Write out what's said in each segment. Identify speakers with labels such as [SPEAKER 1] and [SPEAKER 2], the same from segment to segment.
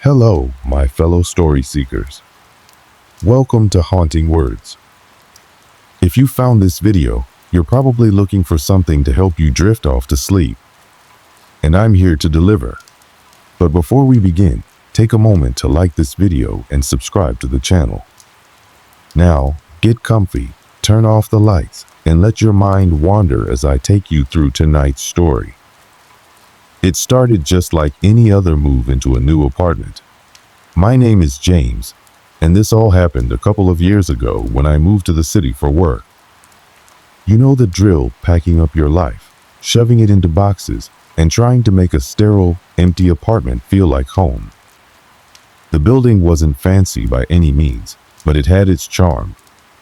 [SPEAKER 1] Hello, my fellow story seekers. Welcome to Haunting Words. If you found this video, you're probably looking for something to help you drift off to sleep. And I'm here to deliver. But before we begin, take a moment to like this video and subscribe to the channel. Now, get comfy, turn off the lights, and let your mind wander as I take you through tonight's story. It started just like any other move into a new apartment. My name is James, and this all happened a couple of years ago when I moved to the city for work. You know the drill, packing up your life, shoving it into boxes, and trying to make a sterile, empty apartment feel like home. The building wasn't fancy by any means, but it had its charm.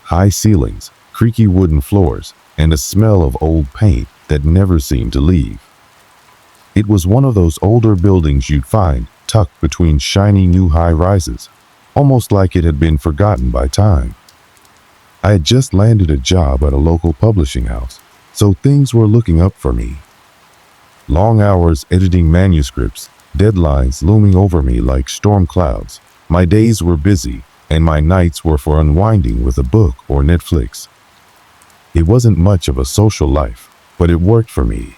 [SPEAKER 1] High ceilings, creaky wooden floors, and a smell of old paint that never seemed to leave. It was one of those older buildings you'd find tucked between shiny new high-rises, almost like it had been forgotten by time. I had just landed a job at a local publishing house, so things were looking up for me. Long hours editing manuscripts, deadlines looming over me like storm clouds. My days were busy, and my nights were for unwinding with a book or Netflix. It wasn't much of a social life, but it worked for me.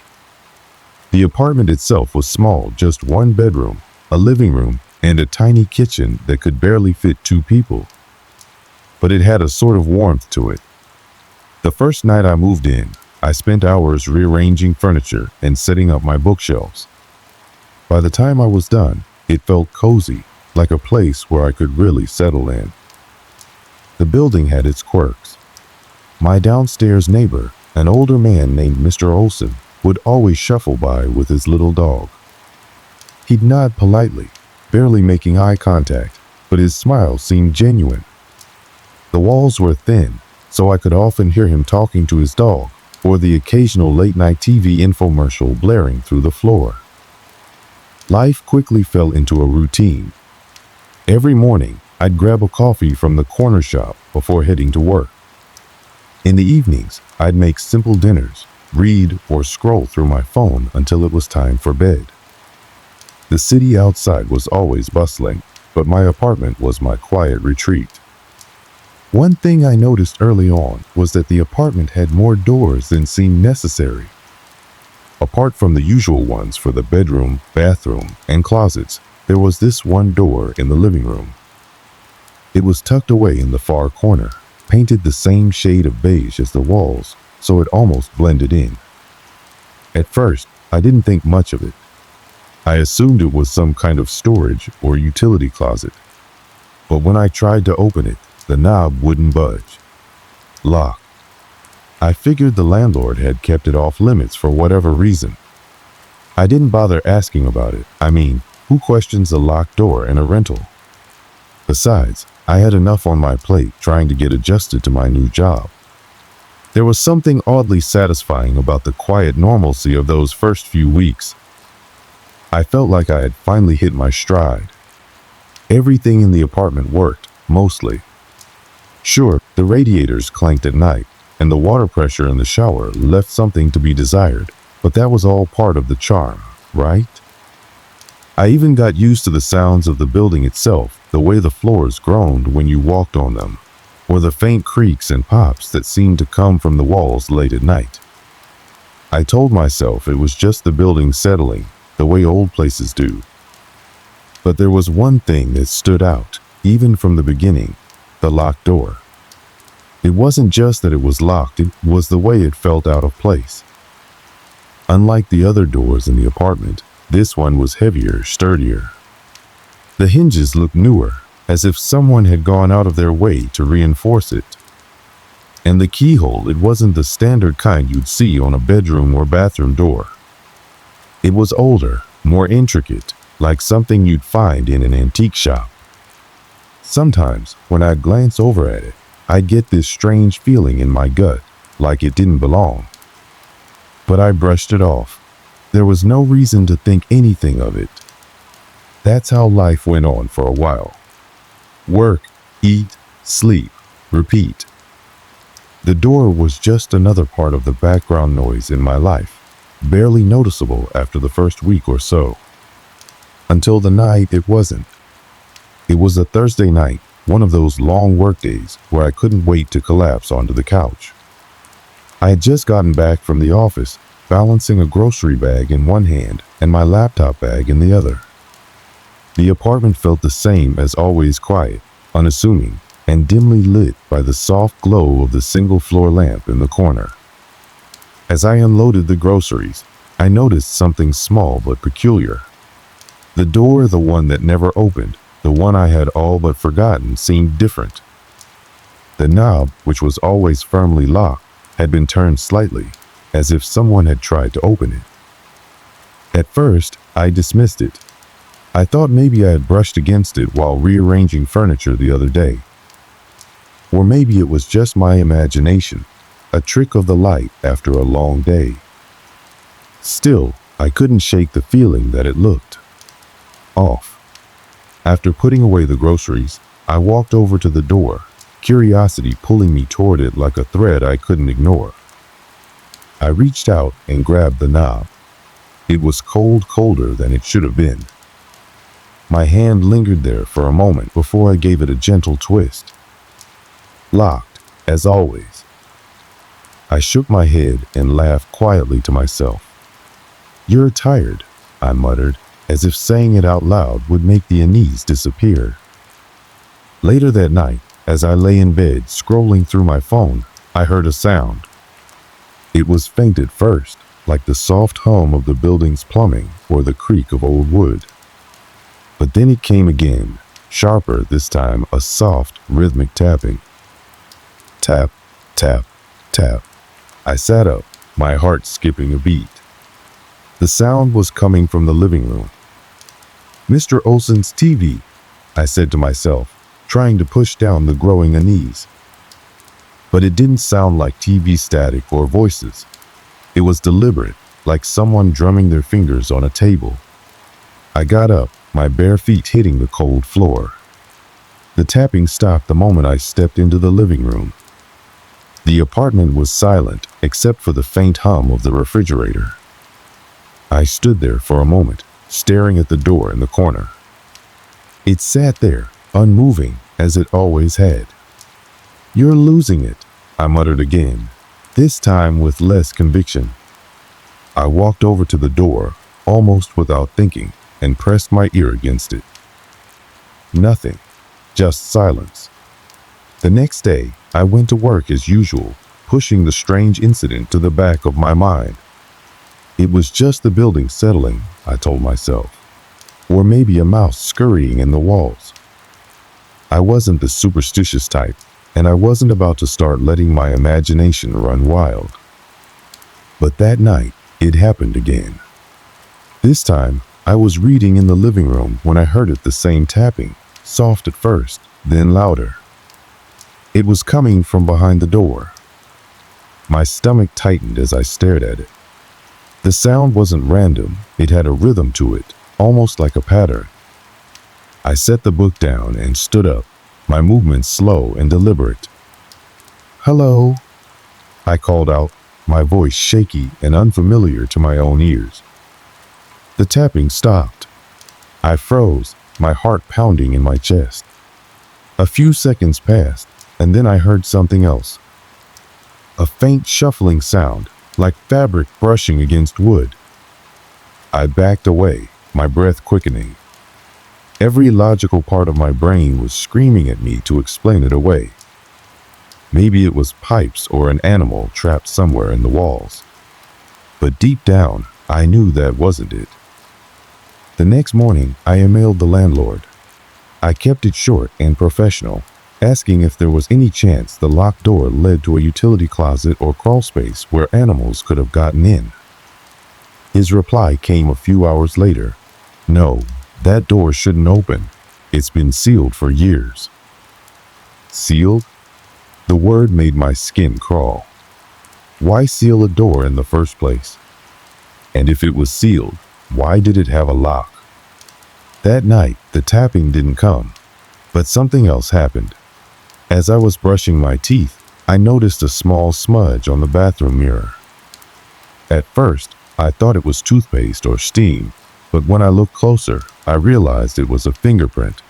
[SPEAKER 1] The apartment itself was small, just one bedroom, a living room, and a tiny kitchen that could barely fit two people. But it had a sort of warmth to it. The first night I moved in, I spent hours rearranging furniture and setting up my bookshelves. By the time I was done, it felt cozy, like a place where I could really settle in. The building had its quirks. My downstairs neighbor, an older man named Mr. Olson, would always shuffle by with his little dog. He'd nod politely, barely making eye contact, but his smile seemed genuine. The walls were thin, so I could often hear him talking to his dog, or the occasional late-night TV infomercial blaring through the floor. Life quickly fell into a routine. Every morning, I'd grab a coffee from the corner shop before heading to work. In the evenings, I'd make simple dinners, read or scroll through my phone until it was time for bed. The city outside was always bustling, but my apartment was my quiet retreat. One thing I noticed early on was that the apartment had more doors than seemed necessary. Apart from the usual ones for the bedroom, bathroom, and closets, there was this one door in the living room. It was tucked away in the far corner, painted the same shade of beige as the walls, so it almost blended in. At first, I didn't think much of it. I assumed it was some kind of storage or utility closet. But when I tried to open it, the knob wouldn't budge. Locked. I figured the landlord had kept it off limits for whatever reason. I didn't bother asking about it. I mean, who questions a locked door in a rental? Besides, I had enough on my plate trying to get adjusted to my new job. There was something oddly satisfying about the quiet normalcy of those first few weeks. I felt like I had finally hit my stride. Everything in the apartment worked, mostly. Sure, the radiators clanked at night, and the water pressure in the shower left something to be desired, but that was all part of the charm, right? I even got used to the sounds of the building itself, the way the floors groaned when you walked on them, or the faint creaks and pops that seemed to come from the walls late at night. I told myself it was just the building settling, the way old places do. But there was one thing that stood out, even from the beginning, the locked door. It wasn't just that it was locked, it was the way it felt out of place. Unlike the other doors in the apartment, this one was heavier, sturdier. The hinges looked newer, as if someone had gone out of their way to reinforce it. And the keyhole, it wasn't the standard kind you'd see on a bedroom or bathroom door. It was older, more intricate, like something you'd find in an antique shop. Sometimes, when I'd glance over at it, I'd get this strange feeling in my gut, like it didn't belong. But I brushed it off. There was no reason to think anything of it. That's how life went on for a while. Work, eat, sleep, repeat. The door was just another part of the background noise in my life, barely noticeable after the first week or so. Until the night it wasn't. It was a Thursday night, one of those long work days where I couldn't wait to collapse onto the couch. I had just gotten back from the office, balancing a grocery bag in one hand and my laptop bag in the other. The apartment felt the same as always, quiet, unassuming, and dimly lit by the soft glow of the single-floor lamp in the corner. As I unloaded the groceries, I noticed something small but peculiar. The door, the one that never opened, the one I had all but forgotten, seemed different. The knob, which was always firmly locked, had been turned slightly, as if someone had tried to open it. At first, I dismissed it. I thought maybe I had brushed against it while rearranging furniture the other day. Or maybe it was just my imagination, a trick of the light after a long day. Still, I couldn't shake the feeling that it looked off. After putting away the groceries, I walked over to the door, curiosity pulling me toward it like a thread I couldn't ignore. I reached out and grabbed the knob. It was cold, colder than it should have been. My hand lingered there for a moment before I gave it a gentle twist. Locked, as always. I shook my head and laughed quietly to myself. "You're tired," I muttered, as if saying it out loud would make the unease disappear. Later that night, as I lay in bed scrolling through my phone, I heard a sound. It was faint at first, like the soft hum of the building's plumbing or the creak of old wood. But then it came again, sharper this time, a soft, rhythmic tapping. Tap, tap, tap. I sat up, my heart skipping a beat. The sound was coming from the living room. "Mr. Olson's TV," I said to myself, trying to push down the growing unease. But it didn't sound like TV static or voices. It was deliberate, like someone drumming their fingers on a table. I got up, my bare feet hitting the cold floor. The tapping stopped the moment I stepped into the living room. The apartment was silent except for the faint hum of the refrigerator. I stood there for a moment, staring at the door in the corner. It sat there, unmoving, as it always had. "You're losing it," I muttered again, this time with less conviction. I walked over to the door, almost without thinking, and pressed my ear against it. Nothing, just silence. The next day, I went to work as usual, pushing the strange incident to the back of my mind. It was just the building settling, I told myself, or maybe a mouse scurrying in the walls. I wasn't the superstitious type, and I wasn't about to start letting my imagination run wild. But that night, it happened again. This time, I was reading in the living room when I heard it, the same tapping, soft at first, then louder. It was coming from behind the door. My stomach tightened as I stared at it. The sound wasn't random, it had a rhythm to it, almost like a pattern. I set the book down and stood up, my movements slow and deliberate. "Hello," I called out, my voice shaky and unfamiliar to my own ears. The tapping stopped. I froze, my heart pounding in my chest. A few seconds passed, and then I heard something else. A faint shuffling sound, like fabric brushing against wood. I backed away, my breath quickening. Every logical part of my brain was screaming at me to explain it away. Maybe it was pipes or an animal trapped somewhere in the walls. But deep down, I knew that wasn't it. The next morning, I emailed the landlord. I kept it short and professional, asking if there was any chance the locked door led to a utility closet or crawl space where animals could have gotten in. His reply came a few hours later. "No, that door shouldn't open. It's been sealed for years." Sealed? The word made my skin crawl. Why seal a door in the first place? And if it was sealed, why did it have a lock? That night, the tapping didn't come, but something else happened. As I was brushing my teeth, I noticed a small smudge on the bathroom mirror. At first, I thought it was toothpaste or steam, but when I looked closer, I realized it was a fingerprint.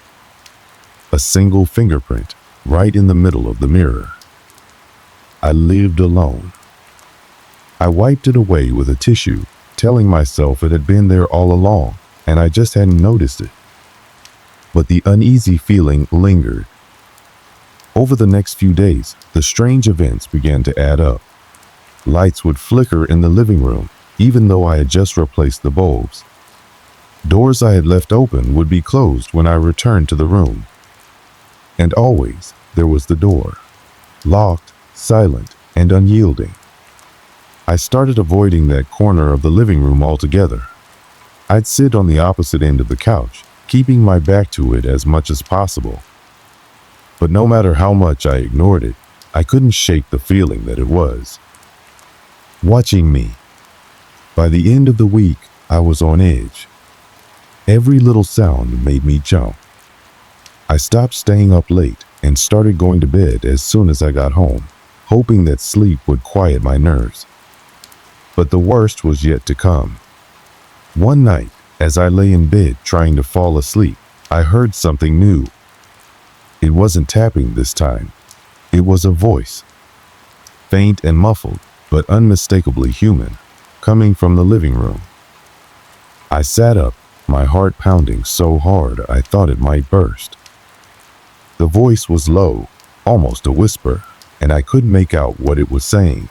[SPEAKER 1] a single fingerprint right in the middle of the mirror. I lived alone. I wiped it away with a tissue, telling myself it had been there all along, and I just hadn't noticed it. But the uneasy feeling lingered. Over the next few days, the strange events began to add up. Lights would flicker in the living room, even though I had just replaced the bulbs. Doors I had left open would be closed when I returned to the room. And always, there was the door, locked, silent, and unyielding. I started avoiding that corner of the living room altogether. I'd sit on the opposite end of the couch, keeping my back to it as much as possible. But no matter how much I ignored it, I couldn't shake the feeling that it was watching me. By the end of the week, I was on edge. Every little sound made me jump. I stopped staying up late and started going to bed as soon as I got home, hoping that sleep would quiet my nerves. But the worst was yet to come. One night, as I lay in bed trying to fall asleep, I heard something new. It wasn't tapping this time. It was a voice, faint and muffled, but unmistakably human, coming from the living room. I sat up, my heart pounding so hard I thought it might burst. The voice was low, almost a whisper, and I couldn't make out what it was saying.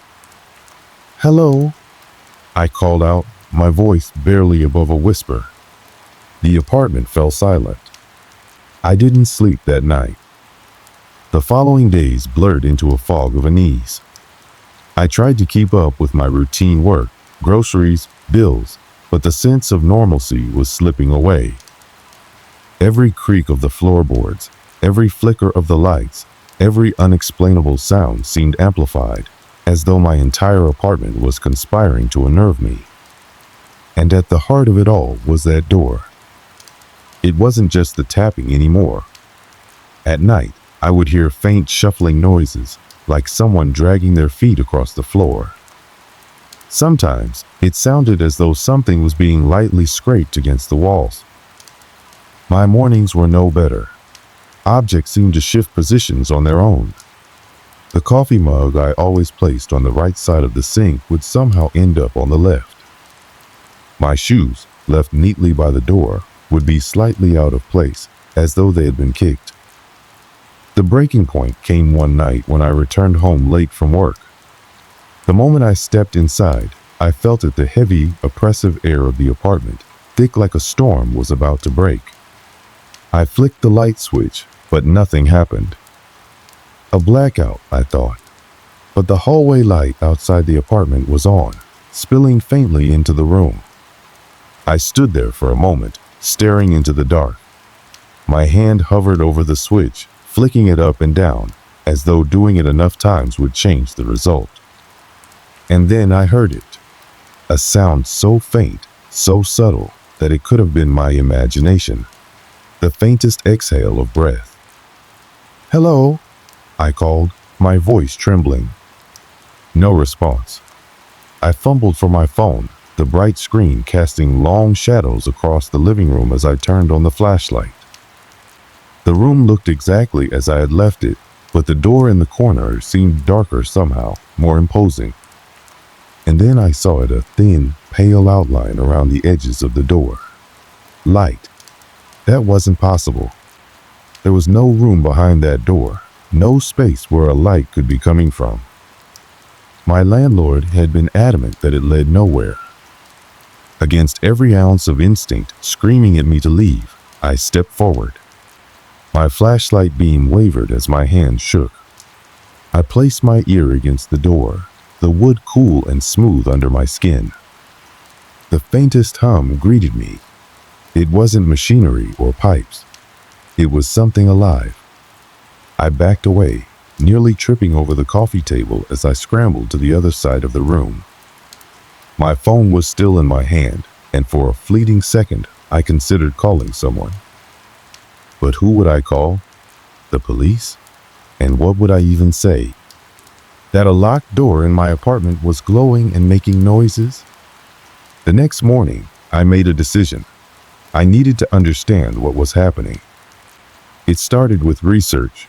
[SPEAKER 1] "Hello," I called out, my voice barely above a whisper. The apartment fell silent. I didn't sleep that night. The following days blurred into a fog of unease. I tried to keep up with my routine work, groceries, bills, but the sense of normalcy was slipping away. Every creak of the floorboards, every flicker of the lights, every unexplainable sound seemed amplified, as though my entire apartment was conspiring to unnerve me. And at the heart of it all was that door. It wasn't just the tapping anymore. At night, I would hear faint shuffling noises, like someone dragging their feet across the floor. Sometimes, it sounded as though something was being lightly scraped against the walls. My mornings were no better. Objects seemed to shift positions on their own. The coffee mug I always placed on the right side of the sink would somehow end up on the left. My shoes, left neatly by the door, would be slightly out of place, as though they had been kicked. The breaking point came one night when I returned home late from work. The moment I stepped inside, I felt that the heavy, oppressive air of the apartment, thick like a storm, was about to break. I flicked the light switch, but nothing happened. A blackout, I thought. But the hallway light outside the apartment was on, spilling faintly into the room. I stood there for a moment, staring into the dark. My hand hovered over the switch, flicking it up and down, as though doing it enough times would change the result. And then I heard it. A sound so faint, so subtle, that it could have been my imagination. The faintest exhale of breath. "Hello," I called, my voice trembling. No response. I fumbled for my phone, the bright screen casting long shadows across the living room as I turned on the flashlight. The room looked exactly as I had left it, but the door in the corner seemed darker somehow, more imposing. And then I saw it, a thin, pale outline around the edges of the door. Light. That wasn't possible. There was no room behind that door, no space where a light could be coming from. My landlord had been adamant that it led nowhere. Against every ounce of instinct screaming at me to leave, I stepped forward. My flashlight beam wavered as my hand shook. I placed my ear against the door, the wood cool and smooth under my skin. The faintest hum greeted me. It wasn't machinery or pipes. It was something alive. I backed away, nearly tripping over the coffee table as I scrambled to the other side of the room. My phone was still in my hand, and for a fleeting second, I considered calling someone. But who would I call? The police? And what would I even say? That a locked door in my apartment was glowing and making noises? The next morning, I made a decision. I needed to understand what was happening. It started with research.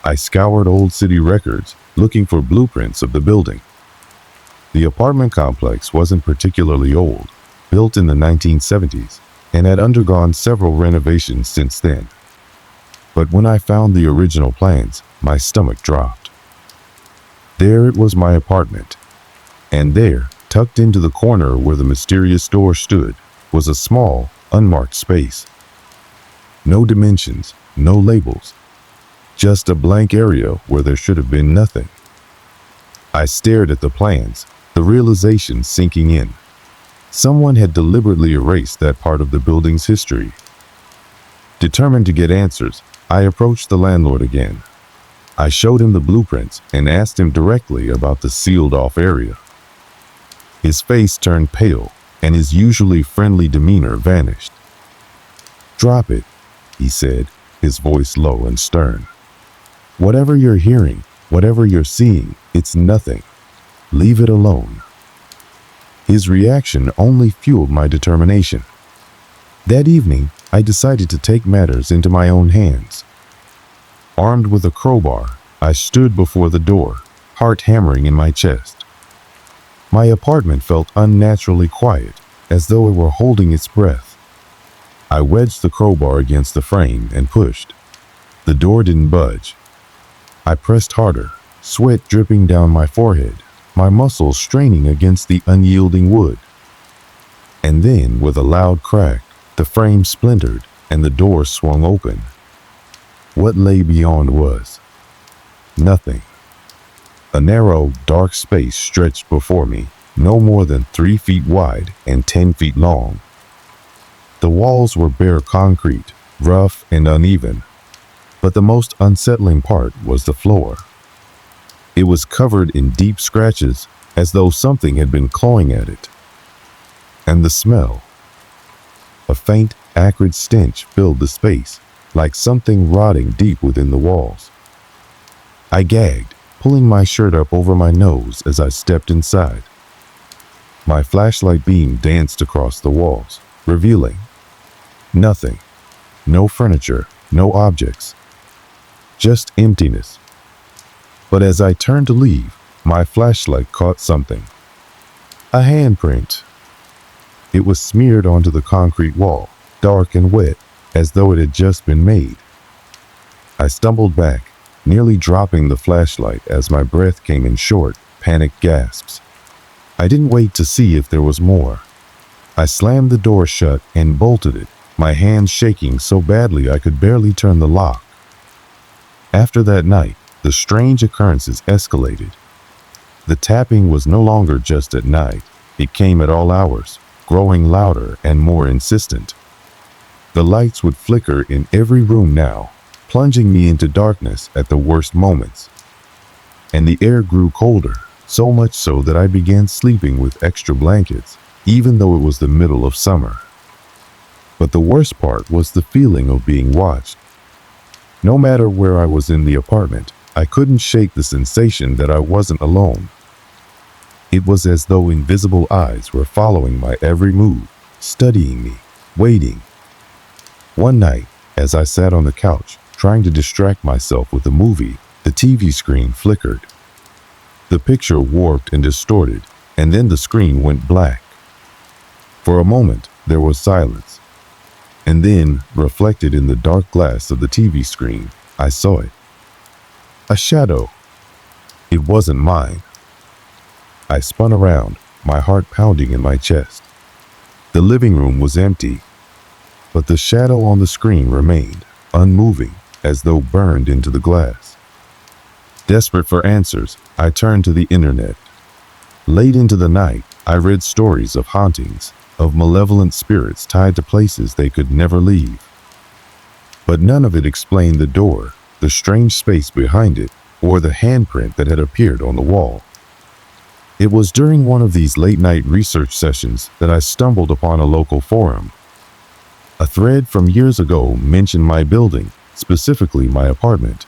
[SPEAKER 1] I scoured old city records, looking for blueprints of the building. The apartment complex wasn't particularly old, built in the 1970s, and had undergone several renovations since then. But when I found the original plans, my stomach dropped. There it was, my apartment. And there, tucked into the corner where the mysterious door stood, was a small, unmarked space. No dimensions, no labels. Just a blank area where there should have been nothing. I stared at the plans, the realization sinking in. Someone had deliberately erased that part of the building's history. Determined to get answers, I approached the landlord again. I showed him the blueprints and asked him directly about the sealed-off area. His face turned pale, and his usually friendly demeanor vanished. "Drop it," he said, his voice low and stern. "Whatever you're hearing, whatever you're seeing, it's nothing. Leave it alone." His reaction only fueled my determination. That evening, I decided to take matters into my own hands. Armed with a crowbar, I stood before the door, heart hammering in my chest. My apartment felt unnaturally quiet, as though it were holding its breath. I wedged the crowbar against the frame and pushed. The door didn't budge. I pressed harder, sweat dripping down my forehead, my muscles straining against the unyielding wood. And then, with a loud crack, the frame splintered and the door swung open. What lay beyond was nothing. A narrow, dark space stretched before me, no more than 3 feet wide and 10 feet long. The walls were bare concrete, rough and uneven, but the most unsettling part was the floor. It was covered in deep scratches, as though something had been clawing at it. And the smell. A faint, acrid stench filled the space, like something rotting deep within the walls. I gagged, pulling my shirt up over my nose as I stepped inside. My flashlight beam danced across the walls, revealing nothing. No furniture, no objects. Just emptiness. But as I turned to leave, my flashlight caught something. A handprint. It was smeared onto the concrete wall, dark and wet, as though it had just been made. I stumbled back, nearly dropping the flashlight as my breath came in short, panicked gasps. I didn't wait to see if there was more. I slammed the door shut and bolted it, my hands shaking so badly I could barely turn the lock. After that night, the strange occurrences escalated. The tapping was no longer just at night. It came at all hours, growing louder and more insistent. The lights would flicker in every room now, plunging me into darkness at the worst moments. And the air grew colder, so much so that I began sleeping with extra blankets, even though it was the middle of summer. But the worst part was the feeling of being watched. No matter where I was in the apartment, I couldn't shake the sensation that I wasn't alone. It was as though invisible eyes were following my every move, studying me, waiting. One night, as I sat on the couch, trying to distract myself with a movie, the TV screen flickered. The picture warped and distorted, and then the screen went black. For a moment, there was silence. And then, reflected in the dark glass of the TV screen, I saw it. A shadow. It wasn't mine. I spun around, my heart pounding in my chest. The living room was empty, but the shadow on the screen remained, unmoving, as though burned into the glass. Desperate for answers, I turned to the internet. Late into the night, I read stories of hauntings, of malevolent spirits tied to places they could never leave. But none of it explained the door, the strange space behind it, or the handprint that had appeared on the wall. It was during one of these late-night research sessions that I stumbled upon a local forum. A thread from years ago mentioned my building, specifically my apartment.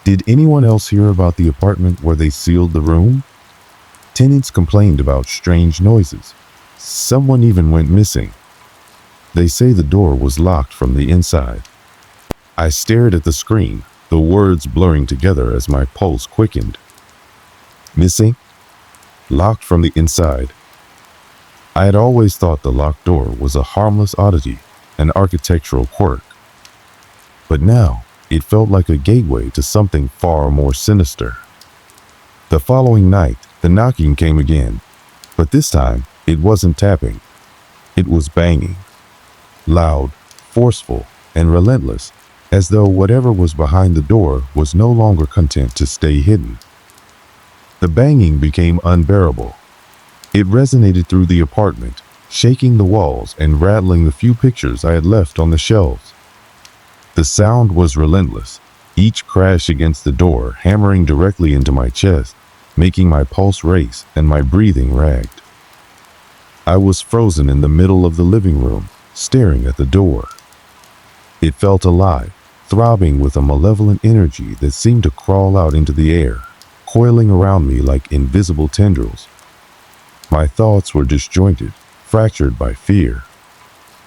[SPEAKER 1] Did anyone else hear about the apartment where they sealed the room? Tenants complained about strange noises. Someone even went missing. They say the door was locked from the inside. I stared at the screen, the words blurring together as my pulse quickened. Missing? Locked from the inside. I had always thought the locked door was a harmless oddity, an architectural quirk. But now, it felt like a gateway to something far more sinister. The following night, the knocking came again, but this time, it wasn't tapping. It was banging. Loud, forceful, and relentless, as though whatever was behind the door was no longer content to stay hidden. The banging became unbearable. It resonated through the apartment, shaking the walls and rattling the few pictures I had left on the shelves. The sound was relentless, each crash against the door hammering directly into my chest, making my pulse race and my breathing ragged. I was frozen in the middle of the living room, staring at the door. It felt alive, throbbing with a malevolent energy that seemed to crawl out into the air, coiling around me like invisible tendrils. My thoughts were disjointed, fractured by fear.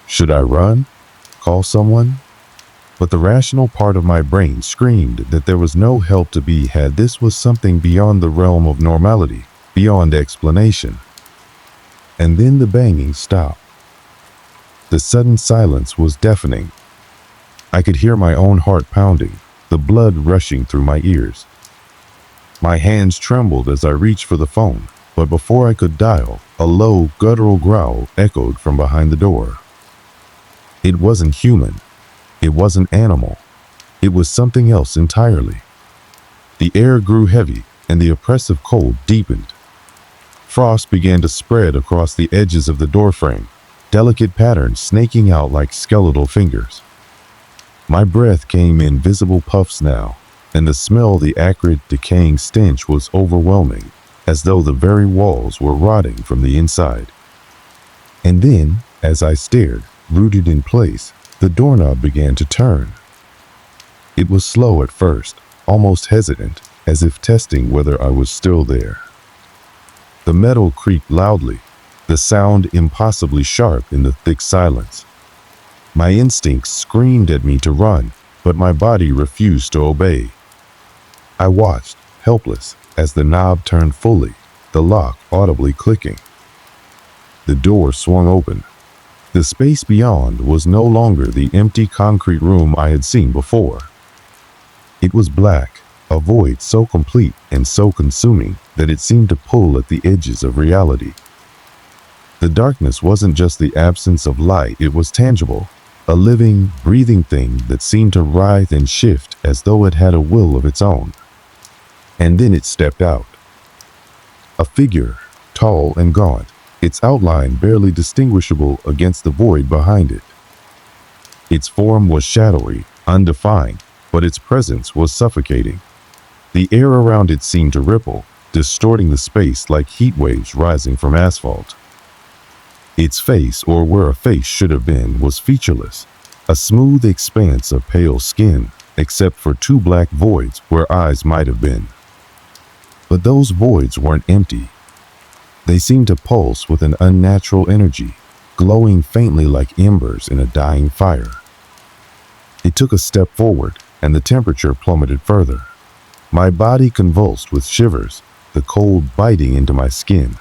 [SPEAKER 1] Should I run? Call someone? But the rational part of my brain screamed that there was no help to be had. This was something beyond the realm of normality, beyond explanation. And then the banging stopped. The sudden silence was deafening. I could hear my own heart pounding, the blood rushing through my ears. My hands trembled as I reached for the phone, but before I could dial, a low, guttural growl echoed from behind the door. It wasn't human. It wasn't animal. It was something else entirely. The air grew heavy, and the oppressive cold deepened. Frost began to spread across the edges of the doorframe, delicate patterns snaking out like skeletal fingers. My breath came in visible puffs now, and the smell of the acrid, decaying stench was overwhelming, as though the very walls were rotting from the inside. And then, as I stared, rooted in place, the doorknob began to turn. It was slow at first, almost hesitant, as if testing whether I was still there. The metal creaked loudly, the sound impossibly sharp in the thick silence. My instincts screamed at me to run, but my body refused to obey. I watched, helpless, as the knob turned fully, the lock audibly clicking. The door swung open. The space beyond was no longer the empty concrete room I had seen before. It was black, a void so complete and so consuming that it seemed to pull at the edges of reality. The darkness wasn't just the absence of light, it was tangible, a living, breathing thing that seemed to writhe and shift as though it had a will of its own. And then it stepped out. A figure, tall and gaunt, its outline barely distinguishable against the void behind it. Its form was shadowy, undefined, but its presence was suffocating. The air around it seemed to ripple, distorting the space like heat waves rising from asphalt. Its face, or where a face should have been, was featureless, a smooth expanse of pale skin, except for two black voids where eyes might have been. But those voids weren't empty. They seemed to pulse with an unnatural energy, glowing faintly like embers in a dying fire. It took a step forward, and the temperature plummeted further. My body convulsed with shivers, the cold biting into my skin.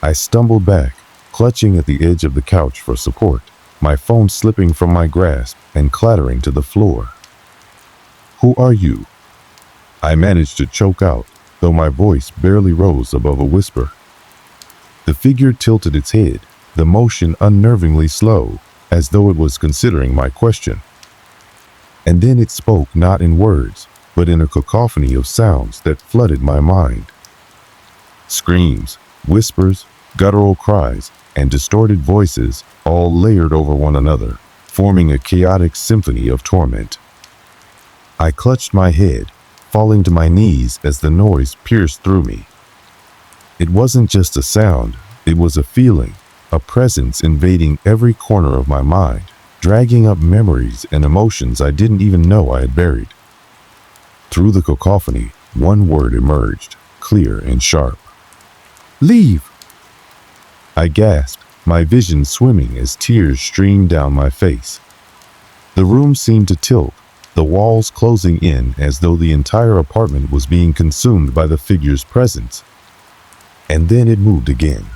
[SPEAKER 1] I stumbled back, clutching at the edge of the couch for support, my phone slipping from my grasp and clattering to the floor. "Who are you?" I managed to choke out, though my voice barely rose above a whisper. The figure tilted its head, the motion unnervingly slow, as though it was considering my question. And then it spoke not in words, but in a cacophony of sounds that flooded my mind. Screams, whispers, guttural cries, and distorted voices all layered over one another, forming a chaotic symphony of torment. I clutched my head, falling to my knees as the noise pierced through me. It wasn't just a sound, it was a feeling, a presence invading every corner of my mind, dragging up memories and emotions I didn't even know I had buried. Through the cacophony, one word emerged, clear and sharp. "Leave!" I gasped, my vision swimming as tears streamed down my face. The room seemed to tilt, the walls closing in as though the entire apartment was being consumed by the figure's presence. And then it moved again.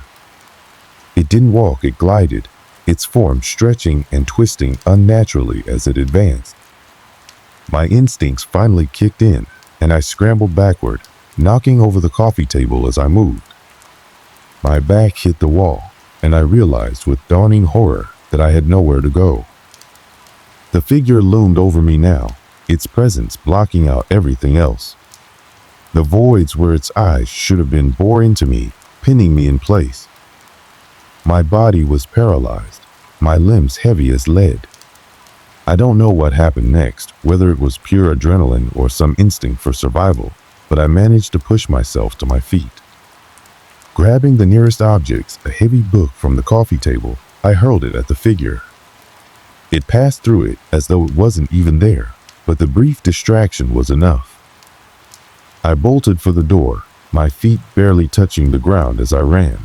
[SPEAKER 1] It didn't walk, it glided, its form stretching and twisting unnaturally as it advanced. My instincts finally kicked in, and I scrambled backward, knocking over the coffee table as I moved. My back hit the wall, and I realized with dawning horror that I had nowhere to go. The figure loomed over me now, its presence blocking out everything else. The voids where its eyes should have been bore into me, pinning me in place. My body was paralyzed, my limbs heavy as lead. I don't know what happened next, whether it was pure adrenaline or some instinct for survival, but I managed to push myself to my feet. Grabbing the nearest objects, a heavy book from the coffee table, I hurled it at the figure. It passed through it as though it wasn't even there, but the brief distraction was enough. I bolted for the door, my feet barely touching the ground as I ran.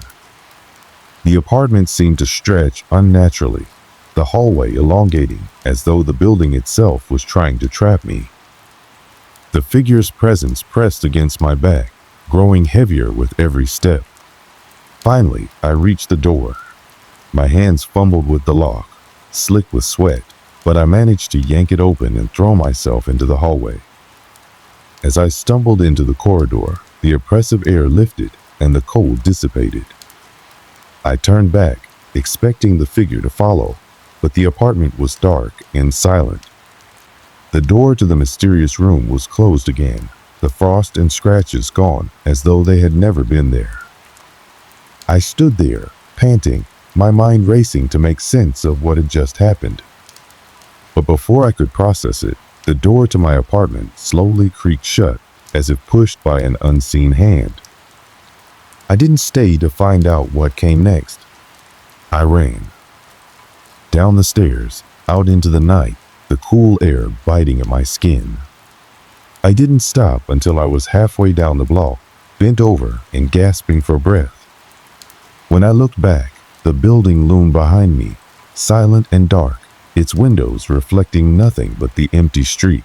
[SPEAKER 1] The apartment seemed to stretch unnaturally, the hallway elongating as though the building itself was trying to trap me. The figure's presence pressed against my back, growing heavier with every step. Finally, I reached the door. My hands fumbled with the lock, slick with sweat, but I managed to yank it open and throw myself into the hallway. As I stumbled into the corridor, the oppressive air lifted and the cold dissipated. I turned back, expecting the figure to follow, but the apartment was dark and silent. The door to the mysterious room was closed again, the frost and scratches gone as though they had never been there. I stood there, panting, my mind racing to make sense of what had just happened. But before I could process it, the door to my apartment slowly creaked shut, as if pushed by an unseen hand. I didn't stay to find out what came next. I ran. Down the stairs, out into the night, the cool air biting at my skin. I didn't stop until I was halfway down the block, bent over and gasping for breath. When I looked back, the building loomed behind me, silent and dark, its windows reflecting nothing but the empty street.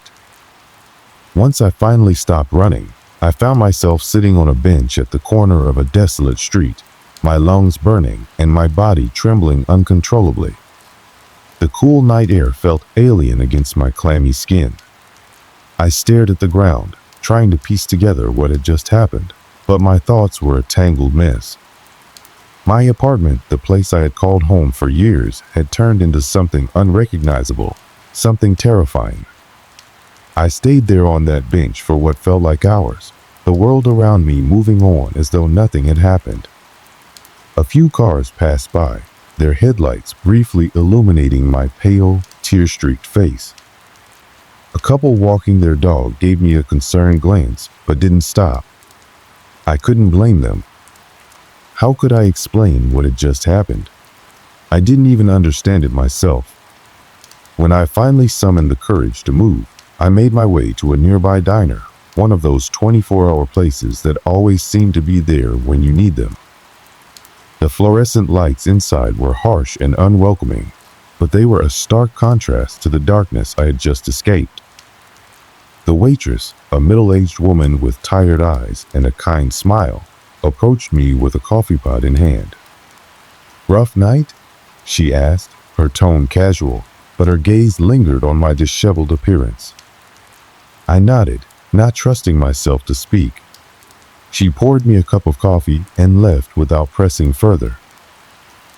[SPEAKER 1] Once I finally stopped running, I found myself sitting on a bench at the corner of a desolate street, my lungs burning and my body trembling uncontrollably. The cool night air felt alien against my clammy skin. I stared at the ground, trying to piece together what had just happened, but my thoughts were a tangled mess. My apartment, the place I had called home for years, had turned into something unrecognizable, something terrifying. I stayed there on that bench for what felt like hours, the world around me moving on as though nothing had happened. A few cars passed by, their headlights briefly illuminating my pale, tear-streaked face. A couple walking their dog gave me a concerned glance, but didn't stop. I couldn't blame them. How could I explain what had just happened? I didn't even understand it myself. When I finally summoned the courage to move, I made my way to a nearby diner, one of those 24-hour places that always seem to be there when you need them. The fluorescent lights inside were harsh and unwelcoming, but they were a stark contrast to the darkness I had just escaped. The waitress, a middle-aged woman with tired eyes and a kind smile, approached me with a coffee pot in hand. "Rough night?" she asked, her tone casual, but her gaze lingered on my disheveled appearance. I nodded, not trusting myself to speak. She poured me a cup of coffee and left without pressing further.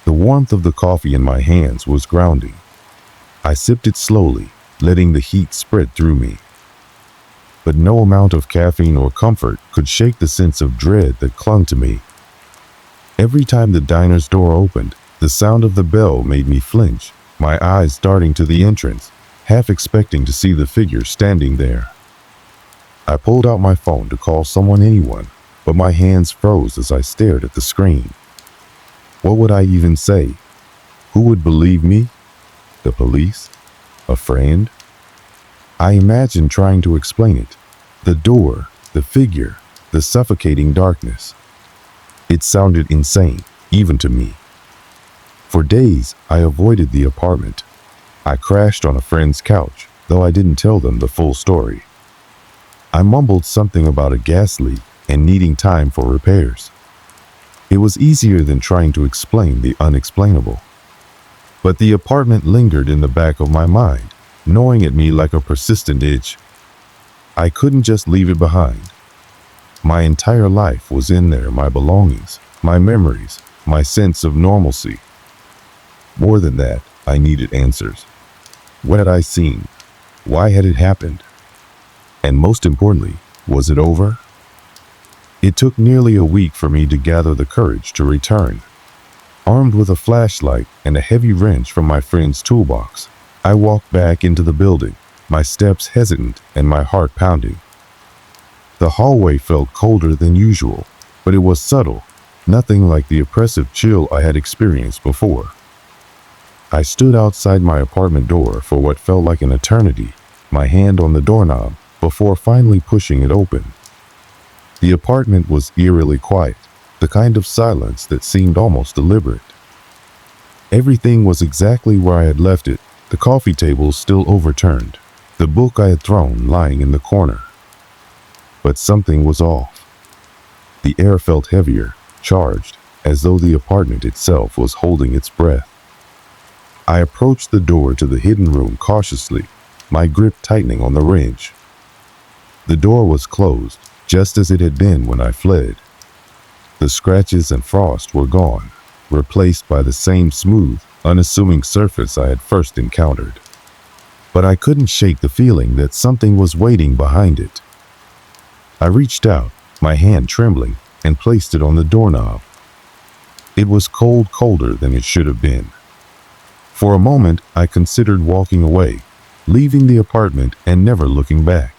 [SPEAKER 1] The warmth of the coffee in my hands was grounding. I sipped it slowly, letting the heat spread through me. But no amount of caffeine or comfort could shake the sense of dread that clung to me. Every time the diner's door opened, the sound of the bell made me flinch, my eyes darting to the entrance, half expecting to see the figure standing there. I pulled out my phone to call anyone, but my hands froze as I stared at the screen. What would I even say? Who would believe me? The police? A friend? I imagined trying to explain it. The door, the figure, the suffocating darkness. It sounded insane, even to me. For days, I avoided the apartment. I crashed on a friend's couch, though I didn't tell them the full story. I mumbled something about a gas leak and needing time for repairs. It was easier than trying to explain the unexplainable. But the apartment lingered in the back of my mind, gnawing at me like a persistent itch. I couldn't just leave it behind. My entire life was in there, my belongings, my memories, my sense of normalcy. More than that, I needed answers. What had I seen? Why had it happened? And most importantly, was it over? It took nearly a week for me to gather the courage to return. Armed with a flashlight and a heavy wrench from my friend's toolbox, I walked back into the building, my steps hesitant and my heart pounding. The hallway felt colder than usual, but it was subtle, nothing like the oppressive chill I had experienced before. I stood outside my apartment door for what felt like an eternity, my hand on the doorknob, before finally pushing it open. The apartment was eerily quiet, the kind of silence that seemed almost deliberate. Everything was exactly where I had left it, the coffee table still overturned, the book I had thrown lying in the corner. But something was off. The air felt heavier, charged, as though the apartment itself was holding its breath. I approached the door to the hidden room cautiously, my grip tightening on the wrench. The door was closed, just as it had been when I fled. The scratches and frost were gone, replaced by the same smooth, unassuming surface I had first encountered. But I couldn't shake the feeling that something was waiting behind it. I reached out, my hand trembling, and placed it on the doorknob. It was cold, colder than it should have been. For a moment, I considered walking away, leaving the apartment and never looking back.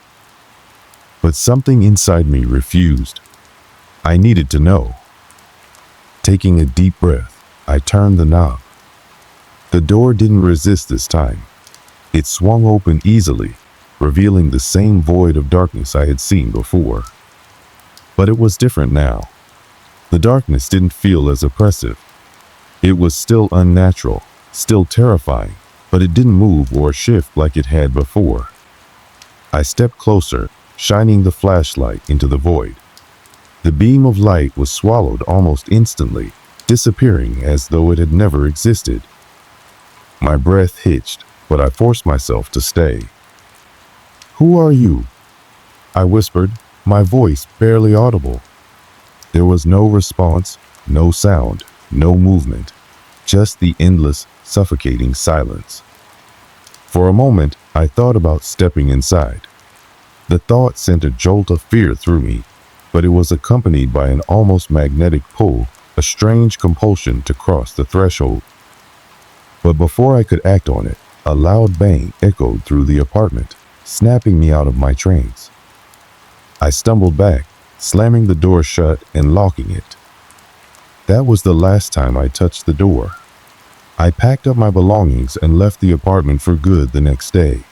[SPEAKER 1] But something inside me refused. I needed to know. Taking a deep breath, I turned the knob. The door didn't resist this time. It swung open easily, revealing the same void of darkness I had seen before. But it was different now. The darkness didn't feel as oppressive. It was still unnatural, still terrifying, but it didn't move or shift like it had before. I stepped closer, shining the flashlight into the void. The beam of light was swallowed almost instantly, disappearing as though it had never existed. My breath hitched, but I forced myself to stay. "Who are you?" I whispered, my voice barely audible. There was no response, no sound, no movement, just the endless, suffocating silence. For a moment, I thought about stepping inside. The thought sent a jolt of fear through me, but it was accompanied by an almost magnetic pull, a strange compulsion to cross the threshold. But before I could act on it, a loud bang echoed through the apartment, snapping me out of my trance. I stumbled back, slamming the door shut and locking it. That was the last time I touched the door. I packed up my belongings and left the apartment for good the next day.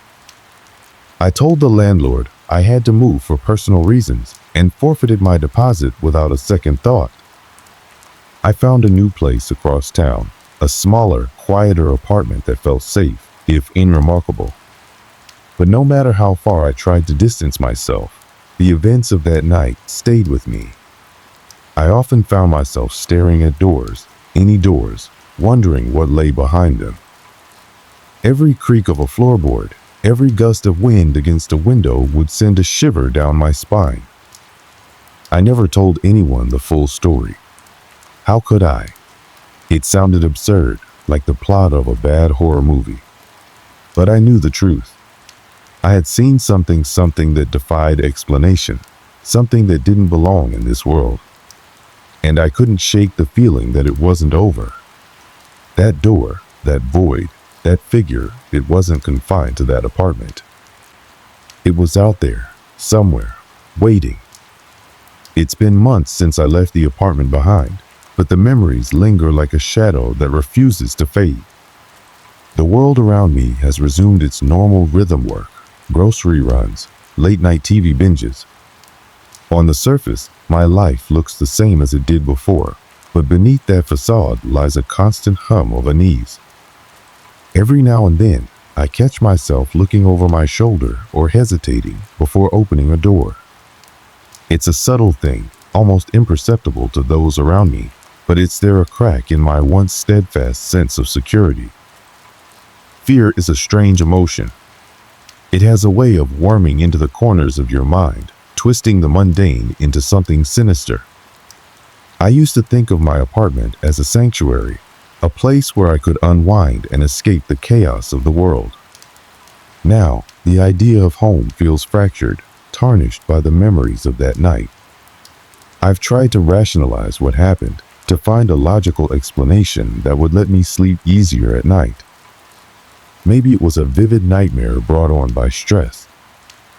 [SPEAKER 1] I told the landlord I had to move for personal reasons and forfeited my deposit without a second thought. I found a new place across town, a smaller, quieter apartment that felt safe, if unremarkable. But no matter how far I tried to distance myself, the events of that night stayed with me. I often found myself staring at doors, any doors, wondering what lay behind them. Every creak of a floorboard, every gust of wind against a window would send a shiver down my spine. I never told anyone the full story. How could I? It sounded absurd, like the plot of a bad horror movie. But I knew the truth. I had seen something that defied explanation, something that didn't belong in this world. And I couldn't shake the feeling that it wasn't over. That door, that void, that figure, it wasn't confined to that apartment. It was out there, somewhere, waiting. It's been months since I left the apartment behind, but the memories linger like a shadow that refuses to fade. The world around me has resumed its normal rhythm work, grocery runs, late-night TV binges. On the surface, my life looks the same as it did before, but beneath that facade lies a constant hum of unease. Every now and then, I catch myself looking over my shoulder or hesitating before opening a door. It's a subtle thing, almost imperceptible to those around me, but it's there a crack in my once steadfast sense of security. Fear is a strange emotion. It has a way of worming into the corners of your mind, twisting the mundane into something sinister. I used to think of my apartment as a sanctuary, a place where I could unwind and escape the chaos of the world. Now, the idea of home feels fractured, tarnished by the memories of that night. I've tried to rationalize what happened, to find a logical explanation that would let me sleep easier at night. Maybe it was a vivid nightmare brought on by stress.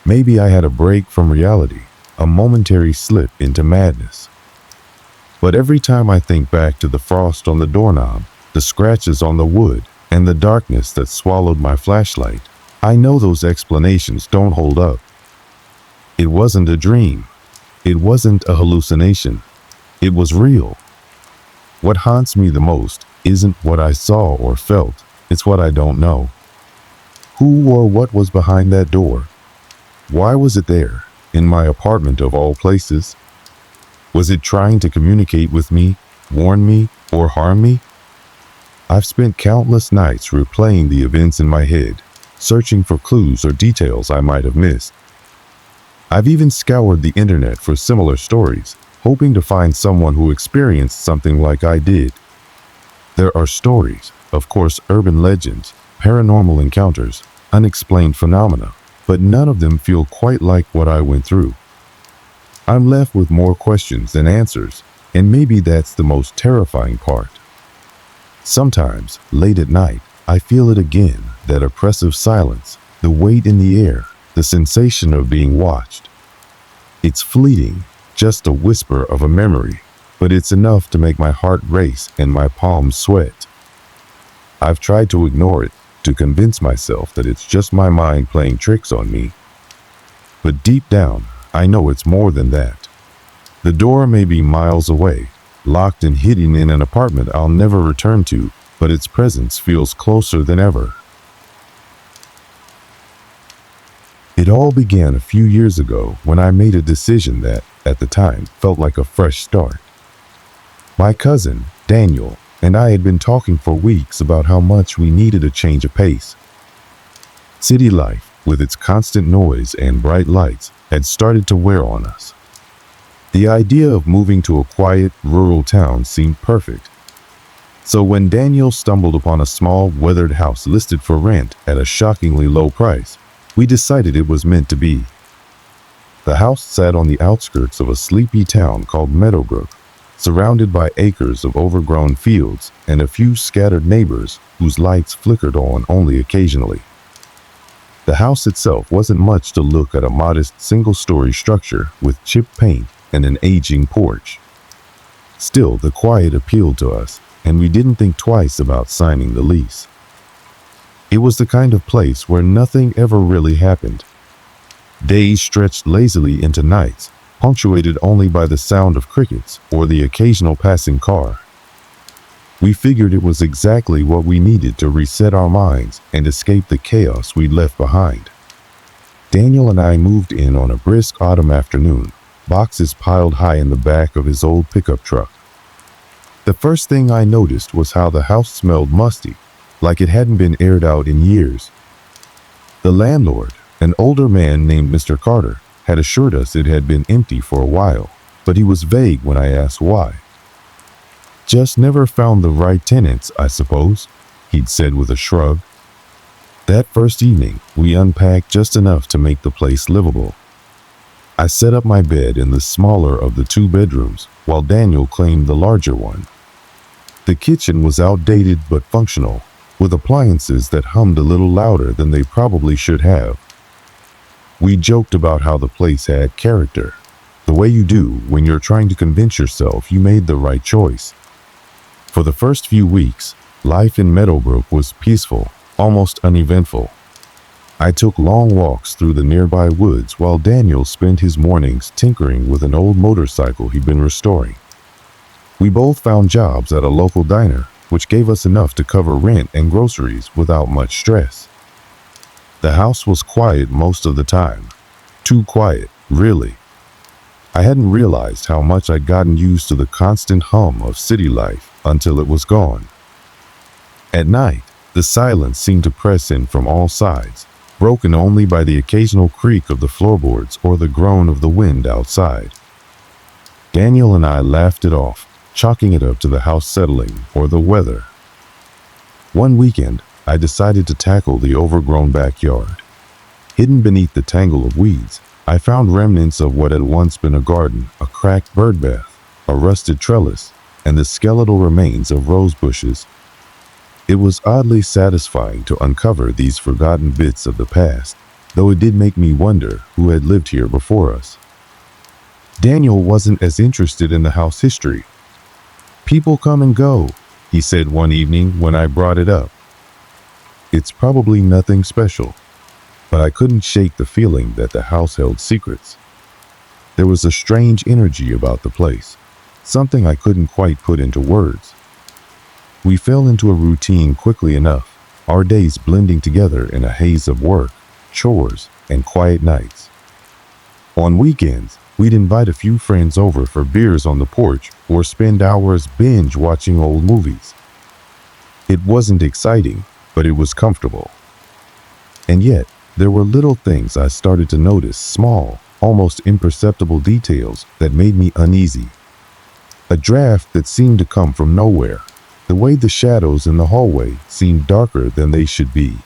[SPEAKER 1] Maybe I had a break from reality, a momentary slip into madness. But every time I think back to the frost on the doorknob, the scratches on the wood, and the darkness that swallowed my flashlight, I know those explanations don't hold up. It wasn't a dream. It wasn't a hallucination. It was real. What haunts me the most isn't what I saw or felt, it's what I don't know. Who or what was behind that door? Why was it there, in my apartment of all places? Was it trying to communicate with me, warn me, or harm me? I've spent countless nights replaying the events in my head, searching for clues or details I might have missed. I've even scoured the internet for similar stories, hoping to find someone who experienced something like I did. There are stories, of course, urban legends, paranormal encounters, unexplained phenomena, but none of them feel quite like what I went through. I'm left with more questions than answers, and maybe that's the most terrifying part. Sometimes, late at night, I feel it again, that oppressive silence, the weight in the air, the sensation of being watched. It's fleeting, just a whisper of a memory, but it's enough to make my heart race and my palms sweat. I've tried to ignore it, to convince myself that it's just my mind playing tricks on me. But deep down, I know it's more than that. The door may be miles away, locked and hidden in an apartment I'll never return to, but its presence feels closer than ever. It all began a few years ago when I made a decision that, at the time, felt like a fresh start. My cousin, Daniel, and I had been talking for weeks about how much we needed a change of pace. City life, with its constant noise and bright lights, had started to wear on us. The idea of moving to a quiet, rural town seemed perfect. So when Daniel stumbled upon a small, weathered house listed for rent at a shockingly low price, we decided it was meant to be. The house sat on the outskirts of a sleepy town called Meadowbrook, surrounded by acres of overgrown fields and a few scattered neighbors whose lights flickered on only occasionally. The house itself wasn't much to look at, a modest single-story structure with chipped paint and an aging porch. Still, the quiet appealed to us, and we didn't think twice about signing the lease. It was the kind of place where nothing ever really happened. Days stretched lazily into nights, punctuated only by the sound of crickets or the occasional passing car. We figured it was exactly what we needed to reset our minds and escape the chaos we'd left behind. Daniel and I moved in on a brisk autumn afternoon, boxes piled high in the back of his old pickup truck. The first thing I noticed was how the house smelled musty, like it hadn't been aired out in years. The landlord, an older man named Mr. Carter, had assured us it had been empty for a while, but he was vague when I asked why. "Just never found the right tenants, I suppose," he'd said with a shrug. That first evening, we unpacked just enough to make the place livable. I set up my bed in the smaller of the two bedrooms, while Daniel claimed the larger one. The kitchen was outdated but functional, with appliances that hummed a little louder than they probably should have. We joked about how the place had character, the way you do when you're trying to convince yourself you made the right choice. For the first few weeks, life in Meadowbrook was peaceful, almost uneventful. I took long walks through the nearby woods while Daniel spent his mornings tinkering with an old motorcycle he'd been restoring. We both found jobs at a local diner, which gave us enough to cover rent and groceries without much stress. The house was quiet most of the time. Too quiet, really. I hadn't realized how much I'd gotten used to the constant hum of city life until it was gone. At night, the silence seemed to press in from all sides, broken only by the occasional creak of the floorboards or the groan of the wind outside. Daniel and I laughed it off, chalking it up to the house settling or the weather. One weekend, I decided to tackle the overgrown backyard. Hidden beneath the tangle of weeds, I found remnants of what had once been a garden, a cracked bird bath, a rusted trellis, and the skeletal remains of rose bushes. It was oddly satisfying to uncover these forgotten bits of the past, though it did make me wonder who had lived here before us. Daniel wasn't as interested in the house history. "People come and go," he said one evening when I brought it up. It's probably nothing special, but I couldn't shake the feeling that the house held secrets. There was a strange energy about the place, something I couldn't quite put into words. We fell into a routine quickly enough, our days blending together in a haze of work, chores, and quiet nights. On weekends, we'd invite a few friends over for beers on the porch or spend hours binge watching old movies. It wasn't exciting, but it was comfortable. And yet, there were little things I started to notice, small, almost imperceptible details that made me uneasy. A draft that seemed to come from nowhere. The way the shadows in the hallway seemed darker than they should be.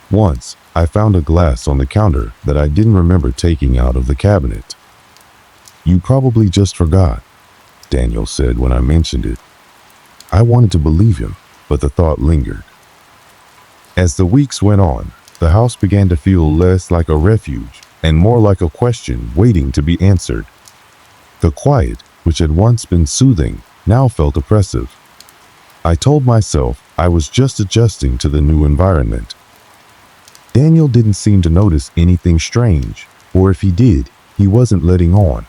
[SPEAKER 1] Once, I found a glass on the counter that I didn't remember taking out of the cabinet. "You probably just forgot," Daniel said when I mentioned it. I wanted to believe him, but the thought lingered. As the weeks went on, the house began to feel less like a refuge and more like a question waiting to be answered. The quiet, which had once been soothing, now felt oppressive. I told myself I was just adjusting to the new environment. Daniel didn't seem to notice anything strange, or if he did, he wasn't letting on.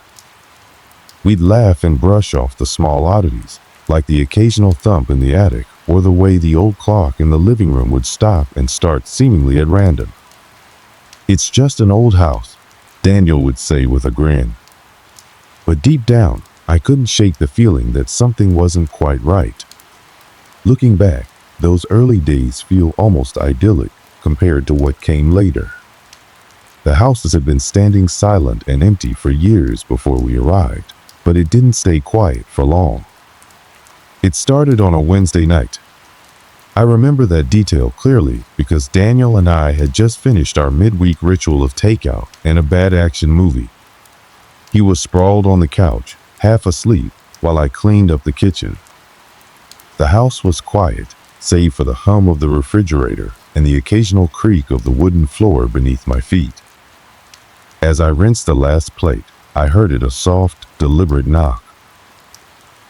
[SPEAKER 1] We'd laugh and brush off the small oddities, like the occasional thump in the attic or the way the old clock in the living room would stop and start seemingly at random. "It's just an old house," Daniel would say with a grin. But deep down, I couldn't shake the feeling that something wasn't quite right. Looking back, those early days feel almost idyllic compared to what came later. The houses had been standing silent and empty for years before we arrived, but it didn't stay quiet for long. It started on a Wednesday night. I remember that detail clearly because Daniel and I had just finished our midweek ritual of takeout and a bad action movie. He was sprawled on the couch, half asleep, while I cleaned up the kitchen. The house was quiet, save for the hum of the refrigerator and the occasional creak of the wooden floor beneath my feet. As I rinsed the last plate, I heard it, a soft, deliberate knock.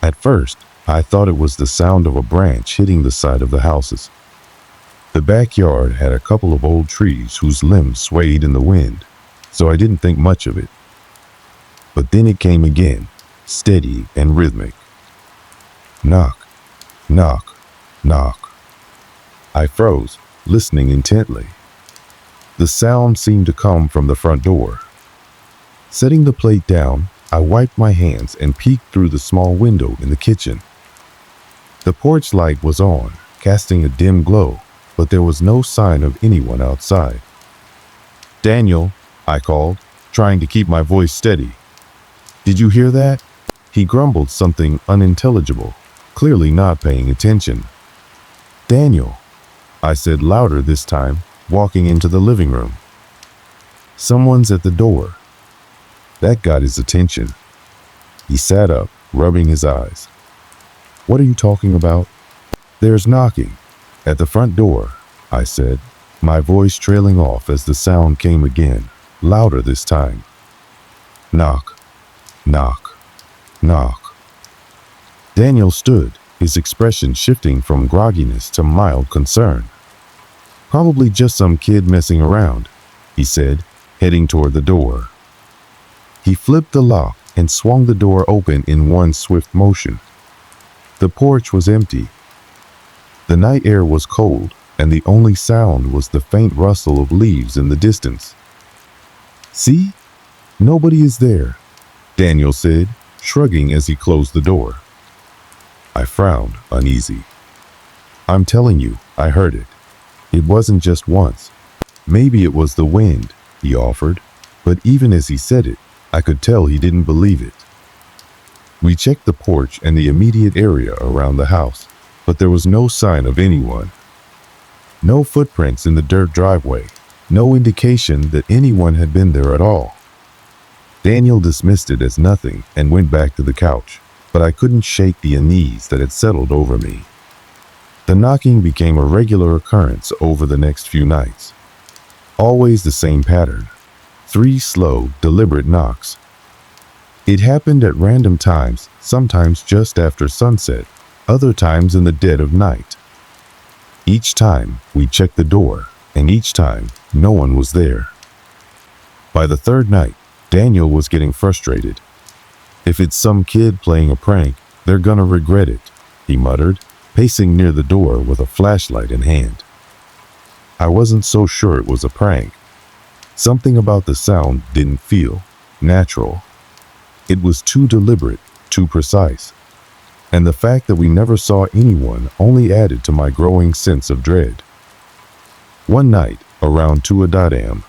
[SPEAKER 1] At first, I thought it was the sound of a branch hitting the side of the houses. The backyard had a couple of old trees whose limbs swayed in the wind, so I didn't think much of it. But then it came again, steady and rhythmic. Knock, knock, knock. I froze, listening intently. The sound seemed to come from the front door. Setting the plate down, I wiped my hands and peeked through the small window in the kitchen. The porch light was on, casting a dim glow, but there was no sign of anyone outside. "Daniel," I called, trying to keep my voice steady. "Did you hear that?" He grumbled something unintelligible, clearly not paying attention. "Daniel," I said louder this time, walking into the living room. "Someone's at the door." That got his attention. He sat up, rubbing his eyes. "What are you talking about?" "There's knocking at the front door," I said, my voice trailing off as the sound came again, louder this time. "Knock, knock, knock." Daniel stood, his expression shifting from grogginess to mild concern. "Probably just some kid messing around," he said, heading toward the door. He flipped the lock and swung the door open in one swift motion. The porch was empty. The night air was cold, and the only sound was the faint rustle of leaves in the distance. "See? Nobody is there," Daniel said, shrugging as he closed the door. I frowned, uneasy. "I'm telling you, I heard it. It wasn't just once. Maybe it was the wind," he offered, but even as he said it, I could tell he didn't believe it. We checked the porch and the immediate area around the house, but there was no sign of anyone. No footprints in the dirt driveway, no indication that anyone had been there at all. Daniel dismissed it as nothing and went back to the couch, but I couldn't shake the unease that had settled over me. The knocking became a regular occurrence over the next few nights. Always the same pattern. 3 slow, deliberate knocks. It happened at random times, sometimes just after sunset, other times in the dead of night. Each time, we checked the door, and each time, no one was there. By the 3rd night, Daniel was getting frustrated. "If it's some kid playing a prank, they're gonna regret it," he muttered, pacing near the door with a flashlight in hand. I wasn't so sure it was a prank. Something about the sound didn't feel natural. It was too deliberate, too precise. And the fact that we never saw anyone only added to my growing sense of dread. One night, around 2 a.m.,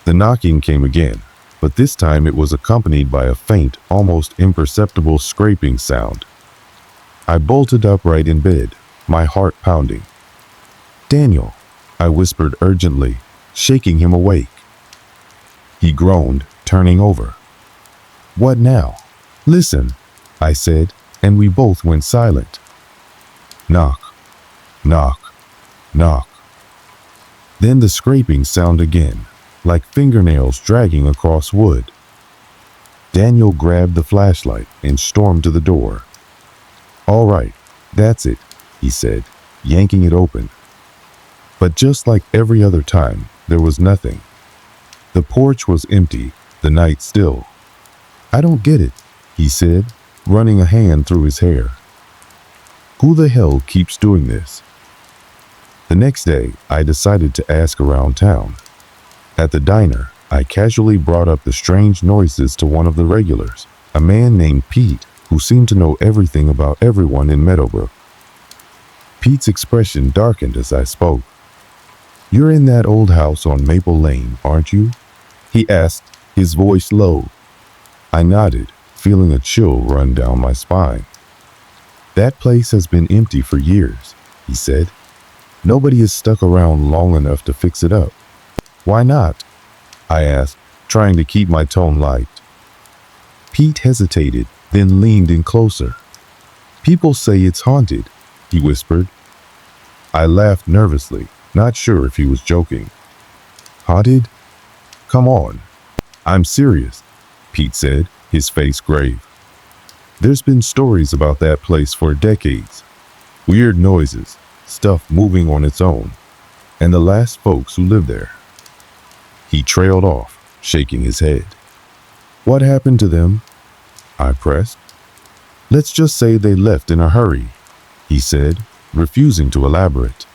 [SPEAKER 1] the knocking came again, but this time it was accompanied by a faint, almost imperceptible scraping sound. I bolted upright in bed, my heart pounding. "Daniel," I whispered urgently, shaking him awake. He groaned, turning over. "What now?" "Listen," I said, and we both went silent. Knock, knock, knock. Then the scraping sound again, like fingernails dragging across wood. Daniel grabbed the flashlight and stormed to the door. "All right, that's it," he said, yanking it open. But just like every other time, there was nothing. The porch was empty, the night still. "I don't get it," he said, running a hand through his hair. "Who the hell keeps doing this?" The next day, I decided to ask around town. At the diner, I casually brought up the strange noises to one of the regulars, a man named Pete, who seemed to know everything about everyone in Meadowbrook. Pete's expression darkened as I spoke. "You're in that old house on Maple Lane, aren't you?" he asked, his voice low. I nodded, feeling a chill run down my spine. "That place has been empty for years," he said. "Nobody has stuck around long enough to fix it up." "Why not?" I asked, trying to keep my tone light. Pete hesitated, then leaned in closer. "People say it's haunted," he whispered. I laughed nervously, not sure if he was joking. "Haunted? Come on." "I'm serious," Pete said, his face grave. "There's been stories about that place for decades. Weird noises, stuff moving on its own, and the last folks who lived there." He trailed off, shaking his head. "What happened to them?" I pressed. "Let's just say they left in a hurry," he said, refusing to elaborate.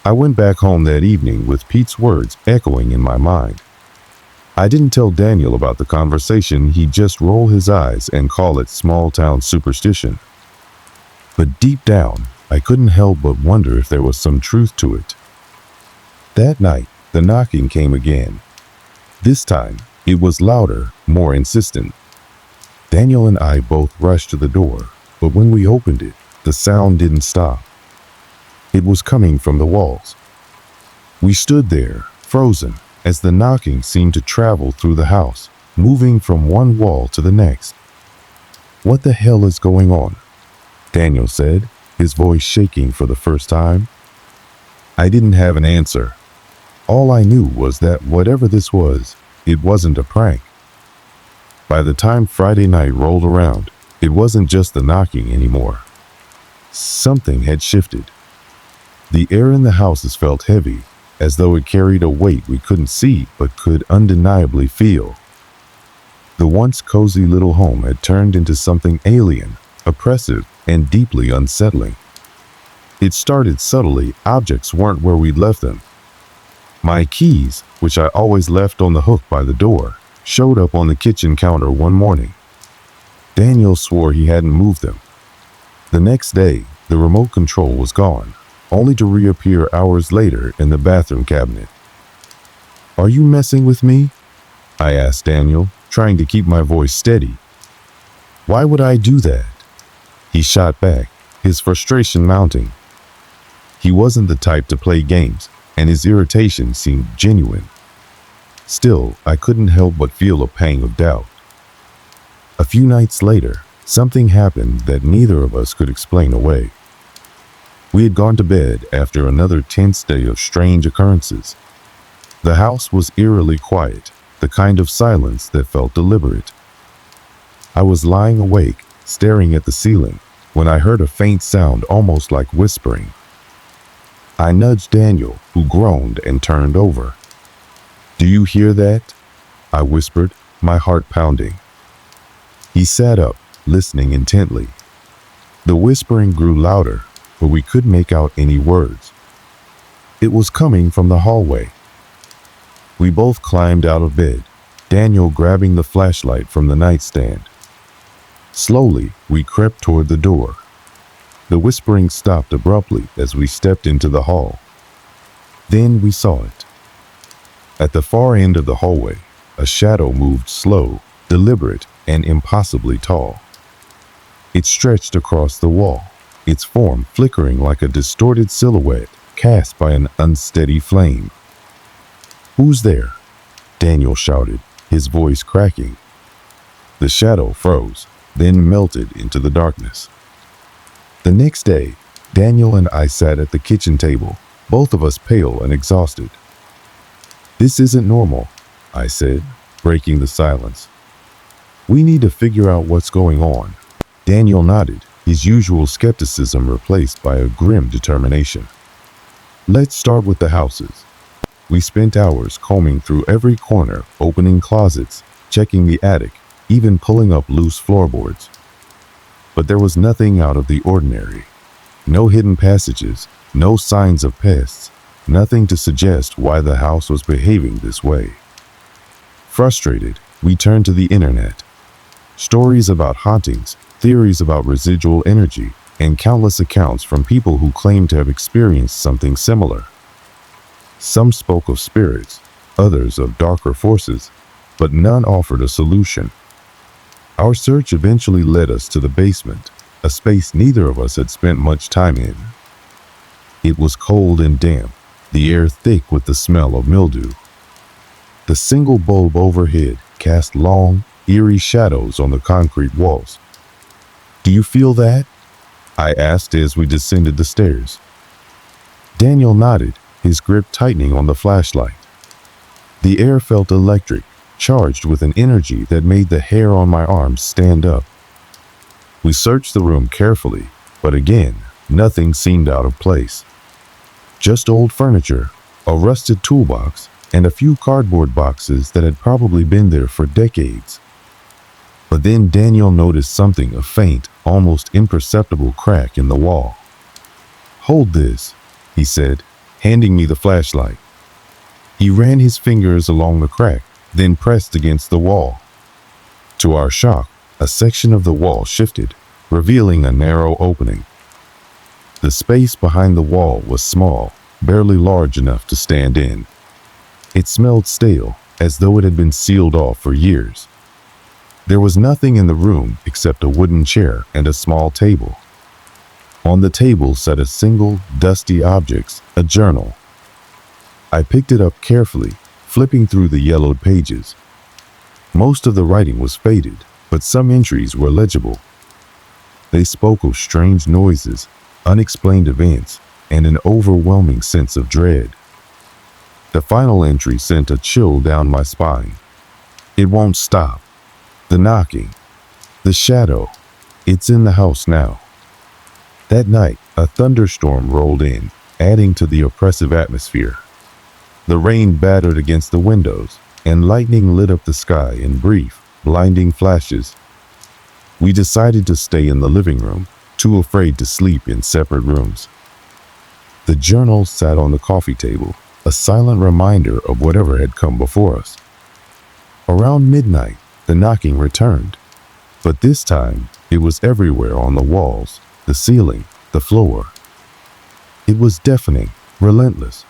[SPEAKER 1] I went back home that evening with Pete's words echoing in my mind. I didn't tell Daniel about the conversation. He'd just roll his eyes and call it small-town superstition. But deep down, I couldn't help but wonder if there was some truth to it. That night, the knocking came again. This time, it was louder, more insistent. Daniel and I both rushed to the door, but when we opened it, the sound didn't stop. It was coming from the walls. We stood there, frozen, as the knocking seemed to travel through the house, moving from one wall to the next. "What the hell is going on?" Daniel said, his voice shaking for the first time. I didn't have an answer. All I knew was that whatever this was, it wasn't a prank. By the time Friday night rolled around, it wasn't just the knocking anymore. Something had shifted. The air in the houses felt heavy, as though it carried a weight we couldn't see but could undeniably feel. The once cozy little home had turned into something alien, oppressive, and deeply unsettling. It started subtly. Objects weren't where we'd left them. My keys, which I always left on the hook by the door, showed up on the kitchen counter one morning. Daniel swore he hadn't moved them. The next day, the remote control was gone, only to reappear hours later in the bathroom cabinet. "Are you messing with me?" I asked Daniel, trying to keep my voice steady. "Why would I do that?" He shot back, his frustration mounting. He wasn't the type to play games, and his irritation seemed genuine. Still, I couldn't help but feel a pang of doubt. A few nights later, something happened that neither of us could explain away. We had gone to bed after another tense day of strange occurrences. The house was eerily quiet, the kind of silence that felt deliberate. I was lying awake, staring at the ceiling, when I heard a faint sound almost like whispering. I nudged Daniel, who groaned and turned over. "Do you hear that?" I whispered, my heart pounding. He sat up, listening intently. The whispering grew louder, but we couldn't make out any words. It was coming from the hallway. We both climbed out of bed, Daniel grabbing the flashlight from the nightstand. Slowly, we crept toward the door. The whispering stopped abruptly as we stepped into the hall. Then we saw it. At the far end of the hallway, a shadow moved slow, deliberate, and impossibly tall. It stretched across the wall, its form flickering like a distorted silhouette cast by an unsteady flame. "Who's there?" Daniel shouted, his voice cracking. The shadow froze, then melted into the darkness. The next day, Daniel and I sat at the kitchen table, both of us pale and exhausted. "This isn't normal," I said, breaking the silence. "We need to figure out what's going on." Daniel nodded, his usual skepticism replaced by a grim determination. "Let's start with the houses." We spent hours combing through every corner, opening closets, checking the attic, even pulling up loose floorboards. But there was nothing out of the ordinary. No hidden passages, no signs of pests, nothing to suggest why the house was behaving this way. Frustrated, we turned to the internet. Stories about hauntings, theories about residual energy, and countless accounts from people who claimed to have experienced something similar. Some spoke of spirits, others of darker forces, but none offered a solution. Our search eventually led us to the basement, a space neither of us had spent much time in. It was cold and damp, the air thick with the smell of mildew. The single bulb overhead cast long, eerie shadows on the concrete walls. "Do you feel that?" I asked as we descended the stairs. Daniel nodded, his grip tightening on the flashlight. The air felt electric, charged with an energy that made the hair on my arms stand up. We searched the room carefully, but again, nothing seemed out of place. Just old furniture, a rusted toolbox, and a few cardboard boxes that had probably been there for decades. But then Daniel noticed something, a faint, almost imperceptible crack in the wall. "Hold this," he said, handing me the flashlight. He ran his fingers along the crack, then pressed against the wall. To our shock, a section of the wall shifted, revealing a narrow opening. The space behind the wall was small, barely large enough to stand in. It smelled stale, as though it had been sealed off for years. There was nothing in the room except a wooden chair and a small table. On the table sat a single, dusty object, a journal. I picked it up carefully, flipping through the yellowed pages. Most of the writing was faded, but some entries were legible. They spoke of strange noises, unexplained events, and an overwhelming sense of dread. The final entry sent a chill down my spine. "It won't stop. The knocking. The shadow. It's in the house now." That night, a thunderstorm rolled in, adding to the oppressive atmosphere. The rain battered against the windows, and lightning lit up the sky in brief, blinding flashes. We decided to stay in the living room, too afraid to sleep in separate rooms. The journal sat on the coffee table, a silent reminder of whatever had come before us. Around midnight, the knocking returned, but this time it was everywhere, on the walls, the ceiling, the floor. It was deafening, relentless.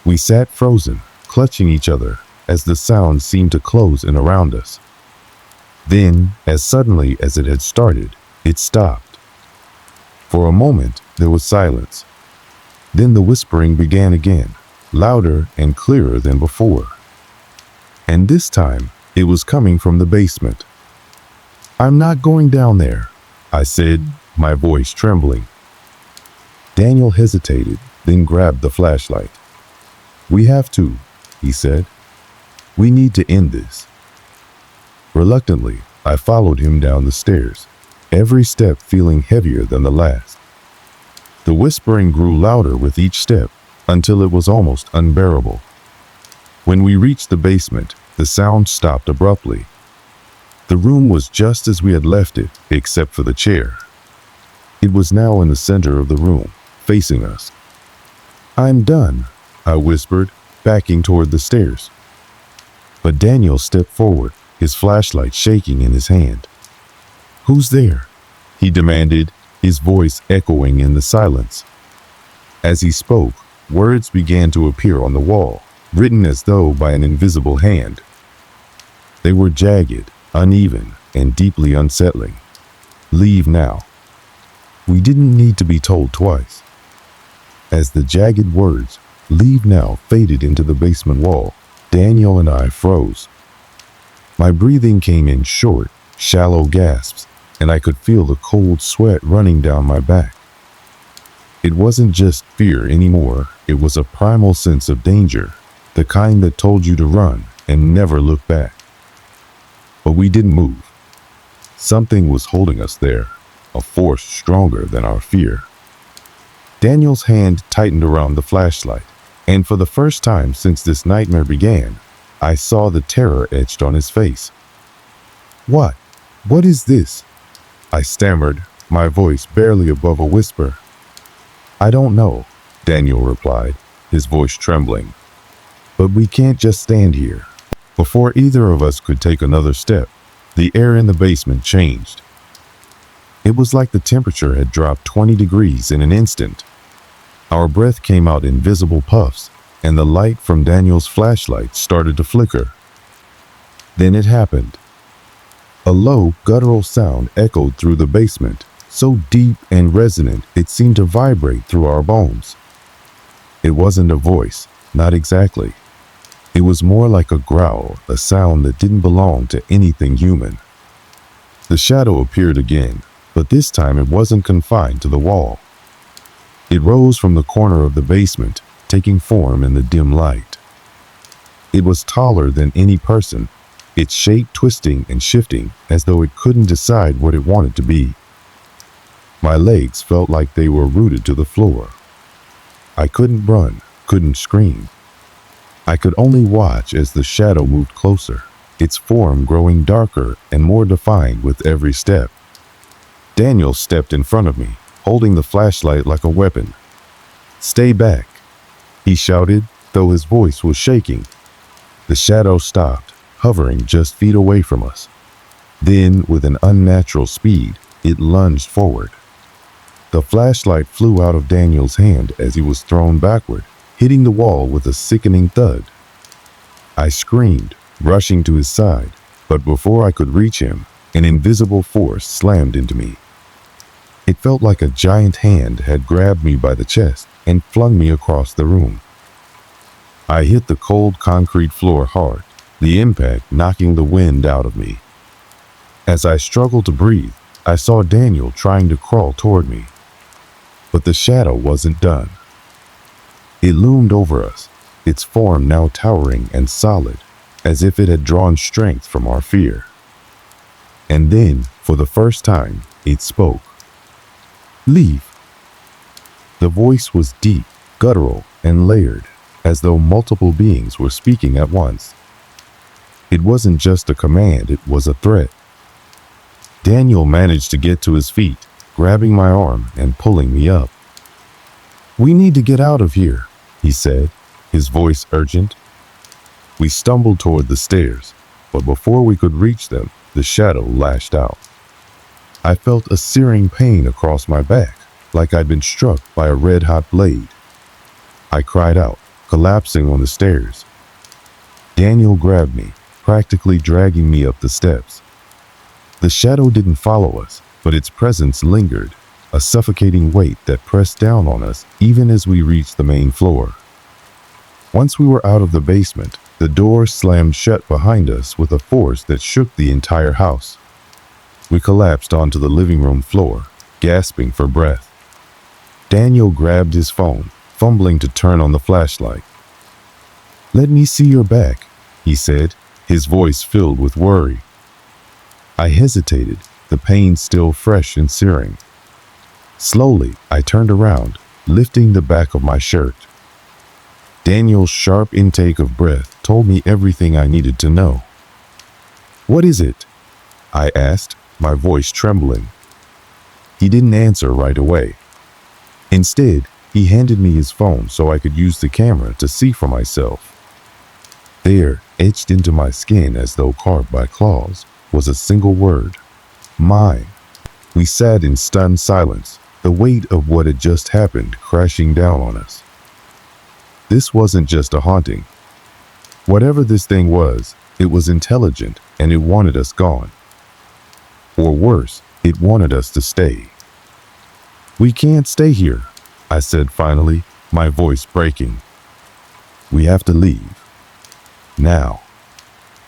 [SPEAKER 1] We sat frozen, clutching each other as the sound seemed to close in around us. Then, as suddenly as it had started, it stopped. For a moment, there was silence. Then the whispering began again, louder and clearer than before. And this time, it was coming from the basement. "I'm not going down there," I said, my voice trembling. Daniel hesitated, then grabbed the flashlight. "We have to," he said. "We need to end this." Reluctantly, I followed him down the stairs, every step feeling heavier than the last. The whispering grew louder with each step until it was almost unbearable. When we reached the basement, the sound stopped abruptly. The room was just as we had left it, except for the chair. It was now in the center of the room, facing us. "I'm done," I whispered, backing toward the stairs. But Daniel stepped forward, his flashlight shaking in his hand. "Who's there?" he demanded, his voice echoing in the silence. As he spoke, words began to appear on the wall, written as though by an invisible hand. They were jagged, uneven, and deeply unsettling. "Leave now." We didn't need to be told twice. As the jagged words, "leave now," faded into the basement wall, Daniel and I froze. My breathing came in short, shallow gasps, and I could feel the cold sweat running down my back. It wasn't just fear anymore, it was a primal sense of danger, the kind that told you to run and never look back. But we didn't move. Something was holding us there, a force stronger than our fear. Daniel's hand tightened around the flashlight, and for the first time since this nightmare began, I saw the terror etched on his face. "What? What is this?" I stammered, my voice barely above a whisper. "I don't know," Daniel replied, his voice trembling. "But we can't just stand here." Before either of us could take another step, the air in the basement changed. It was like the temperature had dropped 20 degrees in an instant. Our breath came out in visible puffs, and the light from Daniel's flashlight started to flicker. Then it happened. A low, guttural sound echoed through the basement, so deep and resonant it seemed to vibrate through our bones. It wasn't a voice, not exactly. It was more like a growl, a sound that didn't belong to anything human. The shadow appeared again, but this time it wasn't confined to the wall. It rose from the corner of the basement, taking form in the dim light. It was taller than any person, its shape twisting and shifting as though it couldn't decide what it wanted to be. My legs felt like they were rooted to the floor. I couldn't run, couldn't scream. I could only watch as the shadow moved closer, its form growing darker and more defined with every step. Daniel stepped in front of me, holding the flashlight like a weapon. "Stay back," he shouted, though his voice was shaking. The shadow stopped, hovering just feet away from us. Then, with an unnatural speed, it lunged forward. The flashlight flew out of Daniel's hand as he was thrown backward, hitting the wall with a sickening thud. I screamed, rushing to his side, but before I could reach him, an invisible force slammed into me. It felt like a giant hand had grabbed me by the chest and flung me across the room. I hit the cold concrete floor hard, the impact knocking the wind out of me. As I struggled to breathe, I saw Daniel trying to crawl toward me. But the shadow wasn't done. It loomed over us, its form now towering and solid, as if it had drawn strength from our fear. And then, for the first time, it spoke. "Leave." The voice was deep, guttural, and layered, as though multiple beings were speaking at once. It wasn't just a command, it was a threat. Daniel managed to get to his feet, grabbing my arm and pulling me up. "We need to get out of here," he said, his voice urgent. We stumbled toward the stairs, but before we could reach them, the shadow lashed out. I felt a searing pain across my back, like I'd been struck by a red-hot blade. I cried out, collapsing on the stairs. Daniel grabbed me, practically dragging me up the steps. The shadow didn't follow us, but its presence lingered, a suffocating weight that pressed down on us even as we reached the main floor. Once we were out of the basement, the door slammed shut behind us with a force that shook the entire house. We collapsed onto the living room floor, gasping for breath. Daniel grabbed his phone, fumbling to turn on the flashlight. "Let me see your back," he said, his voice filled with worry. I hesitated, the pain still fresh and searing. Slowly, I turned around, lifting the back of my shirt. Daniel's sharp intake of breath told me everything I needed to know. "What is it?" I asked, my voice trembling. He didn't answer right away. Instead, he handed me his phone so I could use the camera to see for myself. There, etched into my skin as though carved by claws, was a single word: mine. We sat in stunned silence, the weight of what had just happened crashing down on us. This wasn't just a haunting. Whatever this thing was, it was intelligent and it wanted us gone. Or worse, it wanted us to stay. "We can't stay here," I said finally, my voice breaking. "We have to leave. Now."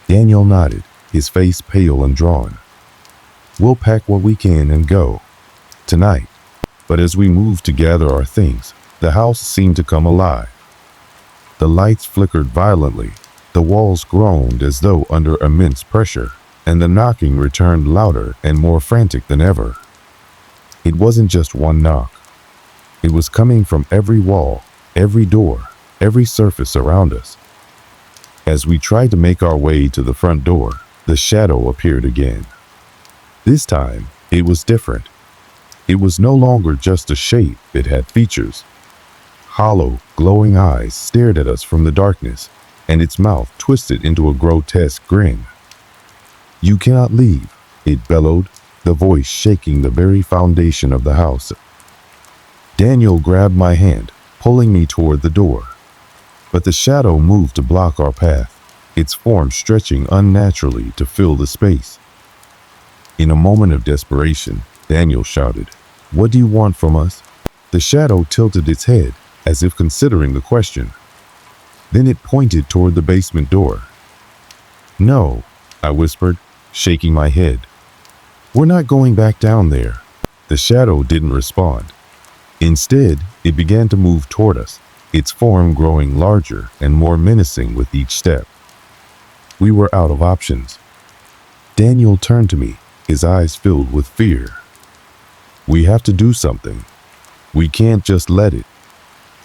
[SPEAKER 1] Daniel nodded, his face pale and drawn. "We'll pack what we can and go. Tonight." But as we moved to gather our things, the house seemed to come alive. The lights flickered violently, the walls groaned as though under immense pressure, and the knocking returned louder and more frantic than ever. It wasn't just one knock. It was coming from every wall, every door, every surface around us. As we tried to make our way to the front door, the shadow appeared again. This time, it was different. It was no longer just a shape, it had features. Hollow, glowing eyes stared at us from the darkness, and its mouth twisted into a grotesque grin. "You cannot leave," it bellowed, the voice shaking the very foundation of the house. Daniel grabbed my hand, pulling me toward the door. But the shadow moved to block our path, its form stretching unnaturally to fill the space. In a moment of desperation, Daniel shouted, "What do you want from us?" The shadow tilted its head, as if considering the question. Then it pointed toward the basement door. "No," I whispered, shaking my head. "We're not going back down there." The shadow didn't respond. Instead, it began to move toward us, its form growing larger and more menacing with each step. We were out of options. Daniel turned to me, his eyes filled with fear. "We have to do something. We can't just let it."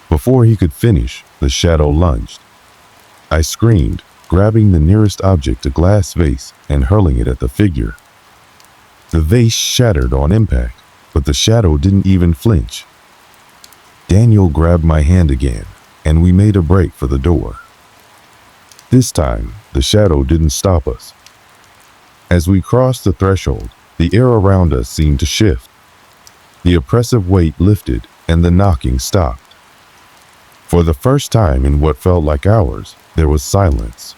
[SPEAKER 1] Before he could finish, the shadow lunged. I screamed, grabbing the nearest object, a glass vase, and hurling it at the figure. The vase shattered on impact, but the shadow didn't even flinch. Daniel grabbed my hand again, and we made a break for the door. This time, the shadow didn't stop us. As we crossed the threshold, the air around us seemed to shift. The oppressive weight lifted, and the knocking stopped. For the first time in what felt like hours, there was silence.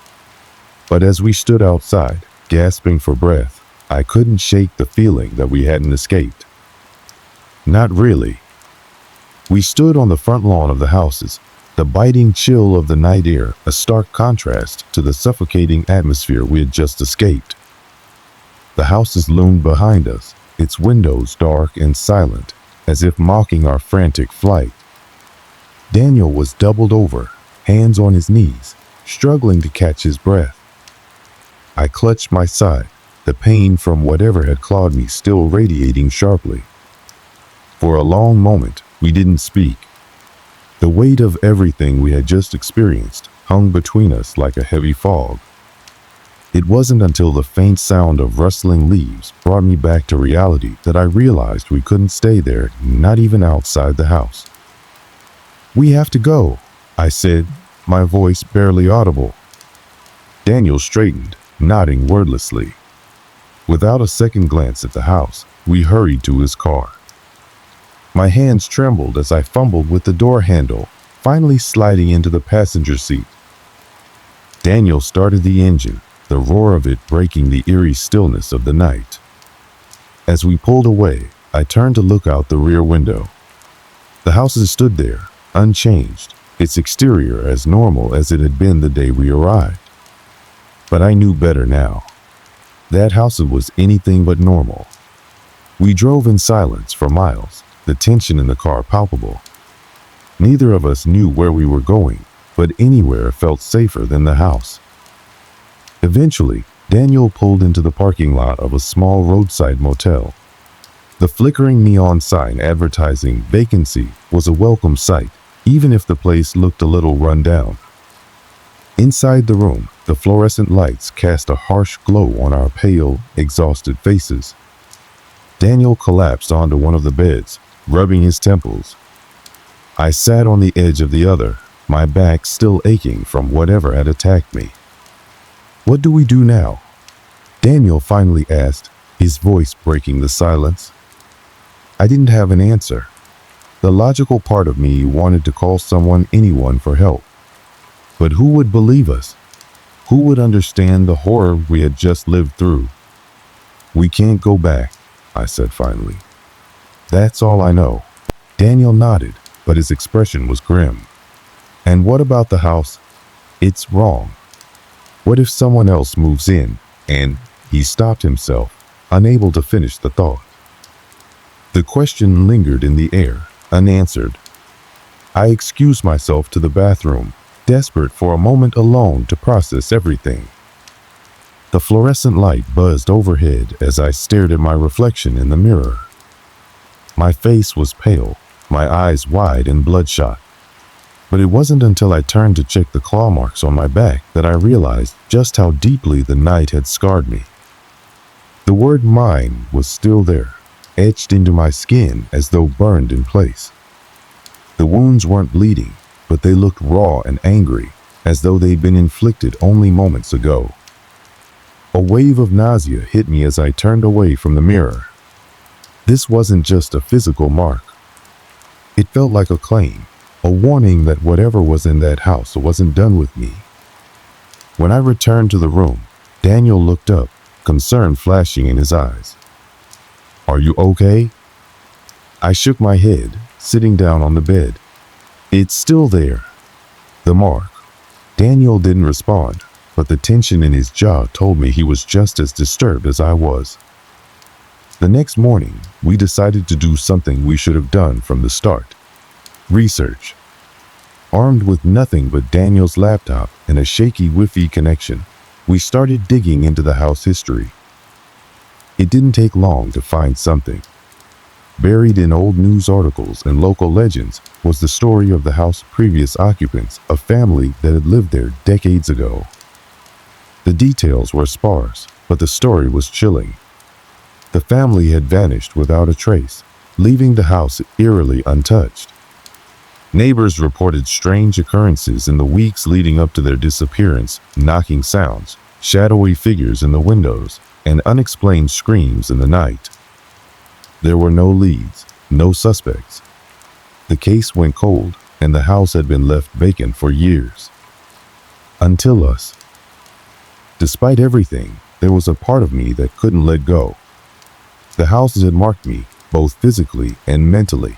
[SPEAKER 1] But as we stood outside, gasping for breath, I couldn't shake the feeling that we hadn't escaped. Not really. We stood on the front lawn of the houses, the biting chill of the night air a stark contrast to the suffocating atmosphere we had just escaped. The houses loomed behind us, its windows dark and silent, as if mocking our frantic flight. Daniel was doubled over, hands on his knees, struggling to catch his breath. I clutched my side, the pain from whatever had clawed me still radiating sharply. For a long moment, we didn't speak. The weight of everything we had just experienced hung between us like a heavy fog. It wasn't until the faint sound of rustling leaves brought me back to reality that I realized we couldn't stay there, not even outside the house. "We have to go," I said, my voice barely audible. Daniel straightened, nodding wordlessly. Without a second glance at the house, we hurried to his car. My hands trembled as I fumbled with the door handle, finally sliding into the passenger seat. Daniel started the engine, the roar of it breaking the eerie stillness of the night. As we pulled away, I turned to look out the rear window. The house stood there, unchanged, its exterior as normal as it had been the day we arrived. But I knew better now. That house was anything but normal. We drove in silence for miles, the tension in the car palpable. Neither of us knew where we were going, but anywhere felt safer than the house. Eventually, Daniel pulled into the parking lot of a small roadside motel. The flickering neon sign advertising vacancy was a welcome sight, even if the place looked a little run down. Inside the room, the fluorescent lights cast a harsh glow on our pale, exhausted faces. Daniel collapsed onto one of the beds, rubbing his temples. I sat on the edge of the other, my back still aching from whatever had attacked me. "What do we do now?" Daniel finally asked, his voice breaking the silence. I didn't have an answer. The logical part of me wanted to call anyone for help. But who would believe us? Who would understand the horror we had just lived through? "We can't go back," I said finally. "That's all I know." Daniel nodded, but his expression was grim. "And what about the house?" "It's wrong. What if someone else moves in?" And he stopped himself, unable to finish the thought. The question lingered in the air, unanswered. I excused myself to the bathroom, desperate for a moment alone to process everything. The fluorescent light buzzed overhead as I stared at my reflection in the mirror. My face was pale, my eyes wide and bloodshot. But it wasn't until I turned to check the claw marks on my back that I realized just how deeply the night had scarred me. The word "mine" was still there, etched into my skin as though burned in place. The wounds weren't bleeding, but they looked raw and angry, as though they'd been inflicted only moments ago. A wave of nausea hit me as I turned away from the mirror. This wasn't just a physical mark. It felt like a claim, a warning that whatever was in that house wasn't done with me. When I returned to the room, Daniel looked up, concern flashing in his eyes. "Are you okay?" I shook my head, sitting down on the bed. "It's still there. The mark." Daniel didn't respond, but the tension in his jaw told me he was just as disturbed as I was. The next morning, we decided to do something we should have done from the start. Research. Armed with nothing but Daniel's laptop and a shaky Wi-Fi connection, we started digging into the house history. It didn't take long to find something. Buried in old news articles and local legends was the story of the house's previous occupants, a family that had lived there decades ago. The details were sparse, but the story was chilling. The family had vanished without a trace, leaving the house eerily untouched. Neighbors reported strange occurrences in the weeks leading up to their disappearance, knocking sounds, shadowy figures in the windows, and unexplained screams in the night. There were no leads, no suspects. The case went cold, and the house had been left vacant for years. Until us. Despite everything, there was a part of me that couldn't let go. The house had marked me, both physically and mentally.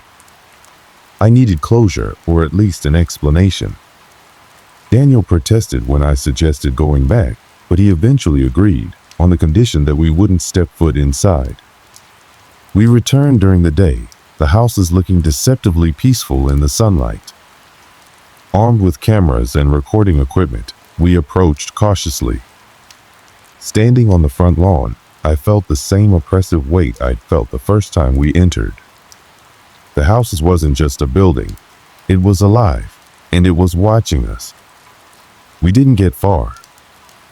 [SPEAKER 1] I needed closure, or at least an explanation. Daniel protested when I suggested going back, but he eventually agreed, on the condition that we wouldn't step foot inside. We returned during the day, the house is looking deceptively peaceful in the sunlight. Armed with cameras and recording equipment, we approached cautiously. Standing on the front lawn, I felt the same oppressive weight I'd felt the first time we entered. The house wasn't just a building, it was alive, and it was watching us. We didn't get far.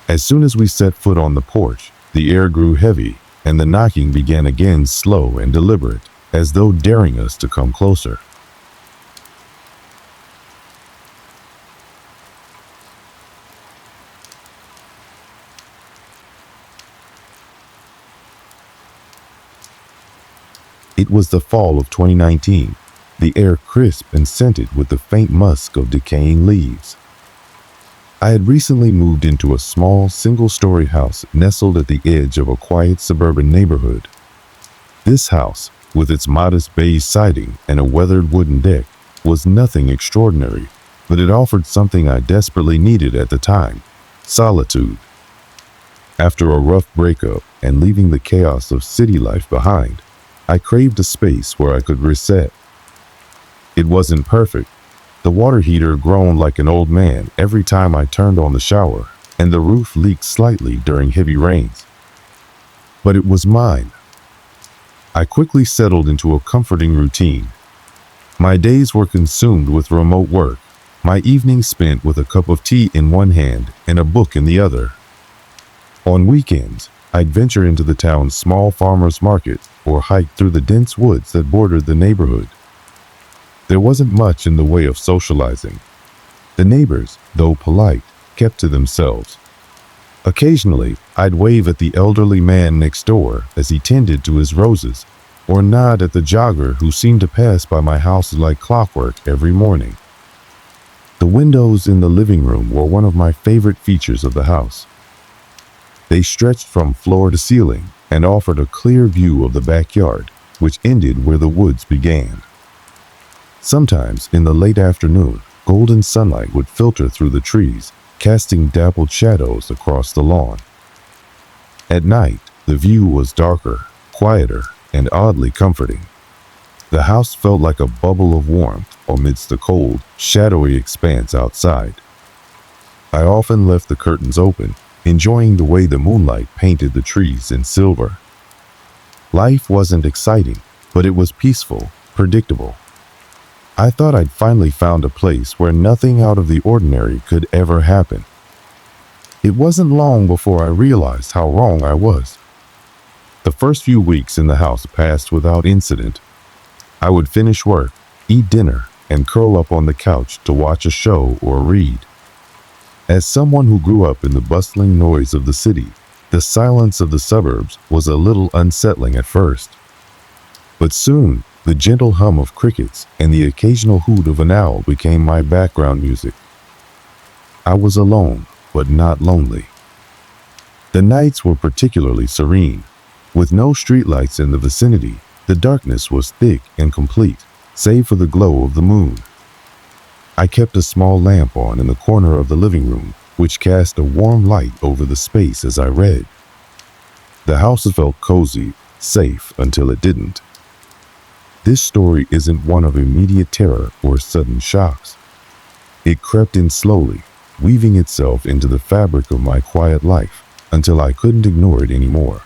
[SPEAKER 1] As soon as we set foot on the porch, the air grew heavy, and the knocking began again, slow and deliberate, as though daring us to come closer. It was the fall of 2019, the air crisp and scented with the faint musk of decaying leaves. I had recently moved into a small, single-story house nestled at the edge of a quiet suburban neighborhood. This house, with its modest beige siding and a weathered wooden deck, was nothing extraordinary, but it offered something I desperately needed at the time: solitude. After a rough breakup and leaving the chaos of city life behind, I craved a space where I could reset. It wasn't perfect. The water heater groaned like an old man every time I turned on the shower, and the roof leaked slightly during heavy rains. But it was mine. I quickly settled into a comforting routine. My days were consumed with remote work, my evenings spent with a cup of tea in one hand and a book in the other. On weekends, I'd venture into the town's small farmers market or hike through the dense woods that bordered the neighborhood. There wasn't much in the way of socializing. The neighbors, though polite, kept to themselves. Occasionally, I'd wave at the elderly man next door as he tended to his roses, or nod at the jogger who seemed to pass by my house like clockwork every morning. The windows in the living room were one of my favorite features of the house. They stretched from floor to ceiling and offered a clear view of the backyard, which ended where the woods began. Sometimes, in the late afternoon, golden sunlight would filter through the trees, casting dappled shadows across the lawn. At night, the view was darker, quieter, and oddly comforting. The house felt like a bubble of warmth amidst the cold, shadowy expanse outside. I often left the curtains open, enjoying the way the moonlight painted the trees in silver. Life wasn't exciting, but it was peaceful, predictable. I thought I'd finally found a place where nothing out of the ordinary could ever happen. It wasn't long before I realized how wrong I was. The first few weeks in the house passed without incident. I would finish work, eat dinner, and curl up on the couch to watch a show or read. As someone who grew up in the bustling noise of the city, the silence of the suburbs was a little unsettling at first. But soon, the gentle hum of crickets and the occasional hoot of an owl became my background music. I was alone, but not lonely. The nights were particularly serene. With no streetlights in the vicinity, the darkness was thick and complete, save for the glow of the moon. I kept a small lamp on in the corner of the living room, which cast a warm light over the space as I read. The house felt cozy, safe until it didn't. This story isn't one of immediate terror or sudden shocks. It crept in slowly, weaving itself into the fabric of my quiet life until I couldn't ignore it anymore.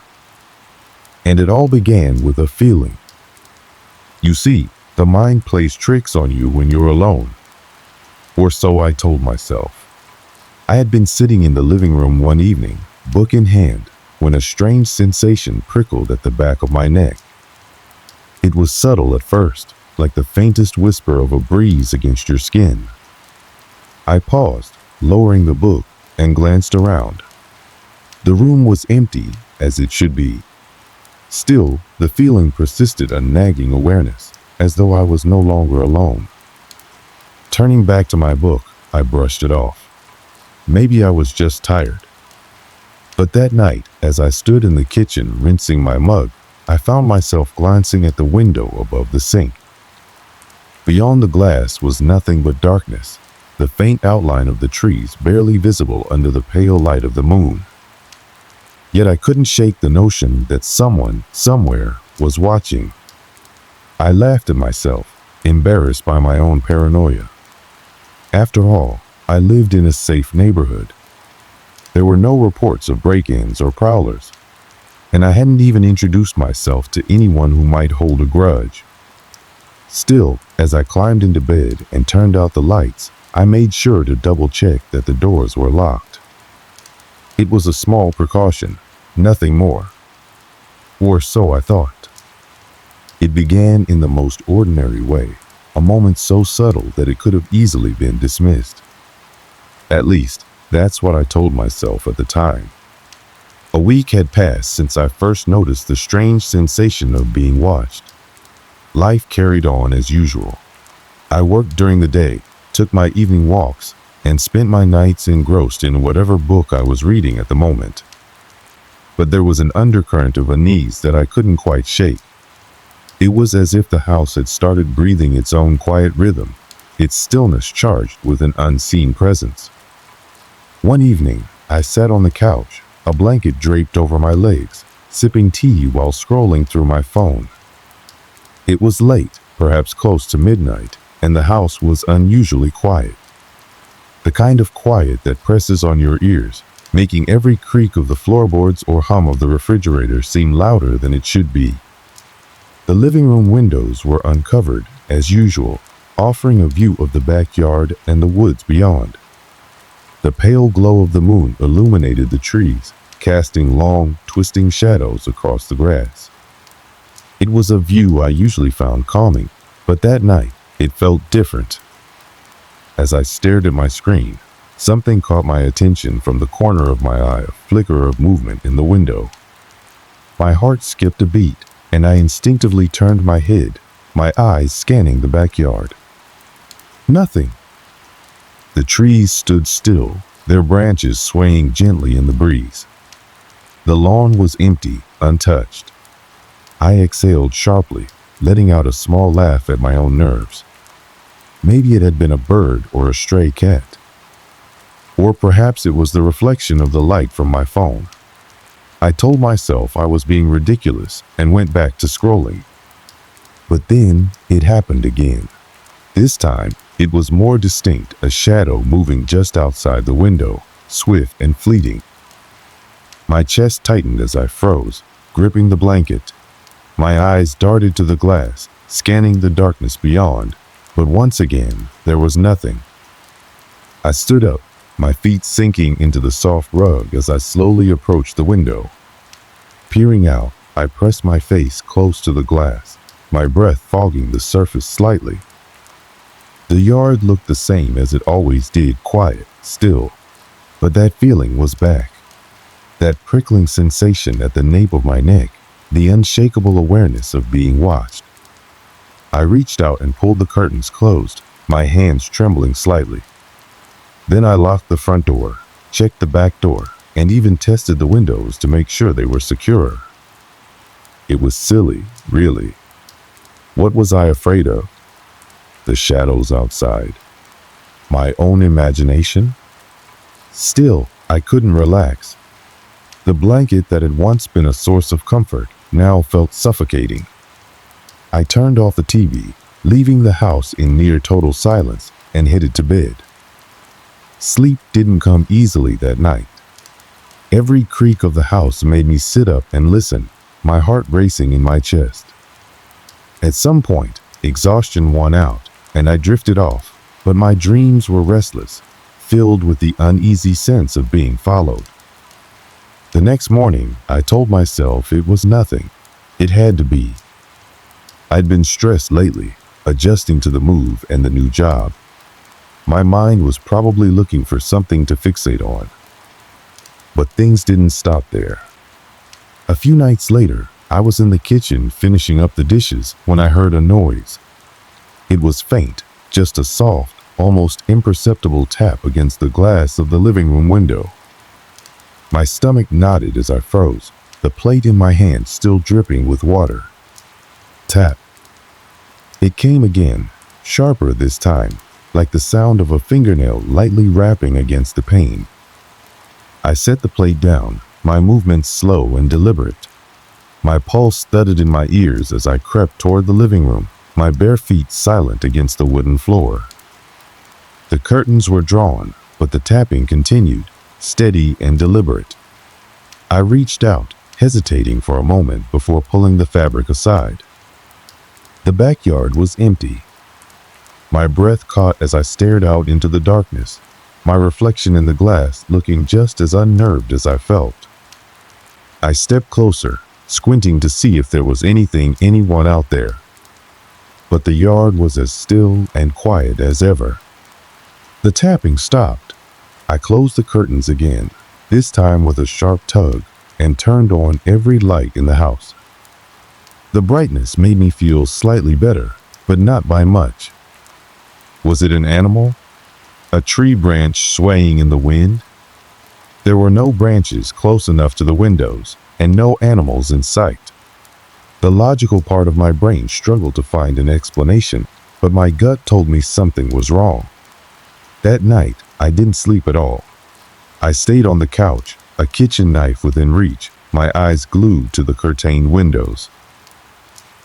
[SPEAKER 1] And it all began with a feeling. You see, the mind plays tricks on you when you're alone. Or so I told myself. I had been sitting in the living room one evening, book in hand, when a strange sensation prickled at the back of my neck. It was subtle at first, like the faintest whisper of a breeze against your skin. I paused, lowering the book, and glanced around. The room was empty, as it should be. Still, the feeling persisted, a nagging awareness, as though I was no longer alone. Turning back to my book, I brushed it off. Maybe I was just tired. But that night, as I stood in the kitchen rinsing my mug, I found myself glancing at the window above the sink. Beyond the glass was nothing but darkness, the faint outline of the trees barely visible under the pale light of the moon. Yet I couldn't shake the notion that someone, somewhere, was watching. I laughed at myself, embarrassed by my own paranoia. After all, I lived in a safe neighborhood. There were no reports of break-ins or prowlers, and I hadn't even introduced myself to anyone who might hold a grudge. Still, as I climbed into bed and turned out the lights, I made sure to double-check that the doors were locked. It was a small precaution, nothing more. Or so I thought. It began in the most ordinary way, a moment so subtle that it could have easily been dismissed. At least, that's what I told myself at the time. A week had passed since I first noticed the strange sensation of being watched. Life carried on as usual. I worked during the day, took my evening walks, and spent my nights engrossed in whatever book I was reading at the moment. But there was an undercurrent of unease that I couldn't quite shake. It was as if the house had started breathing its own quiet rhythm, its stillness charged with an unseen presence. One evening, I sat on the couch, a blanket draped over my legs, sipping tea while scrolling through my phone. It was late, perhaps close to midnight, and the house was unusually quiet. The kind of quiet that presses on your ears, making every creak of the floorboards or hum of the refrigerator seem louder than it should be. The living room windows were uncovered, as usual, offering a view of the backyard and the woods beyond. The pale glow of the moon illuminated the trees, casting long, twisting shadows across the grass. It was a view I usually found calming, but that night it felt different. As I stared at my screen, something caught my attention from the corner of my eye, a flicker of movement in the window. My heart skipped a beat, and I instinctively turned my head, my eyes scanning the backyard. Nothing. The trees stood still, their branches swaying gently in the breeze. The lawn was empty, untouched. I exhaled sharply, letting out a small laugh at my own nerves. Maybe it had been a bird or a stray cat. Or perhaps it was the reflection of the light from my phone. I told myself I was being ridiculous and went back to scrolling. But then it happened again. This time, it was more distinct, a shadow moving just outside the window, swift and fleeting. My chest tightened as I froze, gripping the blanket. My eyes darted to the glass, scanning the darkness beyond, but once again, there was nothing. I stood up, my feet sinking into the soft rug as I slowly approached the window. Peering out, I pressed my face close to the glass, my breath fogging the surface slightly. The yard looked the same as it always did, quiet, still, but that feeling was back. That prickling sensation at the nape of my neck, the unshakable awareness of being watched. I reached out and pulled the curtains closed, my hands trembling slightly. Then I locked the front door, checked the back door, and even tested the windows to make sure they were secure. It was silly, really. What was I afraid of? The shadows outside. My own imagination? Still, I couldn't relax. The blanket that had once been a source of comfort now felt suffocating. I turned off the TV, leaving the house in near total silence, and headed to bed. Sleep didn't come easily that night. Every creak of the house made me sit up and listen, my heart racing in my chest. At some point, exhaustion won out, and I drifted off, but my dreams were restless, filled with the uneasy sense of being followed. The next morning, I told myself it was nothing. It had to be. I'd been stressed lately, adjusting to the move and the new job. My mind was probably looking for something to fixate on. But things didn't stop there. A few nights later, I was in the kitchen finishing up the dishes when I heard a noise. It was faint, just a soft, almost imperceptible tap against the glass of the living room window. My stomach knotted as I froze, the plate in my hand still dripping with water. Tap. It came again, sharper this time, like the sound of a fingernail lightly rapping against the pane. I set the plate down, my movements slow and deliberate. My pulse thudded in my ears as I crept toward the living room, my bare feet silent against the wooden floor. The curtains were drawn, but the tapping continued, steady and deliberate. I reached out, hesitating for a moment before pulling the fabric aside. The backyard was empty. My breath caught as I stared out into the darkness, my reflection in the glass looking just as unnerved as I felt. I stepped closer, squinting to see if there was anyone out there. But the yard was as still and quiet as ever. The tapping stopped. I closed the curtains again, this time with a sharp tug, and turned on every light in the house. The brightness made me feel slightly better, but not by much. Was it an animal? A tree branch swaying in the wind? There were no branches close enough to the windows, and no animals in sight. The logical part of my brain struggled to find an explanation, but my gut told me something was wrong. That night, I didn't sleep at all. I stayed on the couch, a kitchen knife within reach, my eyes glued to the curtained windows.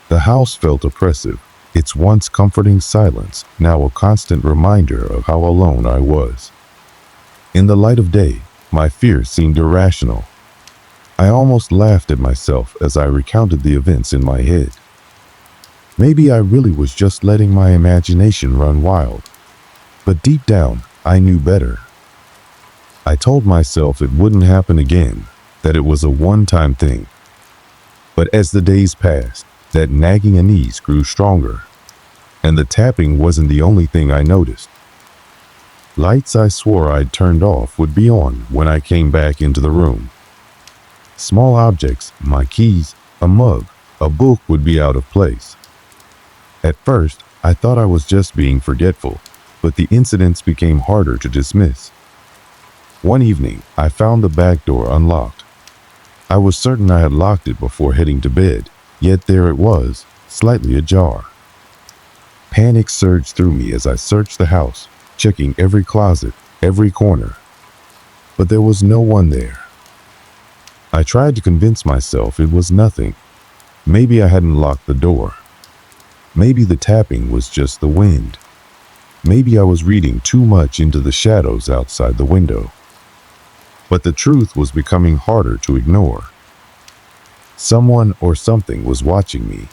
[SPEAKER 1] The house felt oppressive, its once comforting silence now a constant reminder of how alone I was. In the light of day, my fear seemed irrational. I almost laughed at myself as I recounted the events in my head. Maybe I really was just letting my imagination run wild. But deep down, I knew better. I told myself it wouldn't happen again, that it was a one-time thing. But as the days passed, that nagging unease grew stronger, and the tapping wasn't the only thing I noticed. Lights I swore I'd turned off would be on when I came back into the room. Small objects, my keys, a mug, a book would be out of place. At first, I thought I was just being forgetful, but the incidents became harder to dismiss. One evening, I found the back door unlocked. I was certain I had locked it before heading to bed, yet there it was, slightly ajar. Panic surged through me as I searched the house, checking every closet, every corner. But there was no one there. I tried to convince myself it was nothing. Maybe I hadn't locked the door. Maybe the tapping was just the wind. Maybe I was reading too much into the shadows outside the window. But the truth was becoming harder to ignore. Someone or something was watching me.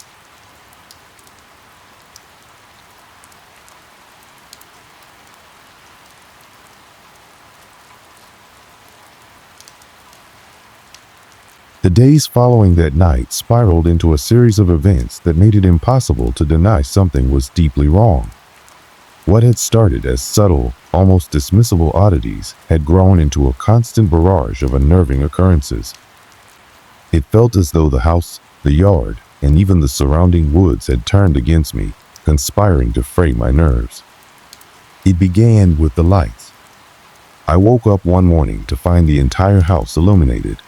[SPEAKER 1] The days following that night spiraled into a series of events that made it impossible to deny something was deeply wrong. What had started as subtle, almost dismissible oddities had grown into a constant barrage of unnerving occurrences. It felt as though the house, the yard, and even the surrounding woods had turned against me, conspiring to fray my nerves. It began with the lights. I woke up one morning to find the entire house illuminated.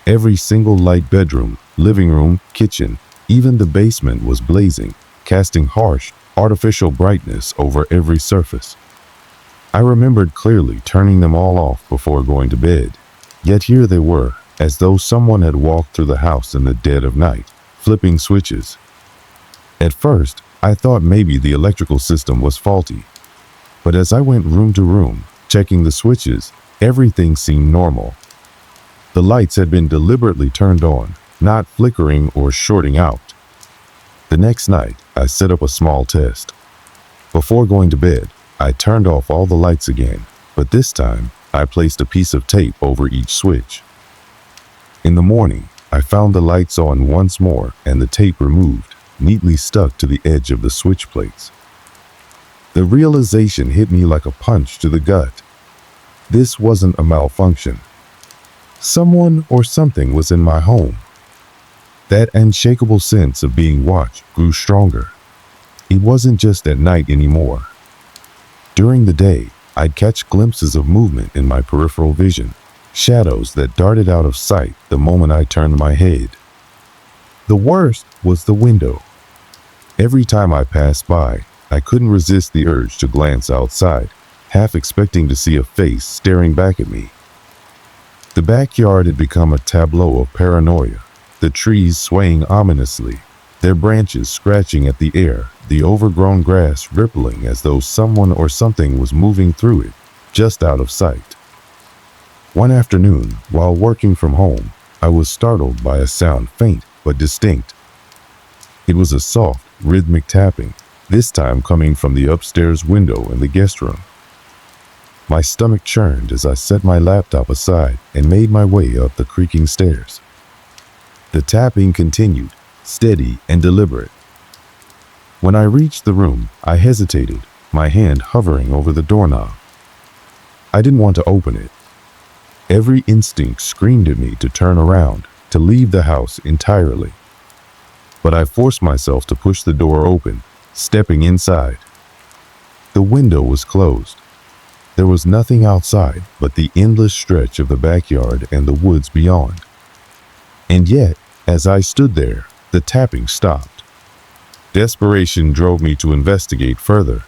[SPEAKER 1] Every single light bedroom, living room, kitchen, even the basement was blazing, casting harsh, artificial brightness over every surface. I remembered clearly turning them all off before going to bed. Yet here they were, as though someone had walked through the house in the dead of night, flipping switches. At first, I thought maybe the electrical system was faulty. But as I went room to room, checking the switches, everything seemed normal. The lights had been deliberately turned on, not flickering or shorting out. The next night, I set up a small test. Before going to bed, I turned off all the lights again, but this time, I placed a piece of tape over each switch. In the morning, I found the lights on once more and the tape removed, neatly stuck to the edge of the switch plates. The realization hit me like a punch to the gut. This wasn't a malfunction. Someone or something was in my home. That unshakable sense of being watched grew stronger. It wasn't just at night anymore. During the day, I'd catch glimpses of movement in my peripheral vision, shadows that darted out of sight the moment I turned my head. The worst was the window. Every time I passed by, I couldn't resist the urge to glance outside, half expecting to see a face staring back at me. The backyard had become a tableau of paranoia, the trees swaying ominously, their branches scratching at the air, the overgrown grass rippling as though someone or something was moving through it, just out of sight. One afternoon, while working from home, I was startled by a sound faint but distinct. It was a soft, rhythmic tapping, this time coming from the upstairs window in the guest room. My stomach churned as I set my laptop aside and made my way up the creaking stairs. The tapping continued, steady and deliberate. When I reached the room, I hesitated, my hand hovering over the doorknob. I didn't want to open it. Every instinct screamed at me to turn around, to leave the house entirely. but I forced myself to push the door open, stepping inside. The window was closed. There was nothing outside but the endless stretch of the backyard and the woods beyond. And yet, as I stood there, the tapping stopped. Desperation drove me to investigate further.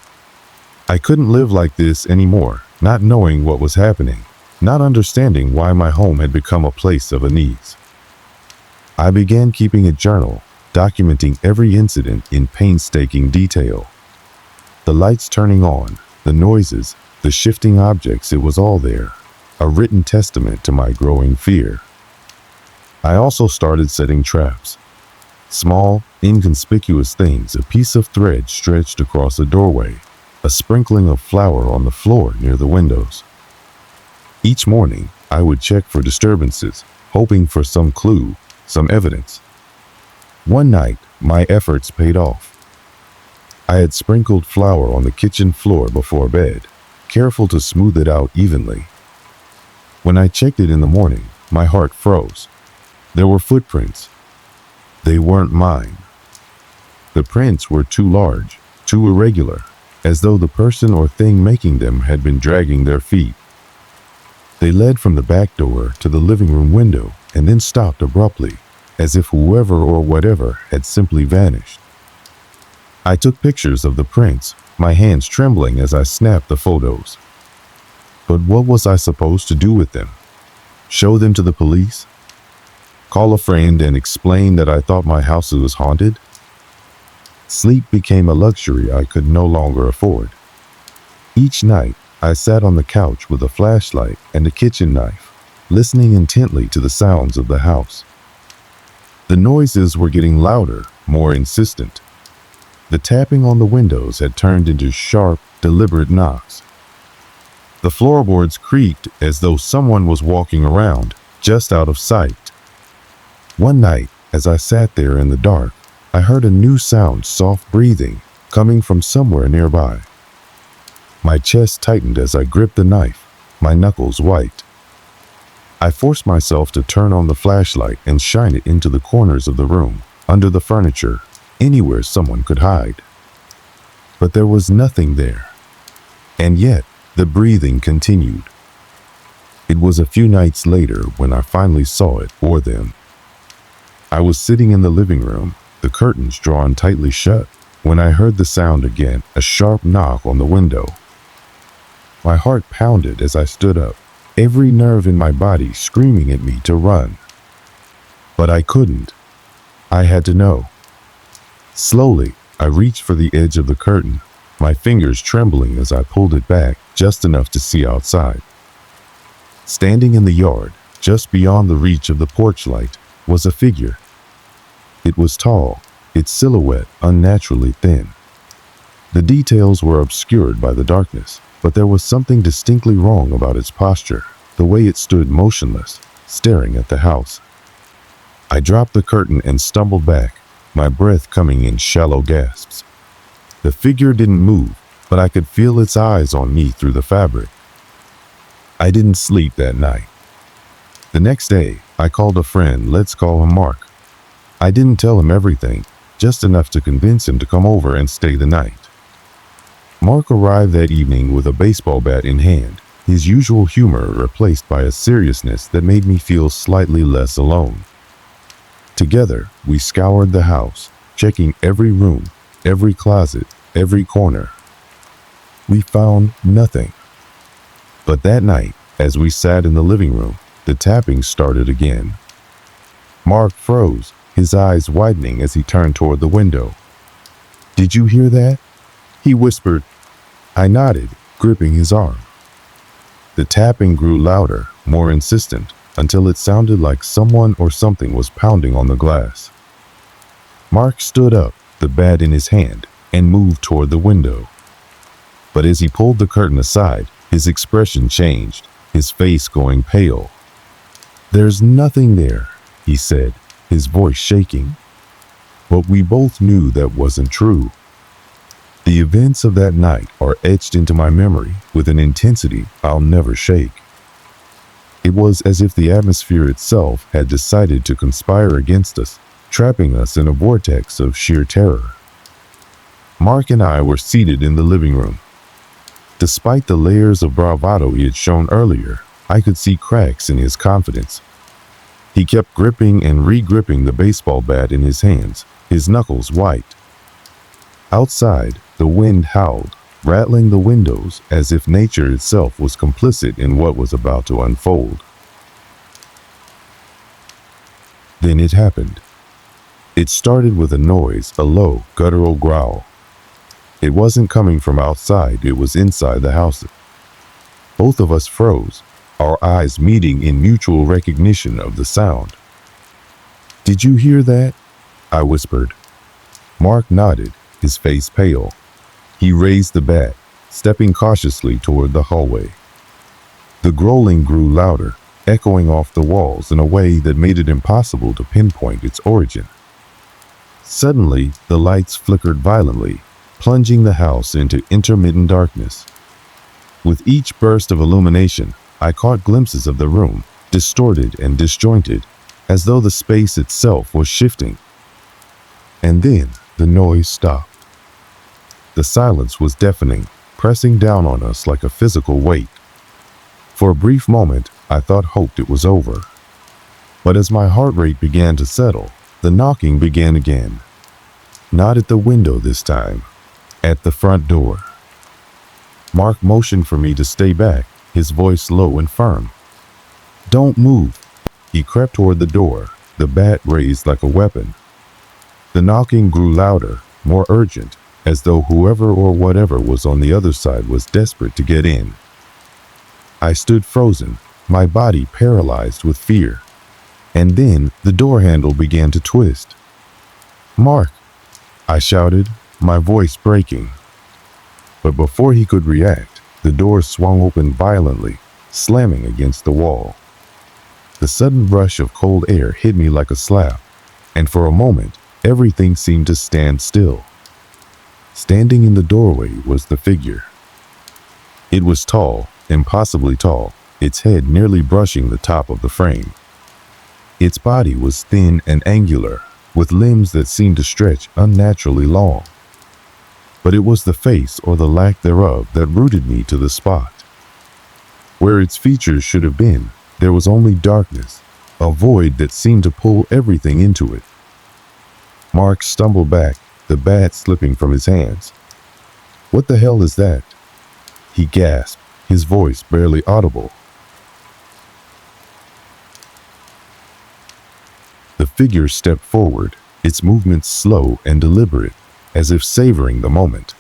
[SPEAKER 1] I couldn't live like this anymore, not knowing what was happening, not understanding why my home had become a place of unease. I began keeping a journal, documenting every incident in painstaking detail. The lights turning on, the noises, the shifting objects, it was all there, a written testament to my growing fear. I also started setting traps. Small, inconspicuous things, a piece of thread stretched across a doorway, a sprinkling of flour on the floor near the windows. Each morning, I would check for disturbances, hoping for some clue, some evidence. One night, my efforts paid off. I had sprinkled flour on the kitchen floor before bed, careful to smooth it out evenly. When I checked it in the morning, my heart froze. There were footprints. They weren't mine. The prints were too large, too irregular, as though the person or thing making them had been dragging their feet. They led from the back door to the living room window and then stopped abruptly, as if whoever or whatever had simply vanished. I took pictures of the prints, my hands trembling as I snapped the photos. But what was I supposed to do with them? Show them to the police? Call a friend and explain that I thought my house was haunted? Sleep became a luxury I could no longer afford. Each night, I sat on the couch with a flashlight and a kitchen knife, listening intently to the sounds of the house. The noises were getting louder, more insistent. The tapping on the windows had turned into sharp, deliberate knocks. The floorboards creaked as though someone was walking around, just out of sight. One night, as I sat there in the dark, I heard a new sound, soft breathing, coming from somewhere nearby. My chest tightened as I gripped the knife, my knuckles white. I forced myself to turn on the flashlight and shine it into the corners of the room, under the furniture, anywhere someone could hide. But there was nothing there. And yet, the breathing continued. It was a few nights later when I finally saw it or them. I was sitting in the living room, the curtains drawn tightly shut, when I heard the sound again, a sharp knock on the window. My heart pounded as I stood up, every nerve in my body screaming at me to run. But I couldn't. I had to know. Slowly, I reached for the edge of the curtain, my fingers trembling as I pulled it back just enough to see outside. Standing in the yard, just beyond the reach of the porch light, was a figure. It was tall, its silhouette unnaturally thin. The details were obscured by the darkness, but there was something distinctly wrong about its posture, the way it stood motionless, staring at the house. I dropped the curtain and stumbled back, my breath coming in shallow gasps. The figure didn't move, but I could feel its eyes on me through the fabric. I didn't sleep that night. The next day, I called a friend, let's call him Mark. I didn't tell him everything, just enough to convince him to come over and stay the night. Mark arrived that evening with a baseball bat in hand, his usual humor replaced by a seriousness that made me feel slightly less alone. Together, we scoured the house, checking every room, every closet, every corner. We found nothing. But that night, as we sat in the living room, the tapping started again. Mark froze, his eyes widening as he turned toward the window. "Did you hear that?" he whispered. I nodded, gripping his arm. The tapping grew louder, more insistent, until it sounded like someone or something was pounding on the glass. Mark stood up, the bat in his hand, and moved toward the window. But as he pulled the curtain aside, his expression changed, his face going pale. "There's nothing there," he said, his voice shaking. But we both knew that wasn't true. The events of that night are etched into my memory with an intensity I'll never shake. It was as if the atmosphere itself had decided to conspire against us, trapping us in a vortex of sheer terror. Mark and I were seated in the living room. Despite the layers of bravado he had shown earlier, I could see cracks in his confidence. He kept gripping and re-gripping the baseball bat in his hands, his knuckles white. Outside, the wind howled, rattling the windows as if nature itself was complicit in what was about to unfold. Then it happened. It started with a noise, a low, guttural growl. It wasn't coming from outside, it was inside the house. Both of us froze, our eyes meeting in mutual recognition of the sound. "Did you hear that?" I whispered. Mark nodded, his face pale. He raised the bat, stepping cautiously toward the hallway. The growling grew louder, echoing off the walls in a way that made it impossible to pinpoint its origin. Suddenly, the lights flickered violently, plunging the house into intermittent darkness. With each burst of illumination, I caught glimpses of the room, distorted and disjointed, as though the space itself was shifting. And then the noise stopped. The silence was deafening, pressing down on us like a physical weight. For a brief moment, I hoped it was over. But as my heart rate began to settle, the knocking began again. Not at the window this time, at the front door. Mark motioned for me to stay back, his voice low and firm. "Don't move." He crept toward the door, the bat raised like a weapon. The knocking grew louder, more urgent, as though whoever or whatever was on the other side was desperate to get in. I stood frozen, my body paralyzed with fear. And then the door handle began to twist. "Mark!" I shouted, my voice breaking. But before he could react, the door swung open violently, slamming against the wall. The sudden rush of cold air hit me like a slap, and for a moment, everything seemed to stand still. Standing in the doorway was the figure. It was tall, impossibly tall, its head nearly brushing the top of the frame. Its body was thin and angular, with limbs that seemed to stretch unnaturally long. But it was the face or the lack thereof that rooted me to the spot. Where its features should have been, there was only darkness, a void that seemed to pull everything into it. Mark stumbled back, the bat slipping from his hands. "What the hell is that?" he gasped, his voice barely audible. The figure stepped forward, its movements slow and deliberate, as if savoring the moment.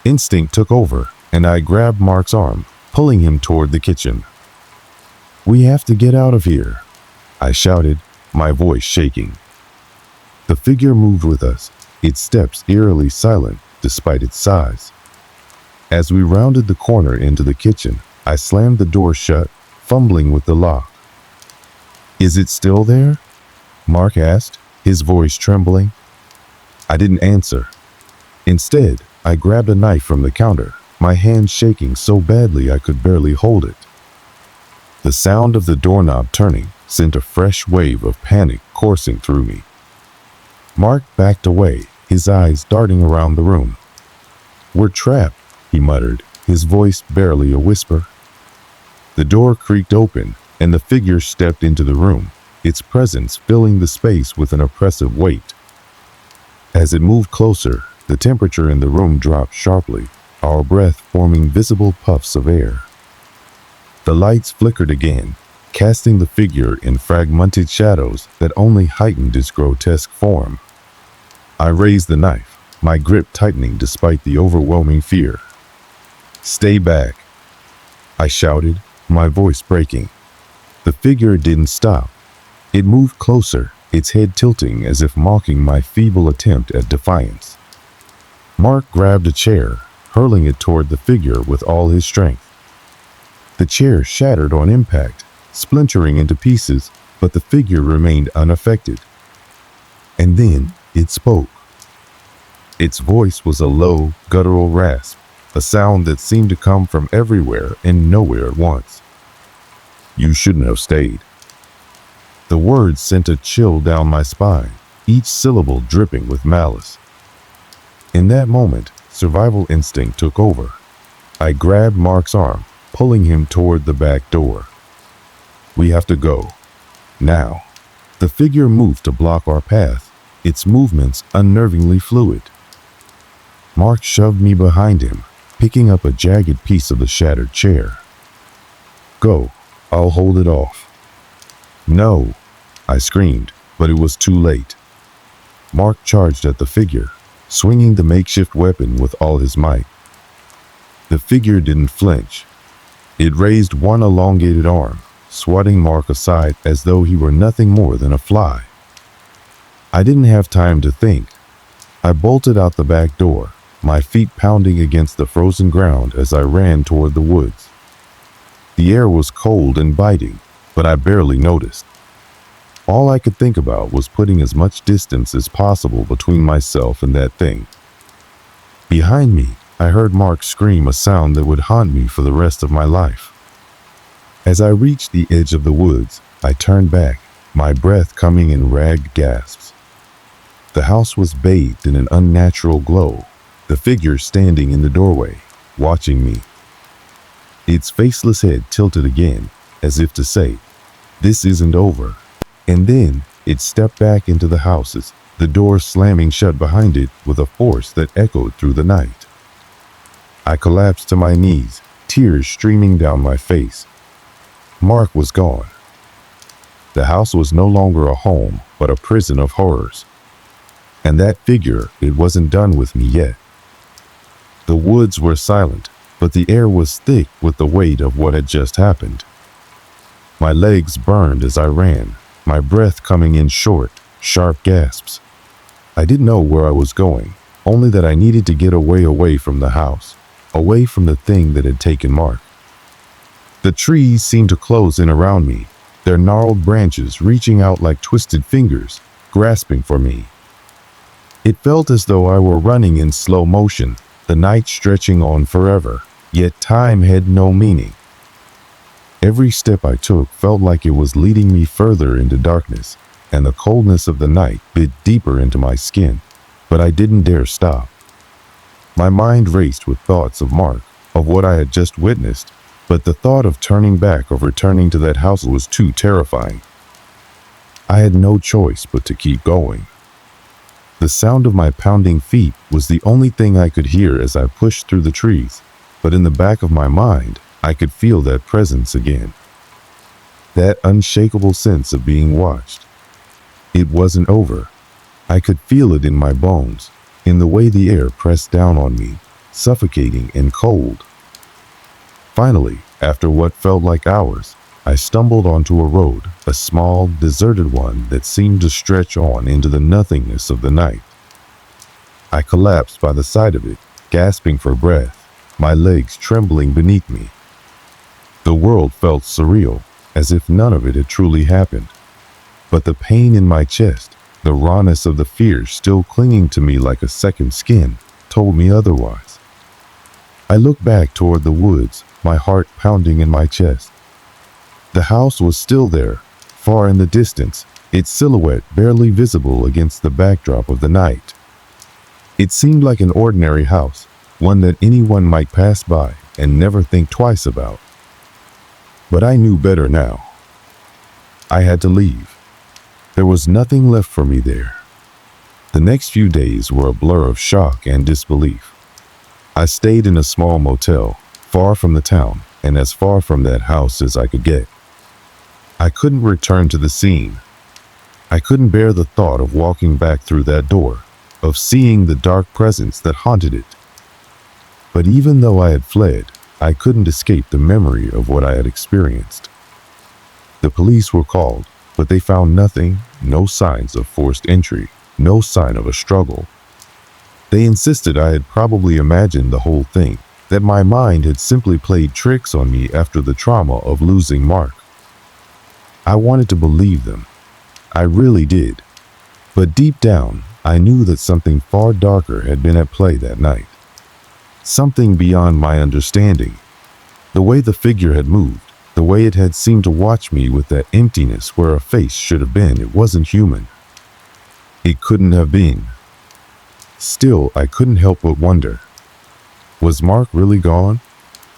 [SPEAKER 1] Instinct took over, and I grabbed Mark's arm, pulling him toward the kitchen. "We have to get out of here," I shouted, my voice shaking. The figure moved with us, its steps eerily silent despite its size. As we rounded the corner into the kitchen, I slammed the door shut, fumbling with the lock. "Is it still there?" Mark asked, his voice trembling. I didn't answer. Instead, I grabbed a knife from the counter, my hand shaking so badly I could barely hold it. The sound of the doorknob turning sent a fresh wave of panic coursing through me. Mark backed away, his eyes darting around the room. "We're trapped," he muttered, his voice barely a whisper. The door creaked open, and the figure stepped into the room, its presence filling the space with an oppressive weight. As it moved closer, the temperature in the room dropped sharply, our breath forming visible puffs of air. The lights flickered again, casting the figure in fragmented shadows that only heightened its grotesque form. I raised the knife, my grip tightening despite the overwhelming fear. "Stay back," I shouted, my voice breaking. The figure didn't stop. It moved closer, its head tilting as if mocking my feeble attempt at defiance. Mark grabbed a chair, hurling it toward the figure with all his strength. The chair shattered on impact, splintering into pieces, but the figure remained unaffected. And then it spoke. Its voice was a low, guttural rasp, a sound that seemed to come from everywhere and nowhere at once. "You shouldn't have stayed." The words sent a chill down my spine, each syllable dripping with malice. In that moment, survival instinct took over. I grabbed Mark's arm, pulling him toward the back door. "We have to go. Now." The figure moved to block our path, its movements unnervingly fluid. Mark shoved me behind him, picking up a jagged piece of the shattered chair. "Go. I'll hold it off." "No," I screamed, but it was too late. Mark charged at the figure, swinging the makeshift weapon with all his might. The figure didn't flinch. It raised one elongated arm, swatting Mark aside as though he were nothing more than a fly. I didn't have time to think. I bolted out the back door, my feet pounding against the frozen ground as I ran toward the woods. The air was cold and biting, but I barely noticed. All I could think about was putting as much distance as possible between myself and that thing. Behind me, I heard Mark scream a sound that would haunt me for the rest of my life. As I reached the edge of the woods, I turned back, my breath coming in ragged gasps. The house was bathed in an unnatural glow, the figure standing in the doorway, watching me. Its faceless head tilted again, as if to say, "This isn't over." And then it stepped back into the houses, the door slamming shut behind it with a force that echoed through the night. I collapsed to my knees, tears streaming down my face. Mark was gone. The house was no longer a home, but a prison of horrors. And that figure, it wasn't done with me yet. The woods were silent, but the air was thick with the weight of what had just happened. My legs burned as I ran, my breath coming in short, sharp gasps. I didn't know where I was going, only that I needed to get away from the house, away from the thing that had taken Mark. The trees seemed to close in around me, their gnarled branches reaching out like twisted fingers, grasping for me. It felt as though I were running in slow motion, the night stretching on forever, yet time had no meaning. Every step I took felt like it was leading me further into darkness, and the coldness of the night bit deeper into my skin, but I didn't dare stop. My mind raced with thoughts of Mark, of what I had just witnessed, but the thought of turning back or returning to that house was too terrifying. I had no choice but to keep going. The sound of my pounding feet was the only thing I could hear as I pushed through the trees, but in the back of my mind, I could feel that presence again. That unshakable sense of being watched. It wasn't over. I could feel it in my bones, in the way the air pressed down on me, suffocating and cold. Finally, after what felt like hours, I stumbled onto a road, a small, deserted one that seemed to stretch on into the nothingness of the night. I collapsed by the side of it, gasping for breath, my legs trembling beneath me. The world felt surreal, as if none of it had truly happened. But the pain in my chest, the rawness of the fear still clinging to me like a second skin, told me otherwise. I looked back toward the woods, my heart pounding in my chest. The house was still there, far in the distance, its silhouette barely visible against the backdrop of the night. It seemed like an ordinary house, one that anyone might pass by and never think twice about. But I knew better now. I had to leave. There was nothing left for me there. The next few days were a blur of shock and disbelief. I stayed in a small motel, far from the town, and as far from that house as I could get. I couldn't return to the scene. I couldn't bear the thought of walking back through that door, of seeing the dark presence that haunted it. But even though I had fled, I couldn't escape the memory of what I had experienced. The police were called, but they found nothing, no signs of forced entry, no sign of a struggle. They insisted I had probably imagined the whole thing, that my mind had simply played tricks on me after the trauma of losing Mark. I wanted to believe them. I really did. But deep down, I knew that something far darker had been at play that night. Something beyond my understanding. The way the figure had moved, the way it had seemed to watch me with that emptiness where a face should have been, it wasn't human. It couldn't have been. Still, I couldn't help but wonder. Was Mark really gone?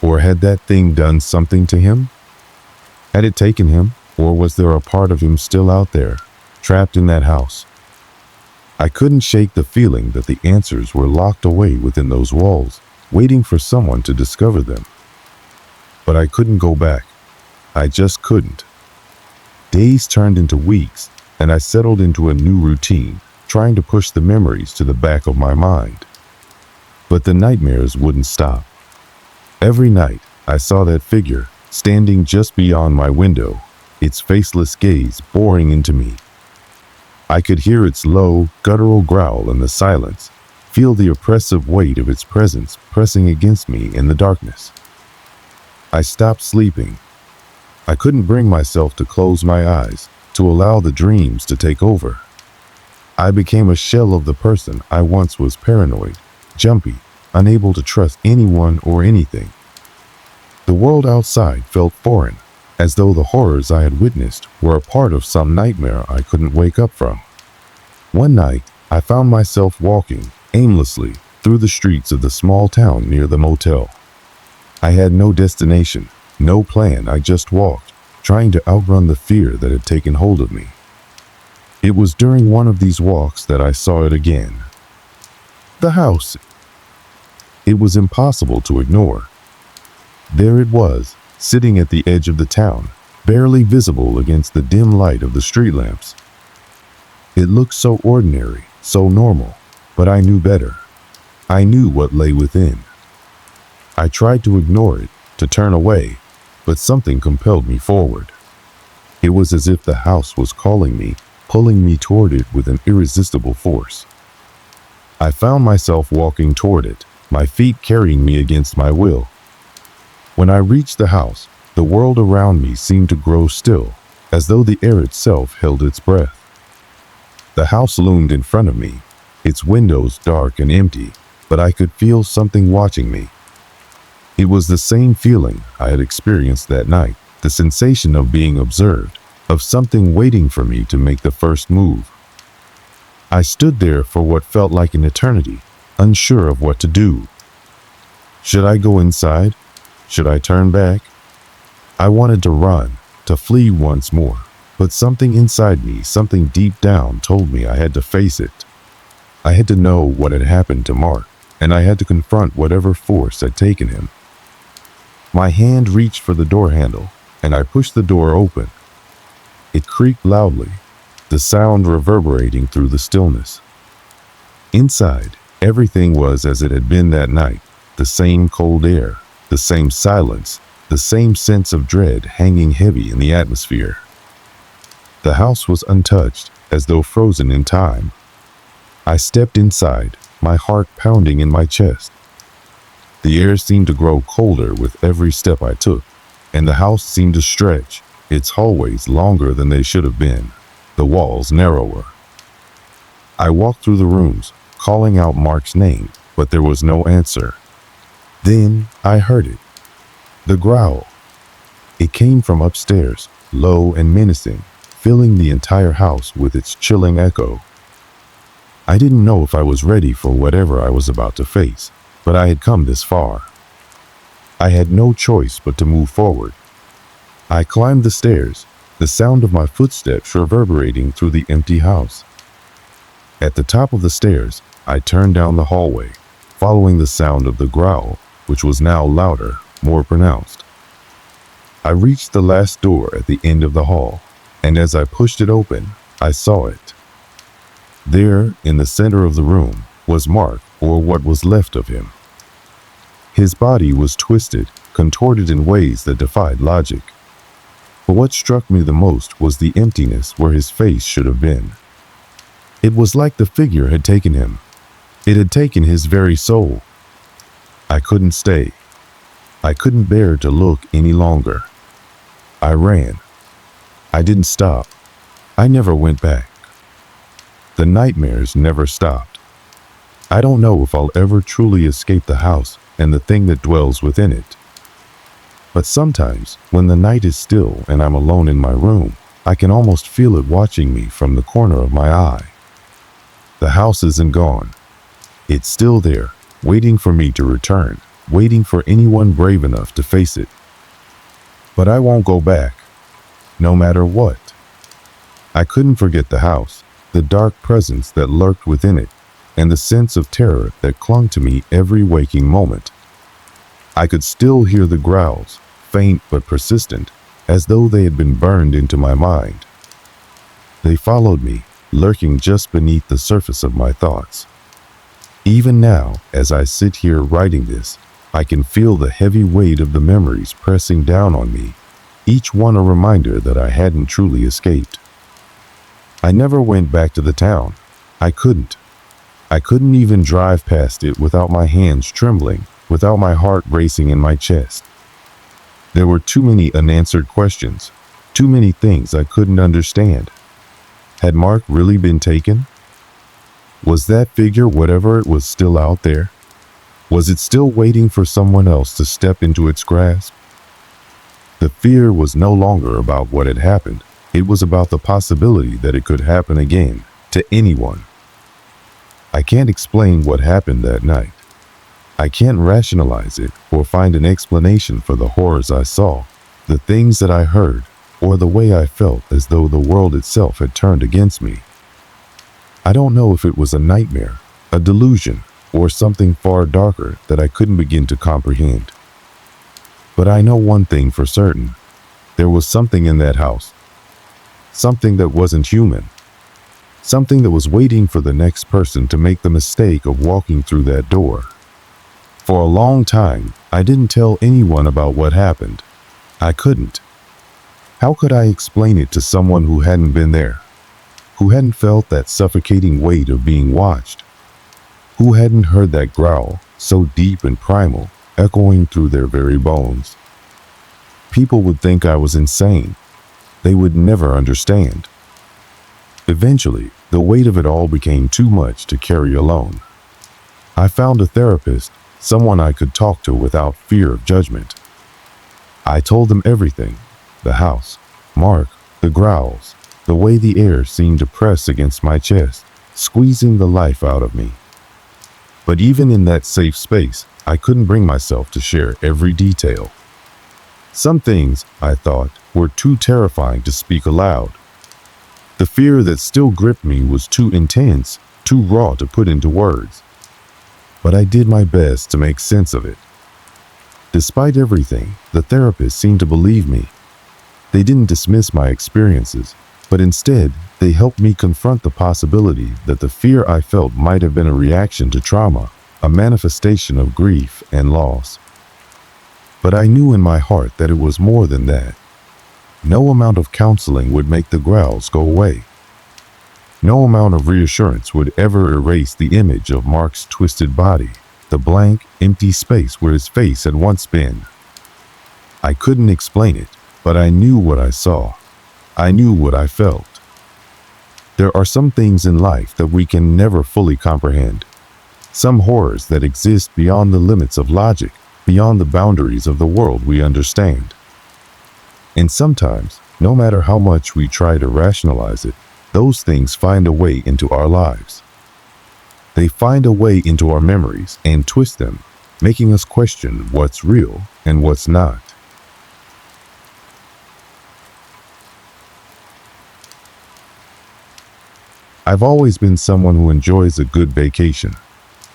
[SPEAKER 1] Or had that thing done something to him? Had it taken him? Or was there a part of him still out there, trapped in that house? I couldn't shake the feeling that the answers were locked away within those walls, waiting for someone to discover them. But I couldn't go back. I just couldn't. Days turned into weeks, and I settled into a new routine, trying to push the memories to the back of my mind. But the nightmares wouldn't stop. Every night, I saw that figure, standing just beyond my window, its faceless gaze boring into me. I could hear its low, guttural growl in the silence, feel the oppressive weight of its presence pressing against me in the darkness. I stopped sleeping. I couldn't bring myself to close my eyes, to allow the dreams to take over. I became a shell of the person I once was: paranoid, jumpy, unable to trust anyone or anything. The world outside felt foreign, as though the horrors I had witnessed were a part of some nightmare I couldn't wake up from. One night, I found myself walking aimlessly through the streets of the small town near the motel. I had no destination, no plan. I just walked, trying to outrun the fear that had taken hold of me. It was during one of these walks that I saw it again. The house. It was impossible to ignore. There it was, sitting at the edge of the town, barely visible against the dim light of the street lamps. It looked so ordinary, so normal, but I knew better. I knew what lay within. I tried to ignore it, to turn away, but something compelled me forward. It was as if the house was calling me, pulling me toward it with an irresistible force. I found myself walking toward it, my feet carrying me against my will. When I reached the house, the world around me seemed to grow still, as though the air itself held its breath. The house loomed in front of me, its windows dark and empty, but I could feel something watching me. It was the same feeling I had experienced that night, the sensation of being observed, of something waiting for me to make the first move. I stood there for what felt like an eternity, unsure of what to do. Should I go inside? Should I turn back? I wanted to run, to flee once more, but something inside me, something deep down, told me I had to face it. I had to know what had happened to Mark, and I had to confront whatever force had taken him. My hand reached for the door handle, and I pushed the door open. It creaked loudly, the sound reverberating through the stillness. Inside, everything was as it had been that night, the same cold air, the same silence, the same sense of dread hanging heavy in the atmosphere. The house was untouched, as though frozen in time. I stepped inside, my heart pounding in my chest. The air seemed to grow colder with every step I took, and the house seemed to stretch, its hallways longer than they should have been, the walls narrower. I walked through the rooms, calling out Mark's name, but there was no answer. Then I heard it. The growl. It came from upstairs, low and menacing, filling the entire house with its chilling echo. I didn't know if I was ready for whatever I was about to face, but I had come this far. I had no choice but to move forward. I climbed the stairs, the sound of my footsteps reverberating through the empty house. At the top of the stairs, I turned down the hallway, following the sound of the growl, which was now louder, more pronounced. I reached the last door at the end of the hall, and as I pushed it open, I saw it. There, in the center of the room, was Mark, or what was left of him. His body was twisted, contorted in ways that defied logic. But what struck me the most was the emptiness where his face should have been. It was like the figure had taken him. It had taken his very soul. I couldn't stay. I couldn't bear to look any longer. I ran. I didn't stop. I never went back. The nightmares never stopped. I don't know if I'll ever truly escape the house and the thing that dwells within it. But sometimes, when the night is still and I'm alone in my room, I can almost feel it watching me from the corner of my eye. The house isn't gone. It's still there, waiting for me to return, waiting for anyone brave enough to face it. But I won't go back, no matter what. I couldn't forget the house, the dark presence that lurked within it, and the sense of terror that clung to me every waking moment. I could still hear the growls, faint but persistent, as though they had been burned into my mind. They followed me, lurking just beneath the surface of my thoughts. Even now, as I sit here writing this, I can feel the heavy weight of the memories pressing down on me, each one a reminder that I hadn't truly escaped. I never went back to the town. I couldn't. I couldn't even drive past it without my hands trembling, without my heart racing in my chest. There were too many unanswered questions, too many things I couldn't understand. Had Mark really been taken? Was that figure, whatever it was, still out there? Was it still waiting for someone else to step into its grasp? The fear was no longer about what had happened. It was about the possibility that it could happen again, to anyone. I can't explain what happened that night. I can't rationalize it or find an explanation for the horrors I saw, the things that I heard, or the way I felt as though the world itself had turned against me. I don't know if it was a nightmare, a delusion, or something far darker that I couldn't begin to comprehend. But I know one thing for certain. There was something in that house. Something that wasn't human. Something that was waiting for the next person to make the mistake of walking through that door. For a long time, I didn't tell anyone about what happened. I couldn't. How could I explain it to someone who hadn't been there? Who hadn't felt that suffocating weight of being watched? Who hadn't heard that growl, so deep and primal, echoing through their very bones? People would think I was insane. They would never understand. Eventually, the weight of it all became too much to carry alone. I found a therapist, someone I could talk to without fear of judgment. I told them everything: the house, Mark, the growls, the way the air seemed to press against my chest, squeezing the life out of me. But even in that safe space, I couldn't bring myself to share every detail. Some things, I thought, were too terrifying to speak aloud. The fear that still gripped me was too intense, too raw to put into words. But I did my best to make sense of it. Despite everything, the therapist seemed to believe me. They didn't dismiss my experiences, but instead, they helped me confront the possibility that the fear I felt might have been a reaction to trauma, a manifestation of grief and loss. But I knew in my heart that it was more than that. No amount of counseling would make the growls go away. No amount of reassurance would ever erase the image of Mark's twisted body, the blank, empty space where his face had once been. I couldn't explain it, but I knew what I saw. I knew what I felt. There are some things in life that we can never fully comprehend. Some horrors that exist beyond the limits of logic, beyond the boundaries of the world we understand. And sometimes, no matter how much we try to rationalize it, those things find a way into our lives. They find a way into our memories and twist them, making us question what's real and what's not. I've always been someone who enjoys a good vacation,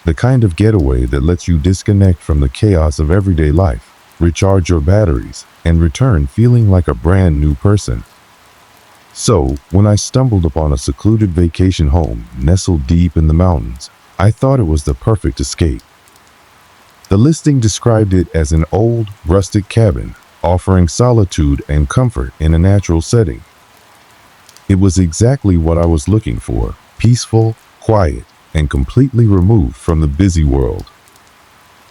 [SPEAKER 1] the kind of getaway that lets you disconnect from the chaos of everyday life, recharge your batteries, and return feeling like a brand new person. So, when I stumbled upon a secluded vacation home nestled deep in the mountains, I thought it was the perfect escape. The listing described it as an old, rustic cabin, offering solitude and comfort in a natural setting. It was exactly what I was looking for: peaceful, quiet, and completely removed from the busy world.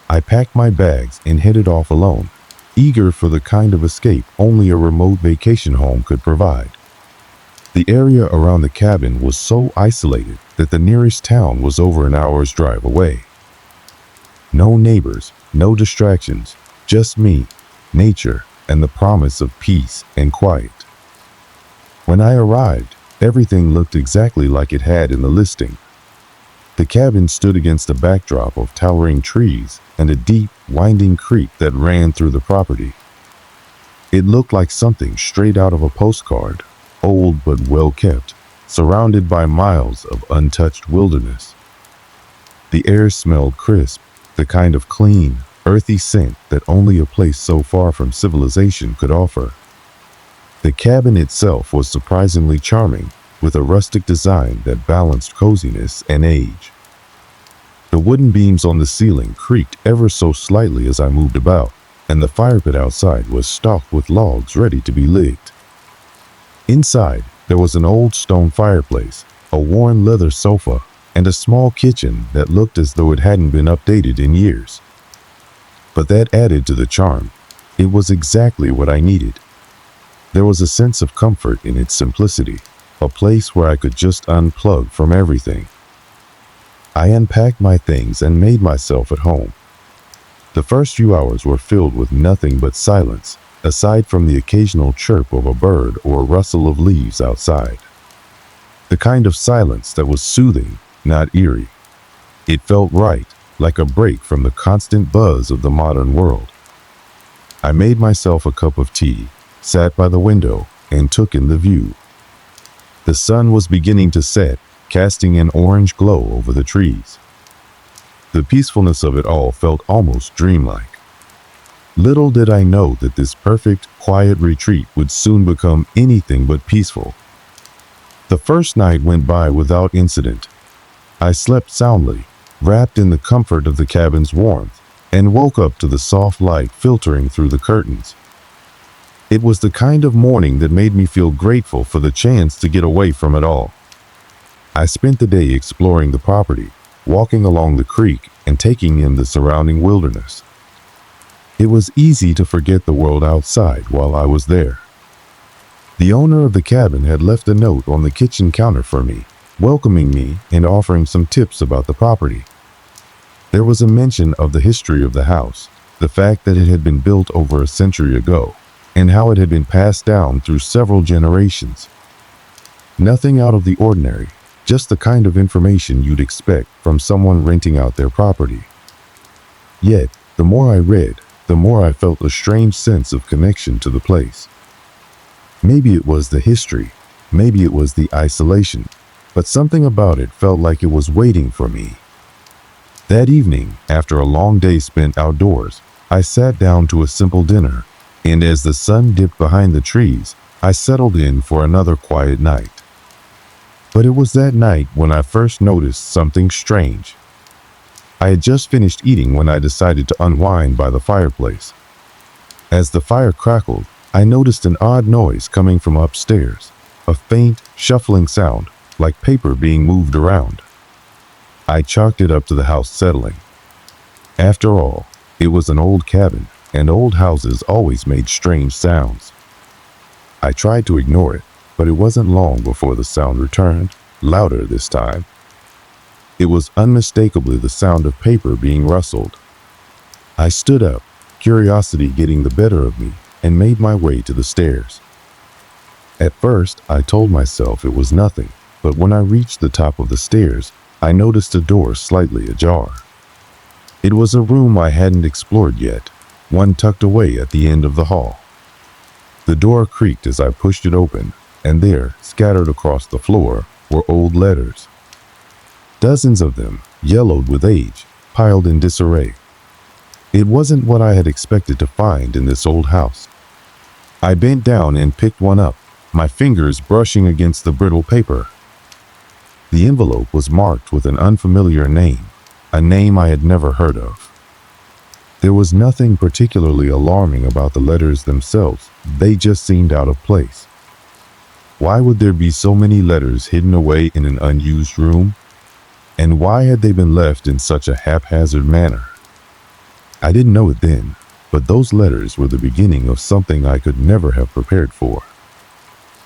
[SPEAKER 1] I packed my bags and headed off alone, eager for the kind of escape only a remote vacation home could provide. The area around the cabin was so isolated that the nearest town was over an hour's drive away. No neighbors, no distractions, just me, nature, and the promise of peace and quiet. When I arrived, everything looked exactly like it had in the listing. The cabin stood against a backdrop of towering trees and a deep, winding creek that ran through the property. It looked like something straight out of a postcard, old but well kept, surrounded by miles of untouched wilderness. The air smelled crisp, the kind of clean, earthy scent that only a place so far from civilization could offer. The cabin itself was surprisingly charming, with a rustic design that balanced coziness and age. The wooden beams on the ceiling creaked ever so slightly as I moved about, and the fire pit outside was stocked with logs ready to be lit. Inside, there was an old stone fireplace, a worn leather sofa, and a small kitchen that looked as though it hadn't been updated in years. But that added to the charm. It was exactly what I needed. There was a sense of comfort in its simplicity, a place where I could just unplug from everything. I unpacked my things and made myself at home. The first few hours were filled with nothing but silence, aside from the occasional chirp of a bird or a rustle of leaves outside. The kind of silence that was soothing, not eerie. It felt right, like a break from the constant buzz of the modern world. I made myself a cup of tea, sat by the window, and took in the view. The sun was beginning to set, casting an orange glow over the trees. The peacefulness of it all felt almost dreamlike. Little did I know that this perfect, quiet retreat would soon become anything but peaceful. The first night went by without incident. I slept soundly, wrapped in the comfort of the cabin's warmth, and woke up to the soft light filtering through the curtains. It was the kind of morning that made me feel grateful for the chance to get away from it all. I spent the day exploring the property, walking along the creek and taking in the surrounding wilderness. It was easy to forget the world outside while I was there. The owner of the cabin had left a note on the kitchen counter for me, welcoming me and offering some tips about the property. There was a mention of the history of the house, the fact that it had been built over a century ago, and how it had been passed down through several generations. Nothing out of the ordinary, just the kind of information you'd expect from someone renting out their property. Yet, the more I read, the more I felt a strange sense of connection to the place. Maybe it was the history, maybe it was the isolation, but something about it felt like it was waiting for me. That evening, after a long day spent outdoors, I sat down to a simple dinner, and as the sun dipped behind the trees, I settled in for another quiet night. But it was that night when I first noticed something strange. I had just finished eating when I decided to unwind by the fireplace. As the fire crackled, I noticed an odd noise coming from upstairs, a faint, shuffling sound, like paper being moved around. I chalked it up to the house settling. After all, it was an old cabin, and old houses always made strange sounds. I tried to ignore it, but it wasn't long before the sound returned, louder this time. It was unmistakably the sound of paper being rustled. I stood up, curiosity getting the better of me, and made my way to the stairs. At first, I told myself it was nothing, but when I reached the top of the stairs, I noticed a door slightly ajar. It was a room I hadn't explored yet, one tucked away at the end of the hall. The door creaked as I pushed it open, and there, scattered across the floor, were old letters. Dozens of them, yellowed with age, piled in disarray. It wasn't what I had expected to find in this old house. I bent down and picked one up, my fingers brushing against the brittle paper. The envelope was marked with an unfamiliar name, a name I had never heard of. There was nothing particularly alarming about the letters themselves, they just seemed out of place. Why would there be so many letters hidden away in an unused room? And why had they been left in such a haphazard manner? I didn't know it then, but those letters were the beginning of something I could never have prepared for.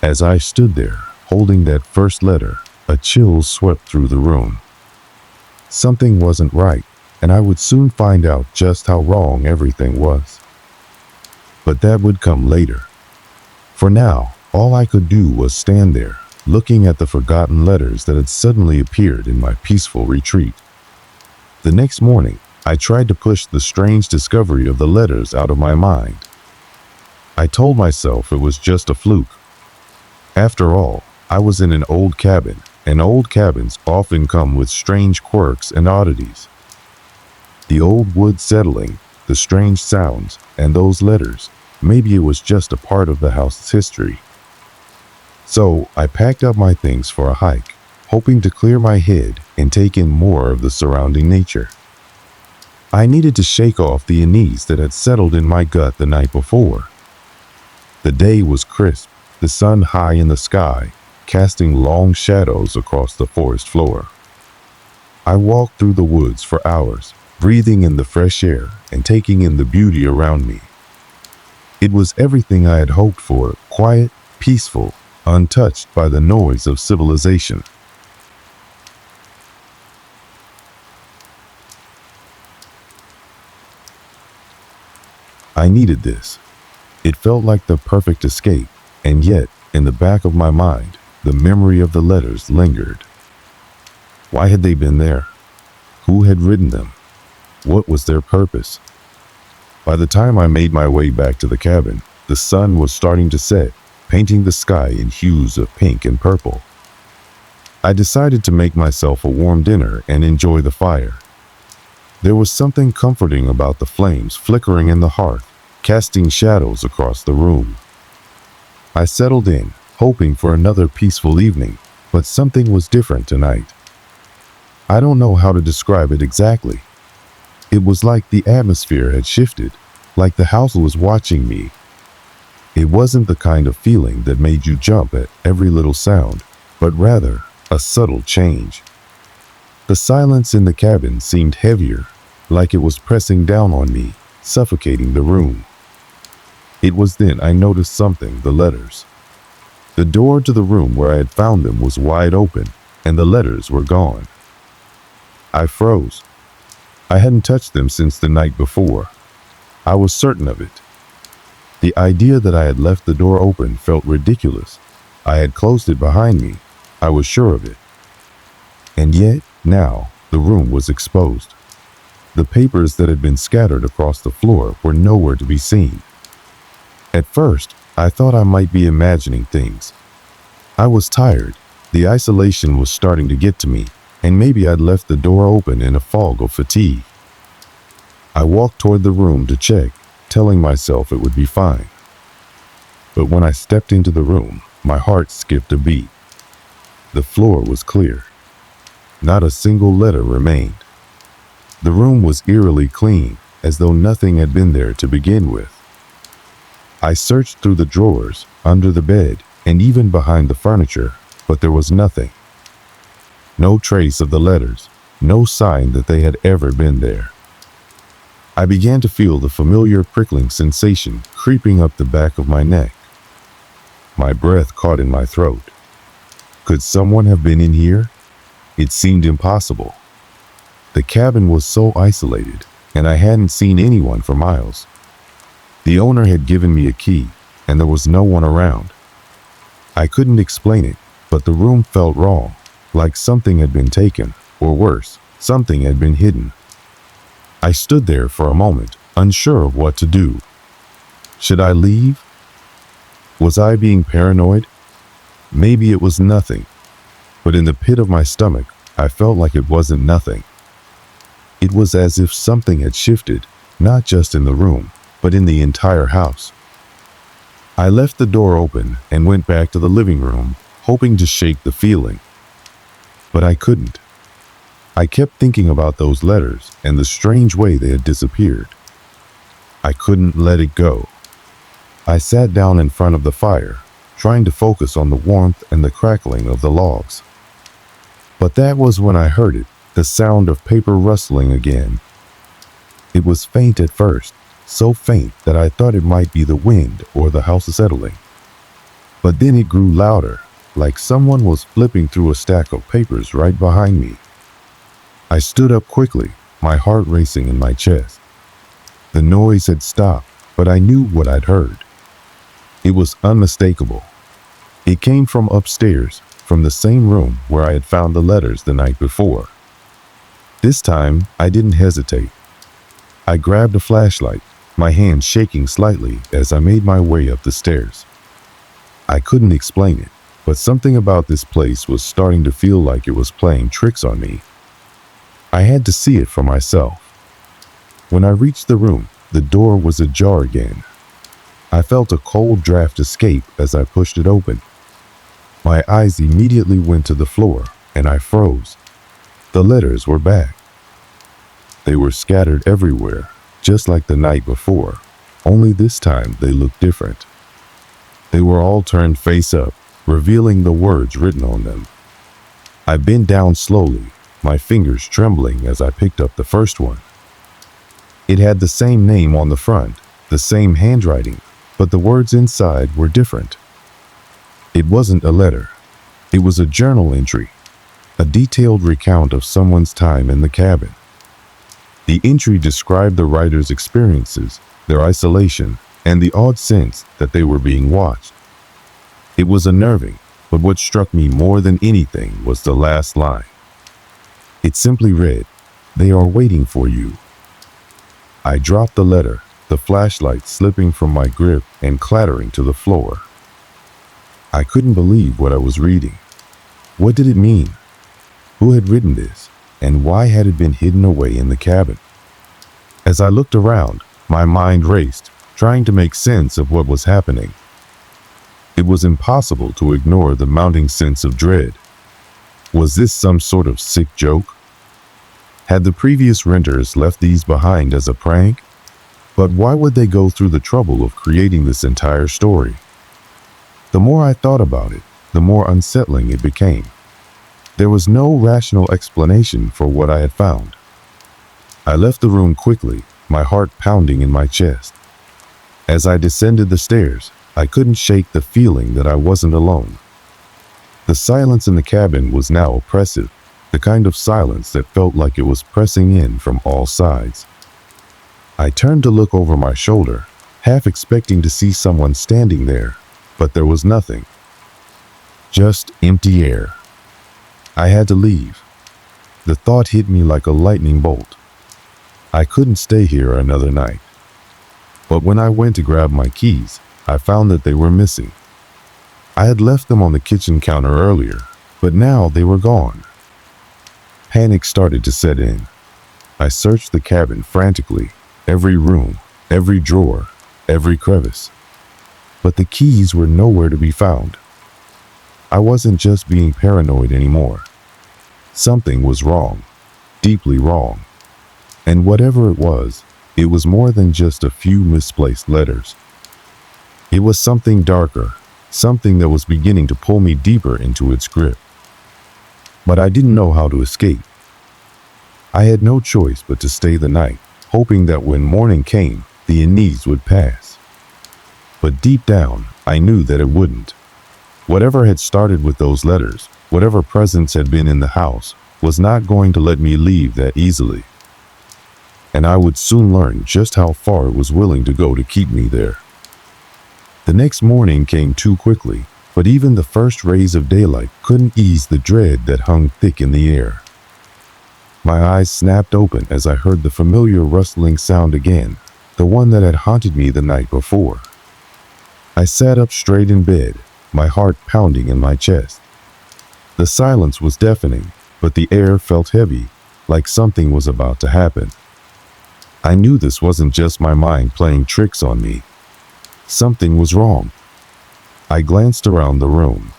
[SPEAKER 1] As I stood there, holding that first letter, a chill swept through the room. Something wasn't right, and I would soon find out just how wrong everything was. But that would come later. For now, all I could do was stand there, looking at the forgotten letters that had suddenly appeared in my peaceful retreat. The next morning, I tried to push the strange discovery of the letters out of my mind. I told myself it was just a fluke. After all, I was in an old cabin, and old cabins often come with strange quirks and oddities. The old wood settling, the strange sounds, and those letters, maybe it was just a part of the house's history. So I packed up my things for a hike, hoping to clear my head and take in more of the surrounding nature. I needed to shake off the unease that had settled in my gut the night before. The day was crisp, the sun high in the sky, casting long shadows across the forest floor. I walked through the woods for hours, breathing in the fresh air and taking in the beauty around me. It was everything I had hoped for, quiet, peaceful, untouched by the noise of civilization. I needed this. It felt like the perfect escape, and yet, in the back of my mind, the memory of the letters lingered. Why had they been there? Who had written them? What was their purpose? By the time I made my way back to the cabin, the sun was starting to set, painting the sky in hues of pink and purple. I decided to make myself a warm dinner and enjoy the fire. There was something comforting about the flames flickering in the hearth, casting shadows across the room. I settled in, hoping for another peaceful evening, but something was different tonight. I don't know how to describe it exactly. It was like the atmosphere had shifted, like the house was watching me. It wasn't the kind of feeling that made you jump at every little sound, but rather a subtle change. The silence in the cabin seemed heavier, like it was pressing down on me, suffocating the room. It was then I noticed something, the letters. The door to the room where I had found them was wide open, and the letters were gone. I froze. I hadn't touched them since the night before. I was certain of it. The idea that I had left the door open felt ridiculous. I had closed it behind me. I was sure of it. And yet, now, the room was exposed. The papers that had been scattered across the floor were nowhere to be seen. At first, I thought I might be imagining things. I was tired. The isolation was starting to get to me, and maybe I'd left the door open in a fog of fatigue. I walked toward the room to check, telling myself it would be fine. But when I stepped into the room, my heart skipped a beat. The floor was clear. Not a single letter remained. The room was eerily clean, as though nothing had been there to begin with. I searched through the drawers, under the bed, and even behind the furniture, but there was nothing. No trace of the letters, no sign that they had ever been there. I began to feel the familiar prickling sensation creeping up the back of my neck. My breath caught in my throat. Could someone have been in here? It seemed impossible. The cabin was so isolated, and I hadn't seen anyone for miles. The owner had given me a key, and there was no one around. I couldn't explain it, but the room felt wrong, like something had been taken, or worse, something had been hidden. I stood there for a moment, unsure of what to do. Should I leave? Was I being paranoid? Maybe it was nothing, but in the pit of my stomach, I felt like it wasn't nothing. It was as if something had shifted, not just in the room, but in the entire house. I left the door open and went back to the living room, hoping to shake the feeling. But I couldn't. I kept thinking about those letters and the strange way they had disappeared. I couldn't let it go. I sat down in front of the fire, trying to focus on the warmth and the crackling of the logs. But that was when I heard it, the sound of paper rustling again. It was faint at first, so faint that I thought it might be the wind or the house settling. But then it grew louder, like someone was flipping through a stack of papers right behind me. I stood up quickly, my heart racing in my chest. The noise had stopped, but I knew what I'd heard. It was unmistakable. It came from upstairs, from the same room where I had found the letters the night before. This time, I didn't hesitate. I grabbed a flashlight, my hand shaking slightly as I made my way up the stairs. I couldn't explain it, but something about this place was starting to feel like it was playing tricks on me. I had to see it for myself. When I reached the room, the door was ajar again. I felt a cold draft escape as I pushed it open. My eyes immediately went to the floor, and I froze. The letters were back. They were scattered everywhere, just like the night before, only this time they looked different. They were all turned face up, revealing the words written on them. I bent down slowly, my fingers trembling as I picked up the first one. It had the same name on the front, the same handwriting, but the words inside were different. It wasn't a letter. It was a journal entry, a detailed recount of someone's time in the cabin. The entry described the writer's experiences, their isolation, and the odd sense that they were being watched. It was unnerving, but what struck me more than anything was the last line. It simply read, "They are waiting for you." I dropped the letter, the flashlight slipping from my grip and clattering to the floor. I couldn't believe what I was reading. What did it mean? Who had written this, and why had it been hidden away in the cabin? As I looked around, my mind raced, trying to make sense of what was happening. It was impossible to ignore the mounting sense of dread. Was this some sort of sick joke? Had the previous renters left these behind as a prank? But why would they go through the trouble of creating this entire story? The more I thought about it, the more unsettling it became. There was no rational explanation for what I had found. I left the room quickly, my heart pounding in my chest. As I descended the stairs, I couldn't shake the feeling that I wasn't alone. The silence in the cabin was now oppressive, the kind of silence that felt like it was pressing in from all sides. I turned to look over my shoulder, half expecting to see someone standing there, but there was nothing. Just empty air. I had to leave. The thought hit me like a lightning bolt. I couldn't stay here another night. But when I went to grab my keys, I found that they were missing. I had left them on the kitchen counter earlier, but now they were gone. Panic started to set in. I searched the cabin frantically, every room, every drawer, every crevice. But the keys were nowhere to be found. I wasn't just being paranoid anymore. Something was wrong, deeply wrong. And whatever it was more than just a few misplaced letters. It was something darker, something that was beginning to pull me deeper into its grip. But I didn't know how to escape. I had no choice but to stay the night, hoping that when morning came, the unease would pass. But deep down, I knew that it wouldn't. Whatever had started with those letters, whatever presence had been in the house, was not going to let me leave that easily. And I would soon learn just how far it was willing to go to keep me there. The next morning came too quickly, but even the first rays of daylight couldn't ease the dread that hung thick in the air. My eyes snapped open as I heard the familiar rustling sound again, the one that had haunted me the night before. I sat up straight in bed, my heart pounding in my chest. The silence was deafening, but the air felt heavy, like something was about to happen. I knew this wasn't just my mind playing tricks on me. Something was wrong. I glanced around the room.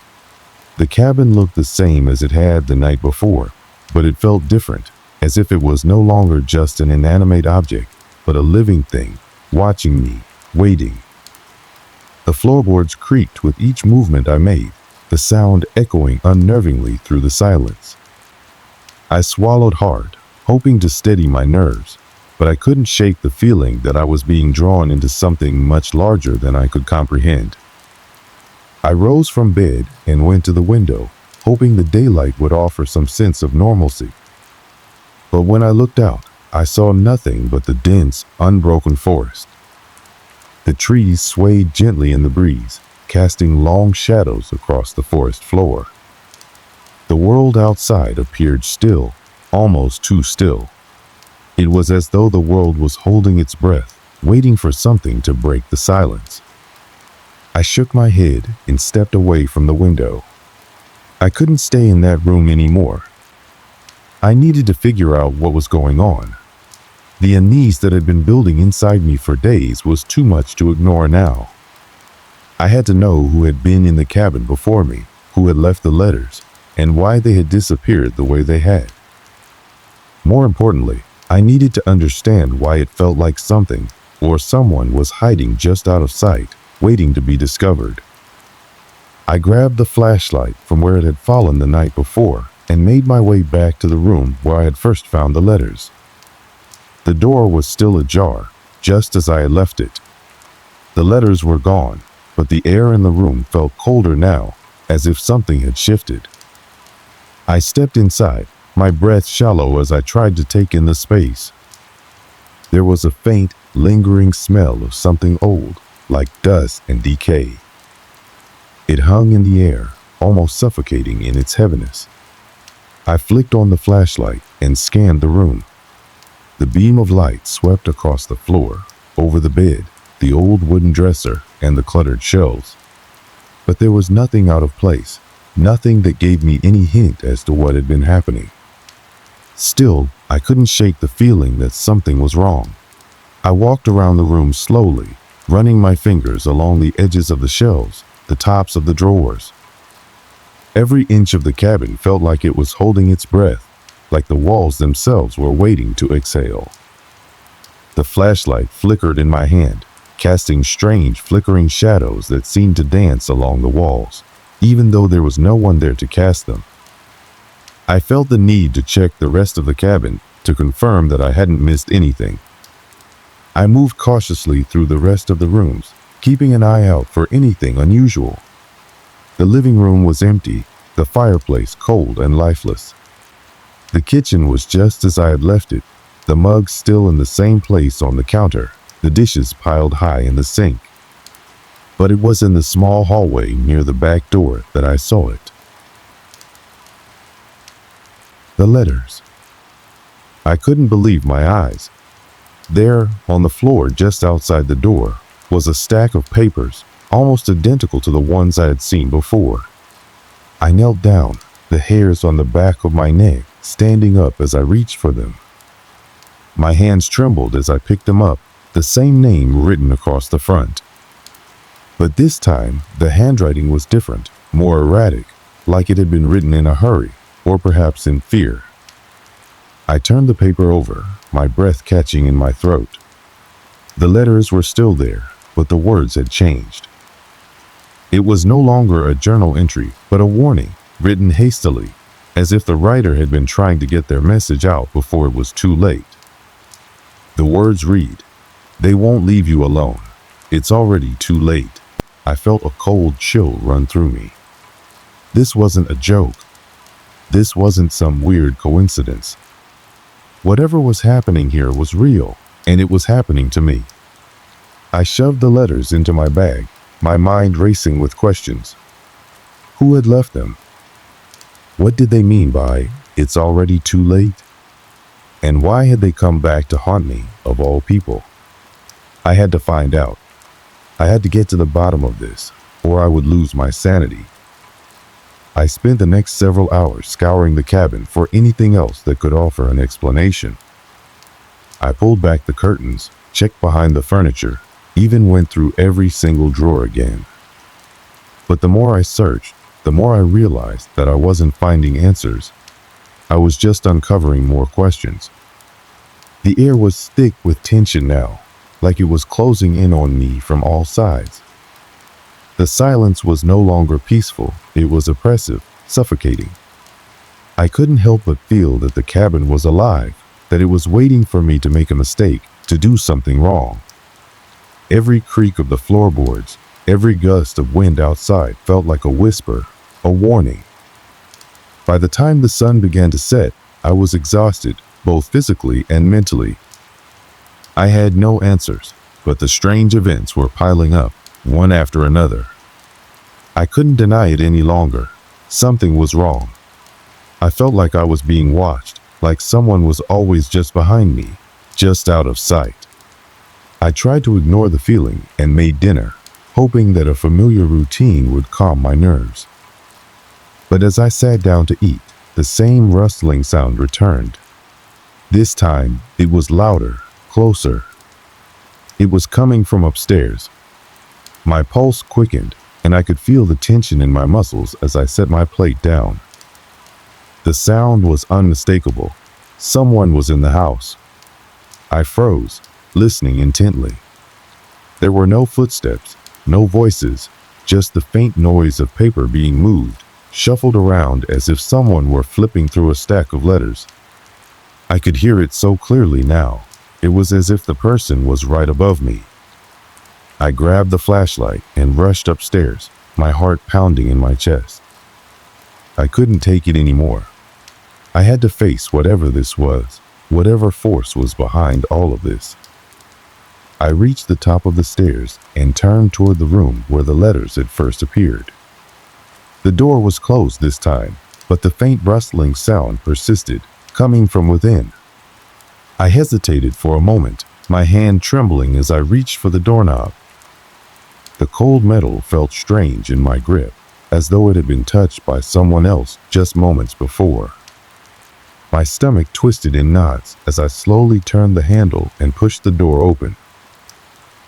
[SPEAKER 1] The cabin looked the same as it had the night before, but it felt different, as if it was no longer just an inanimate object, but a living thing, watching me, waiting. The floorboards creaked with each movement I made, the sound echoing unnervingly through the silence. I swallowed hard, hoping to steady my nerves, but I couldn't shake the feeling that I was being drawn into something much larger than I could comprehend. I rose from bed and went to the window, hoping the daylight would offer some sense of normalcy. But when I looked out, I saw nothing but the dense, unbroken forest. The trees swayed gently in the breeze, casting long shadows across the forest floor. The world outside appeared still, almost too still. It was as though the world was holding its breath, waiting for something to break the silence. I shook my head and stepped away from the window. I couldn't stay in that room anymore. I needed to figure out what was going on. The unease that had been building inside me for days was too much to ignore now. I had to know who had been in the cabin before me, who had left the letters, and why they had disappeared the way they had. More importantly, I needed to understand why it felt like something or someone was hiding just out of sight, waiting to be discovered. I grabbed the flashlight from where it had fallen the night before and made my way back to the room where I had first found the letters. The door was still ajar, just as I had left it. The letters were gone, but the air in the room felt colder now, as if something had shifted. I stepped inside, my breath shallow as I tried to take in the space. There was a faint, lingering smell of something old, like dust and decay. It hung in the air, almost suffocating in its heaviness. I flicked on the flashlight and scanned the room. The beam of light swept across the floor, over the bed, the old wooden dresser, and the cluttered shelves. But there was nothing out of place, nothing that gave me any hint as to what had been happening. Still, I couldn't shake the feeling that something was wrong. I walked around the room slowly, running my fingers along the edges of the shelves, the tops of the drawers. Every inch of the cabin felt like it was holding its breath, like the walls themselves were waiting to exhale. The flashlight flickered in my hand, casting strange flickering shadows that seemed to dance along the walls, even though there was no one there to cast them. I felt the need to check the rest of the cabin to confirm that I hadn't missed anything. I moved cautiously through the rest of the rooms, keeping an eye out for anything unusual. The living room was empty, the fireplace cold and lifeless. The kitchen was just as I had left it, the mugs still in the same place on the counter, the dishes piled high in the sink. But it was in the small hallway near the back door that I saw it. The letters. I couldn't believe my eyes. There, on the floor just outside the door, was a stack of papers, almost identical to the ones I had seen before. I knelt down, the hairs on the back of my neck standing up as I reached for them. My hands trembled as I picked them up, the same name written across the front. But this time, the handwriting was different, more erratic, like it had been written in a hurry, or perhaps in fear. I turned the paper over, my breath catching in my throat. The letters were still there, but the words had changed. It was no longer a journal entry, but a warning, written hastily, as if the writer had been trying to get their message out before it was too late. The words read, "They won't leave you alone. It's already too late." I felt a cold chill run through me. This wasn't a joke. This wasn't some weird coincidence. Whatever was happening here was real, and it was happening to me. I shoved the letters into my bag, my mind racing with questions. Who had left them? What did they mean by, "It's already too late"? And why had they come back to haunt me, of all people? I had to find out. I had to get to the bottom of this, or I would lose my sanity. I spent the next several hours scouring the cabin for anything else that could offer an explanation. I pulled back the curtains, checked behind the furniture, even went through every single drawer again. But the more I searched, the more I realized that I wasn't finding answers. I was just uncovering more questions. The air was thick with tension now, like it was closing in on me from all sides. The silence was no longer peaceful, it was oppressive, suffocating. I couldn't help but feel that the cabin was alive, that it was waiting for me to make a mistake, to do something wrong. Every creak of the floorboards, every gust of wind outside felt like a whisper, a warning. By the time the sun began to set, I was exhausted, both physically and mentally. I had no answers, but the strange events were piling up, one after another. I couldn't deny it any longer. Something was wrong. I felt like I was being watched, like someone was always just behind me, just out of sight. I tried to ignore the feeling and made dinner, hoping that a familiar routine would calm my nerves. But as I sat down to eat, the same rustling sound returned. This time, it was louder, closer. It was coming from upstairs. My pulse quickened, and I could feel the tension in my muscles as I set my plate down. The sound was unmistakable. Someone was in the house. I froze, listening intently. There were no footsteps, no voices, just the faint noise of paper being moved, shuffled around as if someone were flipping through a stack of letters. I could hear it so clearly now. It was as if the person was right above me. I grabbed the flashlight and rushed upstairs, my heart pounding in my chest. I couldn't take it anymore. I had to face whatever this was, whatever force was behind all of this. I reached the top of the stairs and turned toward the room where the letters had first appeared. The door was closed this time, but the faint rustling sound persisted, coming from within. I hesitated for a moment, my hand trembling as I reached for the doorknob. The cold metal felt strange in my grip, as though it had been touched by someone else just moments before. My stomach twisted in knots as I slowly turned the handle and pushed the door open.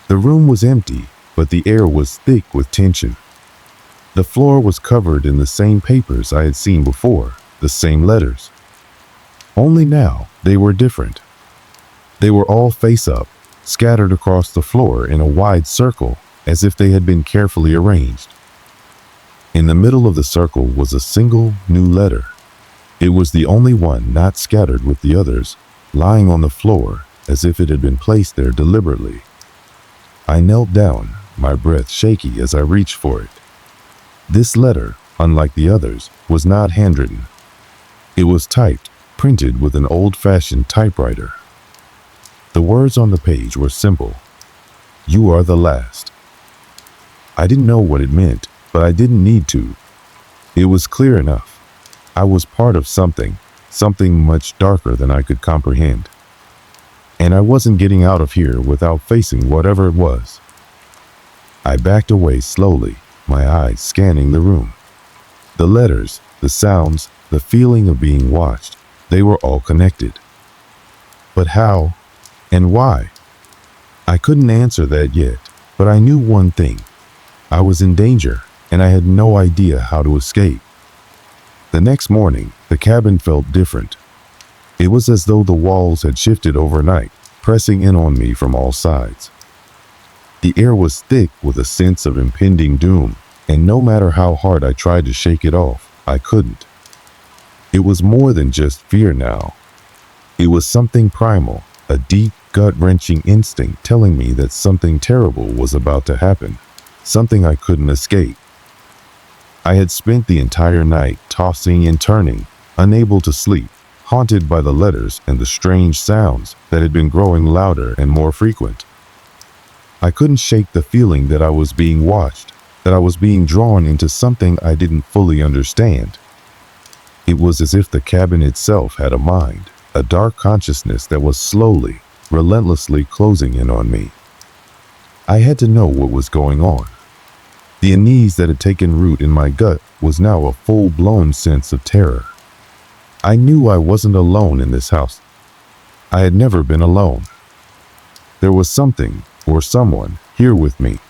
[SPEAKER 1] The room was empty, but the air was thick with tension. The floor was covered in the same papers I had seen before, the same letters. Only now, they were different. They were all face up, scattered across the floor in a wide circle, as if they had been carefully arranged. In the middle of the circle was a single new letter. It was the only one not scattered with the others, lying on the floor as if it had been placed there deliberately. I knelt down, my breath shaky as I reached for it. This letter, unlike the others, was not handwritten. It was typed, printed with an old-fashioned typewriter. The words on the page were simple. "You are the last." I didn't know what it meant, but I didn't need to. It was clear enough. I was part of something much darker than I could comprehend. And I wasn't getting out of here without facing whatever it was. I backed away slowly, my eyes scanning the room. The letters, the sounds, the feeling of being watched, they were all connected. But how and why? I couldn't answer that yet, but I knew one thing. I was in danger, and I had no idea how to escape. The next morning, the cabin felt different. It was as though the walls had shifted overnight, pressing in on me from all sides. The air was thick with a sense of impending doom, and no matter how hard I tried to shake it off, I couldn't. It was more than just fear now. It was something primal, a deep, gut-wrenching instinct telling me that something terrible was about to happen, something I couldn't escape. I had spent the entire night tossing and turning, unable to sleep, haunted by the letters and the strange sounds that had been growing louder and more frequent. I couldn't shake the feeling that I was being watched, that I was being drawn into something I didn't fully understand. It was as if the cabin itself had a mind, a dark consciousness that was slowly, relentlessly closing in on me. I had to know what was going on. The unease that had taken root in my gut was now a full-blown sense of terror. I knew I wasn't alone in this house. I had never been alone. There was something, or someone, here with me,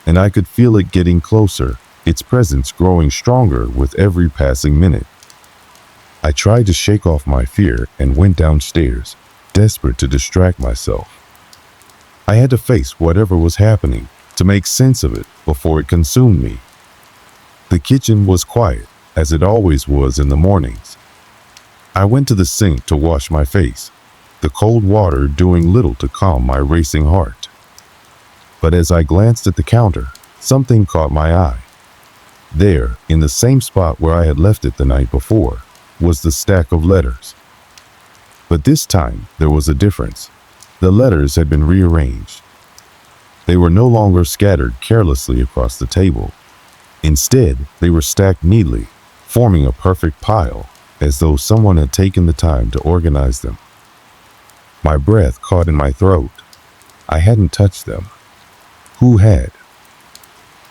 [SPEAKER 1] and I could feel it getting closer, its presence growing stronger with every passing minute. I tried to shake off my fear and went downstairs, desperate to distract myself. I had to face whatever was happening, to make sense of it before it consumed me. The kitchen was quiet, as it always was in the mornings. I went to the sink to wash my face, the cold water doing little to calm my racing heart. But as I glanced at the counter, something caught my eye. There, in the same spot where I had left it the night before, was the stack of letters. But this time, there was a difference. The letters had been rearranged. They were no longer scattered carelessly across the table. Instead, they were stacked neatly, forming a perfect pile, as though someone had taken the time to organize them. My breath caught in my throat. I hadn't touched them. Who had?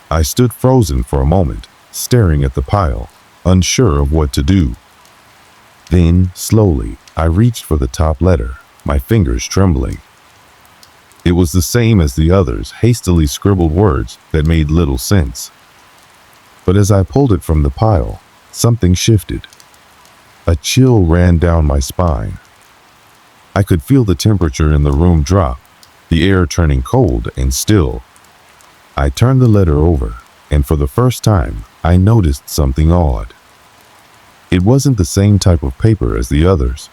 [SPEAKER 1] I stood frozen for a moment, staring at the pile, unsure of what to do. Then, slowly, I reached for the top letter, my fingers trembling. It was the same as the others, hastily scribbled words that made little sense. But as I pulled it from the pile, something shifted. A chill ran down my spine. I could feel the temperature in the room drop, the air turning cold and still. I turned the letter over, and for the first time, I noticed something odd. It wasn't the same type of paper as the others.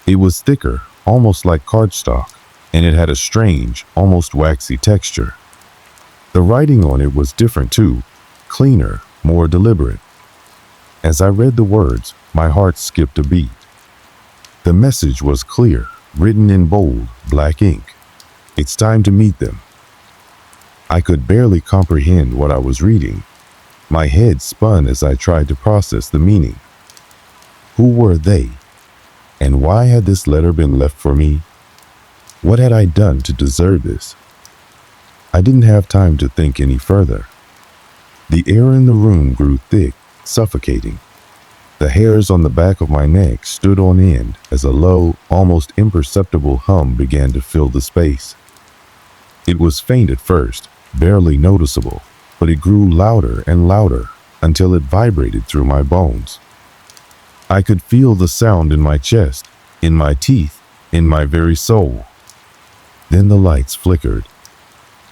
[SPEAKER 1] It was thicker, almost like cardstock, and it had a strange, almost waxy texture. The writing on it was different too, cleaner, more deliberate. As I read the words, my heart skipped a beat. The message was clear, written in bold, black ink. It's time to meet them. I could barely comprehend what I was reading. My head spun as I tried to process the meaning. Who were they? And why had this letter been left for me? What had I done to deserve this? I didn't have time to think any further. The air in the room grew thick, suffocating. The hairs on the back of my neck stood on end as a low, almost imperceptible hum began to fill the space. It was faint at first, barely noticeable, but it grew louder and louder until it vibrated through my bones. I could feel the sound in my chest, in my teeth, in my very soul. Then the lights flickered.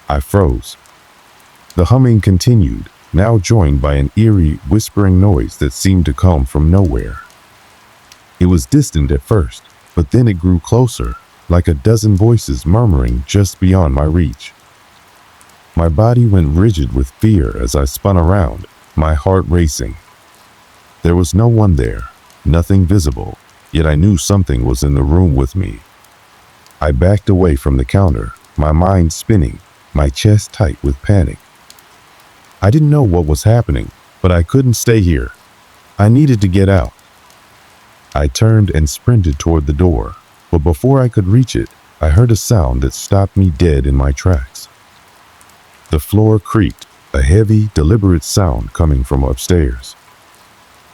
[SPEAKER 1] I froze. The humming continued, now joined by an eerie, whispering noise that seemed to come from nowhere. It was distant at first, but then it grew closer, like a dozen voices murmuring just beyond my reach. My body went rigid with fear as I spun around, my heart racing. There was no one there, nothing visible, yet I knew something was in the room with me. I backed away from the counter, my mind spinning, my chest tight with panic. I didn't know what was happening, but I couldn't stay here. I needed to get out. I turned and sprinted toward the door, but before I could reach it, I heard a sound that stopped me dead in my tracks. The floor creaked, a heavy, deliberate sound coming from upstairs.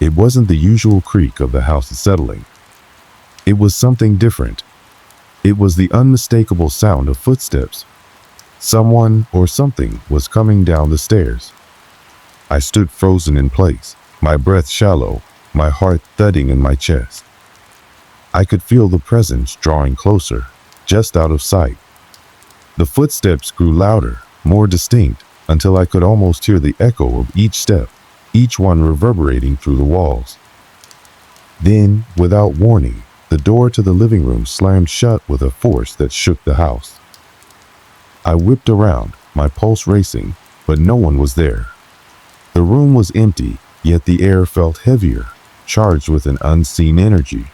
[SPEAKER 1] It wasn't the usual creak of the house settling. It was something different. It was the unmistakable sound of footsteps. Someone or something was coming down the stairs. I stood frozen in place, my breath shallow, my heart thudding in my chest. I could feel the presence drawing closer, just out of sight. The footsteps grew louder, more distinct, until I could almost hear the echo of each step, each one reverberating through the walls. Then, without warning, the door to the living room slammed shut with a force that shook the house. I whipped around, my pulse racing, but no one was there. The room was empty, yet the air felt heavier, charged with an unseen energy.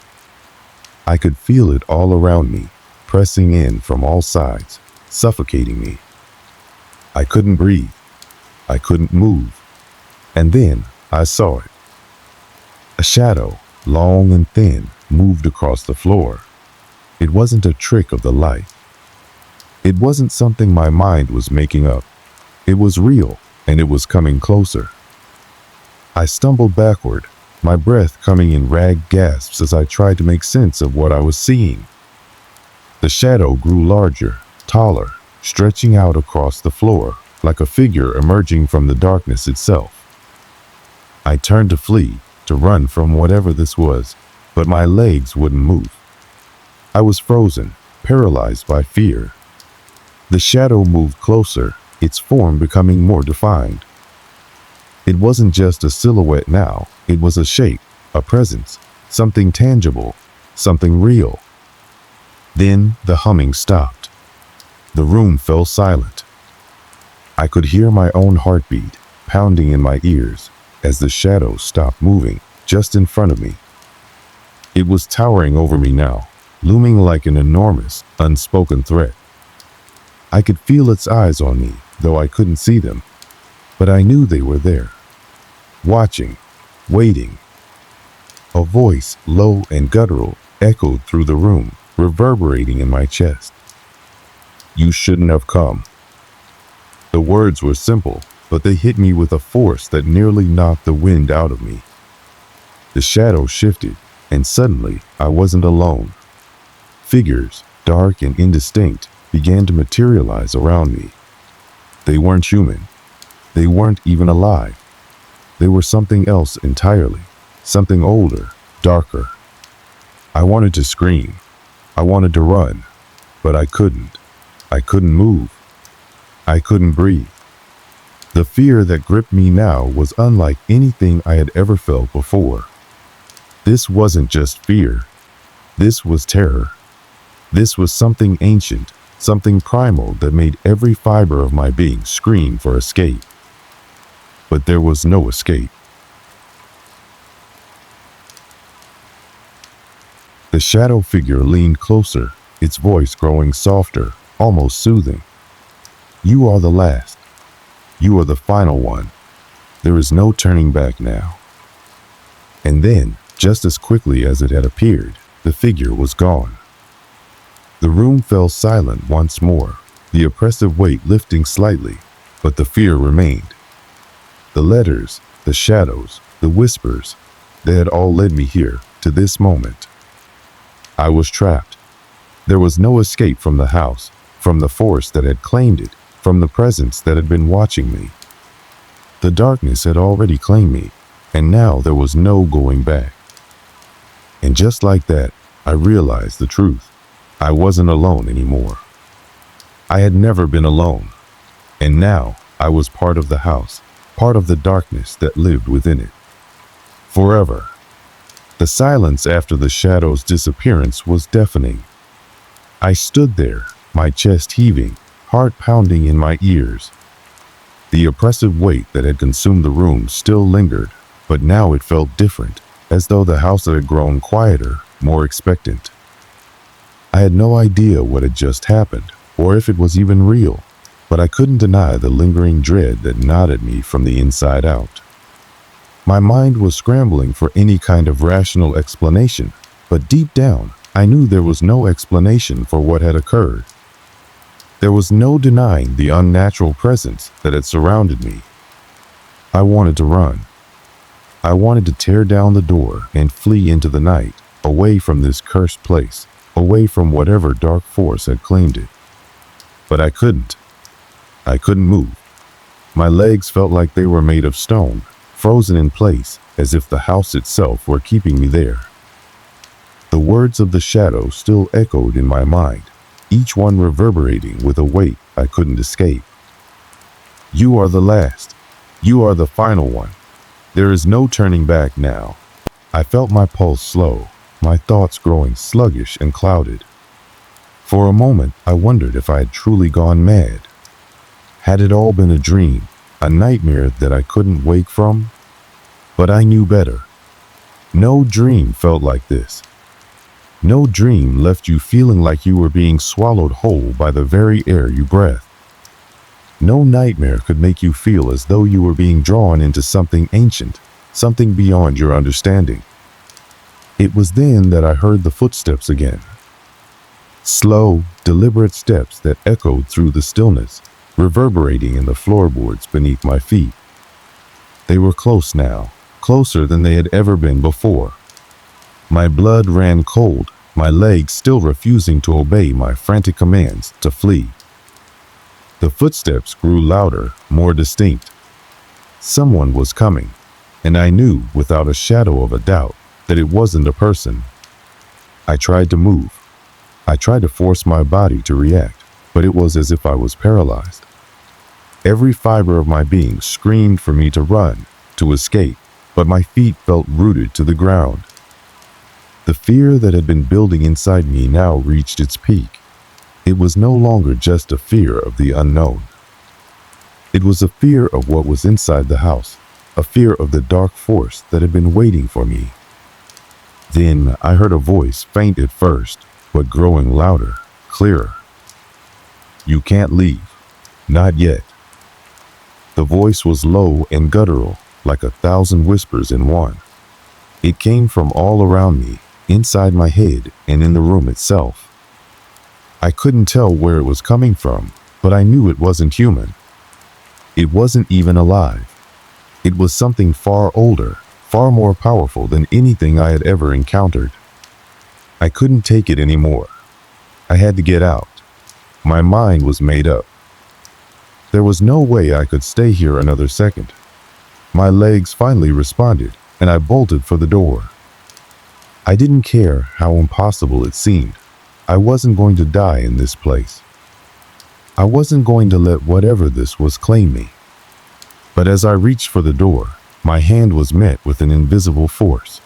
[SPEAKER 1] I could feel it all around me, pressing in from all sides, suffocating me. I couldn't breathe. I couldn't move. And then I saw it. A shadow, long and thin, moved across the floor. It wasn't a trick of the light. It wasn't something my mind was making up. It was real, and it was coming closer. I stumbled backward, my breath coming in ragged gasps as I tried to make sense of what I was seeing. The shadow grew larger, taller, stretching out across the floor, like a figure emerging from the darkness itself. I turned to flee, to run from whatever this was, but my legs wouldn't move. I was frozen, paralyzed by fear. The shadow moved closer, its form becoming more defined. It wasn't just a silhouette now, it was a shape, a presence, something tangible, something real. Then the humming stopped. The room fell silent. I could hear my own heartbeat pounding in my ears as the shadow stopped moving just in front of me. It was towering over me now, looming like an enormous, unspoken threat. I could feel its eyes on me, though I couldn't see them, but I knew they were there, watching, waiting. A voice, low and guttural, echoed through the room, reverberating in my chest. "You shouldn't have come." The words were simple, but they hit me with a force that nearly knocked the wind out of me. The shadow shifted, and suddenly I wasn't alone. Figures, dark and indistinct, began to materialize around me. They weren't human. They weren't even alive. They were something else entirely, something older, darker. I wanted to scream. I wanted to run, but I couldn't. I couldn't move. I couldn't breathe. The fear that gripped me now was unlike anything I had ever felt before. This wasn't just fear. This was terror. This was something ancient, something primal that made every fiber of my being scream for escape. But there was no escape. The shadow figure leaned closer, its voice growing softer, almost soothing. "You are the last. You are the final one. There is no turning back now." And then, just as quickly as it had appeared, the figure was gone. The room fell silent once more, the oppressive weight lifting slightly, but the fear remained. The letters, the shadows, the whispers, they had all led me here, to this moment. I was trapped. There was no escape from the house, from the force that had claimed it, from the presence that had been watching me. The darkness had already claimed me, and now there was no going back. And just like that, I realized the truth. I wasn't alone anymore. I had never been alone. And now I was part of the house, part of the darkness that lived within it. Forever. The silence after the shadow's disappearance was deafening. I stood there, my chest heaving, heart pounding in my ears. The oppressive weight that had consumed the room still lingered, but now it felt different, as though the house had grown quieter, more expectant. I had no idea what had just happened, or if it was even real, but I couldn't deny the lingering dread that gnawed at me from the inside out. My mind was scrambling for any kind of rational explanation, but deep down, I knew there was no explanation for what had occurred. There was no denying the unnatural presence that had surrounded me. I wanted to run. I wanted to tear down the door and flee into the night, away from this cursed place, away from whatever dark force had claimed it. But I couldn't. I couldn't move. My legs felt like they were made of stone, frozen in place, as if the house itself were keeping me there. The words of the shadow still echoed in my mind, each one reverberating with a weight I couldn't escape. "You are the last. You are the final one. There is no turning back now." I felt my pulse slow, my thoughts growing sluggish and clouded. For a moment, I wondered if I had truly gone mad. Had it all been a dream, a nightmare that I couldn't wake from? But I knew better. No dream felt like this. No dream left you feeling like you were being swallowed whole by the very air you breathed. No nightmare could make you feel as though you were being drawn into something ancient, something beyond your understanding. It was then that I heard the footsteps again. Slow, deliberate steps that echoed through the stillness, reverberating in the floorboards beneath my feet. They were close now, closer than they had ever been before. My blood ran cold, my legs still refusing to obey my frantic commands to flee. The footsteps grew louder, more distinct. Someone was coming, and I knew without a shadow of a doubt that it wasn't a person. I tried to move. I tried to force my body to react, but it was as if I was paralyzed. Every fiber of my being screamed for me to run, to escape, but my feet felt rooted to the ground. The fear that had been building inside me now reached its peak. It was no longer just a fear of the unknown. It was a fear of what was inside the house, a fear of the dark force that had been waiting for me. Then I heard a voice, faint at first, but growing louder, clearer. "You can't leave. Not yet." The voice was low and guttural, like 1,000 whispers in one. It came from all around me, inside my head and in the room itself. I couldn't tell where it was coming from, but I knew it wasn't human. It wasn't even alive. It was something far older, far more powerful than anything I had ever encountered. I couldn't take it anymore. I had to get out. My mind was made up. There was no way I could stay here another second. My legs finally responded, and I bolted for the door. I didn't care how impossible it seemed. I wasn't going to die in this place. I wasn't going to let whatever this was claim me. But as I reached for the door, my hand was met with an invisible force.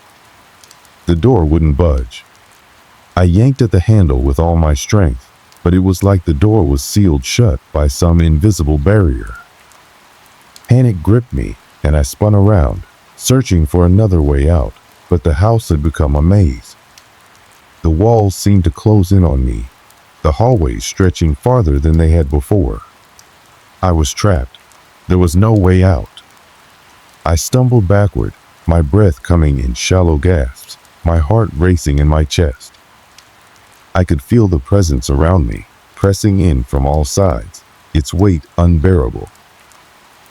[SPEAKER 1] The door wouldn't budge. I yanked at the handle with all my strength, but it was like the door was sealed shut by some invisible barrier. Panic gripped me, and I spun around, searching for another way out, but the house had become a maze. The walls seemed to close in on me, the hallways stretching farther than they had before. I was trapped. There was no way out. I stumbled backward, my breath coming in shallow gasps, my heart racing in my chest. I could feel the presence around me, pressing in from all sides, its weight unbearable.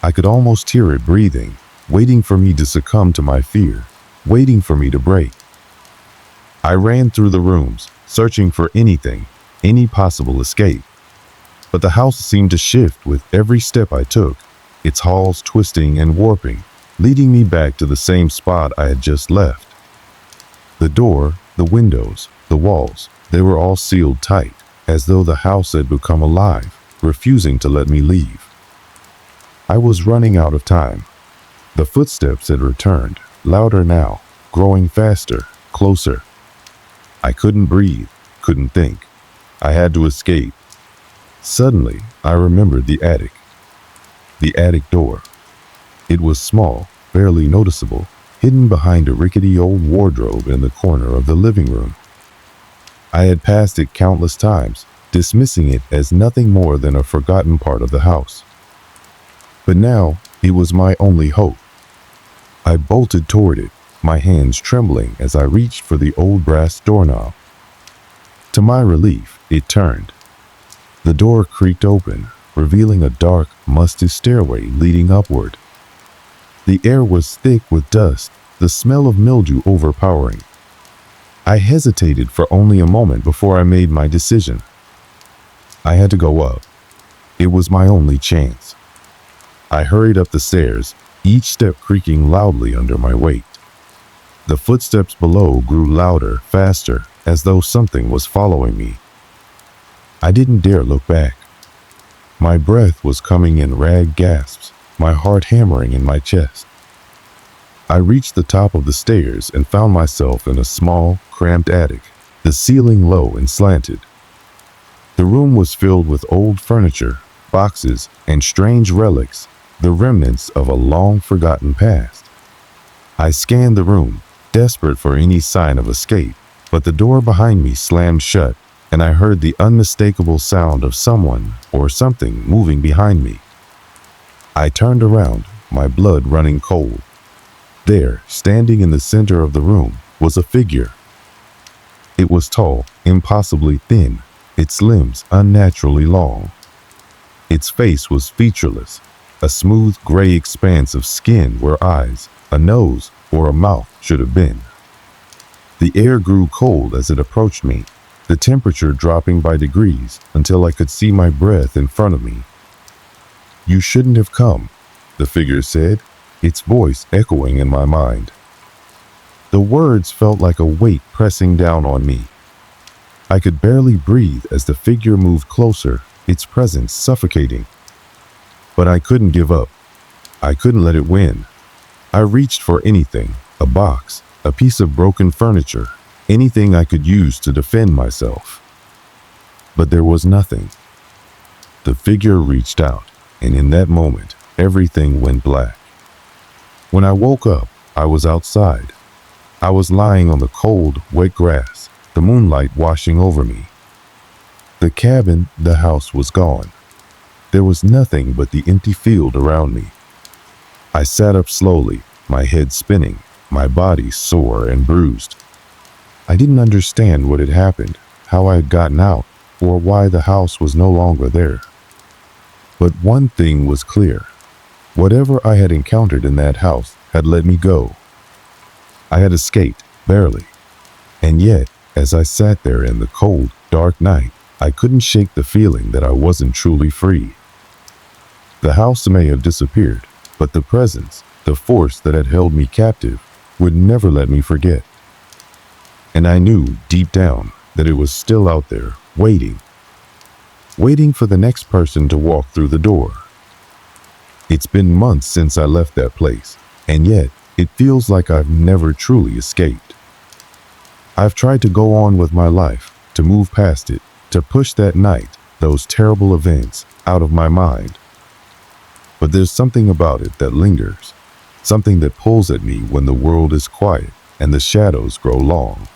[SPEAKER 1] I could almost hear it breathing, waiting for me to succumb to my fear, waiting for me to break. I ran through the rooms, searching for anything, any possible escape. But the house seemed to shift with every step I took, its halls twisting and warping, leading me back to the same spot I had just left. The door, the windows, the walls, they were all sealed tight, as though the house had become alive, refusing to let me leave. I was running out of time. The footsteps had returned, louder now, growing faster, closer. I couldn't breathe, couldn't think. I had to escape. Suddenly, I remembered the attic. The attic door. It was small, barely noticeable, hidden behind a rickety old wardrobe in the corner of the living room. I had passed it countless times, dismissing it as nothing more than a forgotten part of the house. But now, it was my only hope. I bolted toward it, my hands trembling as I reached for the old brass doorknob. To my relief, it turned. The door creaked open, revealing a dark, musty stairway leading upward. The air was thick with dust, the smell of mildew overpowering. I hesitated for only a moment before I made my decision. I had to go up. It was my only chance. I hurried up the stairs, each step creaking loudly under my weight. The footsteps below grew louder, faster, as though something was following me. I didn't dare look back. My breath was coming in ragged gasps, my heart hammering in my chest. I reached the top of the stairs and found myself in a small, cramped attic, the ceiling low and slanted. The room was filled with old furniture, boxes, and strange relics, the remnants of a long-forgotten past. I scanned the room, desperate for any sign of escape, but the door behind me slammed shut, and I heard the unmistakable sound of someone or something moving behind me. I turned around, my blood running cold. There, standing in the center of the room, was a figure. It was tall, impossibly thin, its limbs unnaturally long. Its face was featureless, a smooth gray expanse of skin where eyes, a nose, or a mouth should have been. The air grew cold as it approached me, the temperature dropping by degrees until I could see my breath in front of me. "You shouldn't have come," the figure said, its voice echoing in my mind. The words felt like a weight pressing down on me. I could barely breathe as the figure moved closer, its presence suffocating. But I couldn't give up. I couldn't let it win. I reached for anything, a box, a piece of broken furniture, anything I could use to defend myself. But there was nothing. The figure reached out, and in that moment, everything went black. When I woke up, I was outside. I was lying on the cold, wet grass, the moonlight washing over me. The cabin, the house was gone. There was nothing but the empty field around me. I sat up slowly, my head spinning, my body sore and bruised. I didn't understand what had happened, how I had gotten out, or why the house was no longer there. But one thing was clear. Whatever I had encountered in that house had let me go. I had escaped, barely. And yet, as I sat there in the cold, dark night, I couldn't shake the feeling that I wasn't truly free. The house may have disappeared, but the presence, the force that had held me captive, would never let me forget. And I knew, deep down, that it was still out there, waiting for the next person to walk through the door. It's been months since I left that place, and yet it feels like I've never truly escaped. I've tried to go on with my life, to move past it, to push that night, those terrible events, out of my mind. But there's something about it that lingers, something that pulls at me when the world is quiet and the shadows grow long.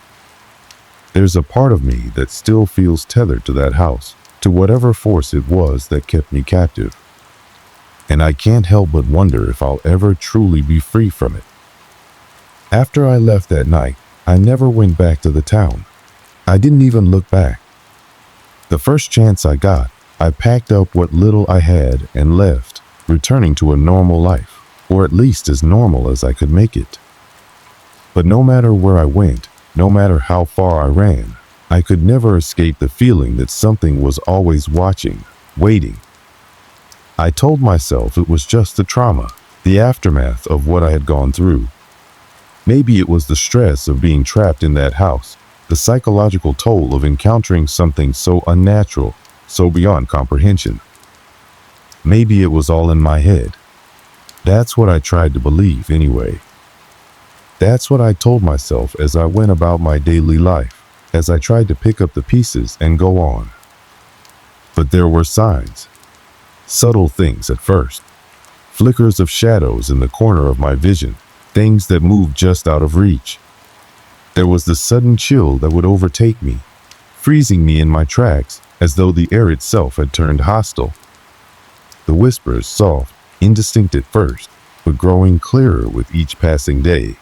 [SPEAKER 1] There's a part of me that still feels tethered to that house, to whatever force it was that kept me captive. And I can't help but wonder if I'll ever truly be free from it. After I left that night, I never went back to the town. I didn't even look back. The first chance I got, I packed up what little I had and left, returning to a normal life, or at least as normal as I could make it. But no matter where I went, no matter how far I ran, I could never escape the feeling that something was always watching, waiting. I told myself it was just the trauma, the aftermath of what I had gone through. Maybe it was the stress of being trapped in that house, the psychological toll of encountering something so unnatural, so beyond comprehension. Maybe it was all in my head. That's what I tried to believe anyway. That's what I told myself as I went about my daily life, as I tried to pick up the pieces and go on. But there were signs. Subtle things at first. Flickers of shadows in the corner of my vision, things that moved just out of reach. There was the sudden chill that would overtake me, freezing me in my tracks as though the air itself had turned hostile. The whispers soft, indistinct at first, but growing clearer with each passing day.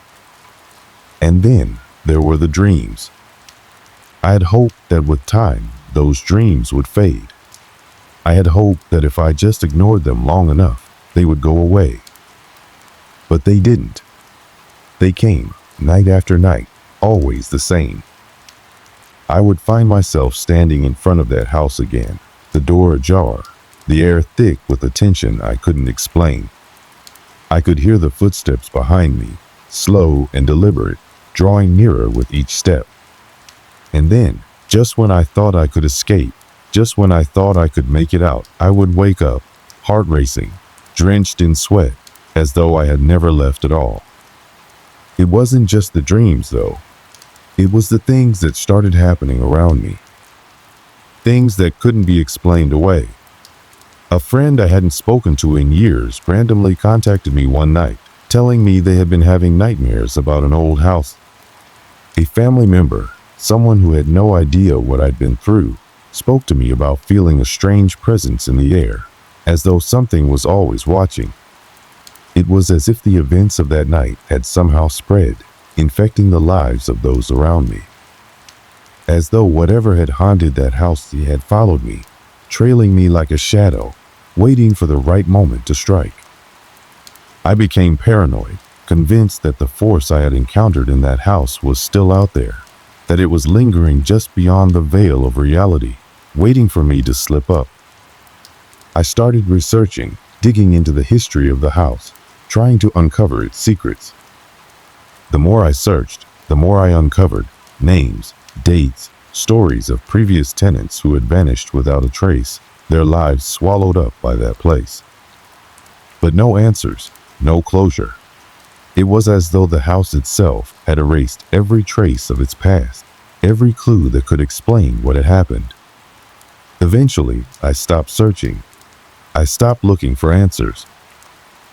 [SPEAKER 1] And then there were the dreams. I had hoped that with time, those dreams would fade. I had hoped that if I just ignored them long enough, they would go away. But they didn't. They came, night after night, always the same. I would find myself standing in front of that house again, the door ajar, the air thick with a tension I couldn't explain. I could hear the footsteps behind me, slow and deliberate, drawing nearer with each step. And then, just when I thought I could escape, just when I thought I could make it out, I would wake up, heart racing, drenched in sweat, as though I had never left at all. It wasn't just the dreams, though. It was the things that started happening around me. Things that couldn't be explained away. A friend I hadn't spoken to in years randomly contacted me one night, telling me they had been having nightmares about an old house. A family member, someone who had no idea what I'd been through, spoke to me about feeling a strange presence in the air, as though something was always watching. It was as if the events of that night had somehow spread, infecting the lives of those around me. As though whatever had haunted that house had followed me, trailing me like a shadow, waiting for the right moment to strike. I became paranoid, convinced that the force I had encountered in that house was still out there, that it was lingering just beyond the veil of reality, waiting for me to slip up. I started researching, digging into the history of the house, trying to uncover its secrets. The more I searched, the more I uncovered names, dates, stories of previous tenants who had vanished without a trace, their lives swallowed up by that place. But no answers, no closure. It was as though the house itself had erased every trace of its past, every clue that could explain what had happened. Eventually, I stopped searching. I stopped looking for answers.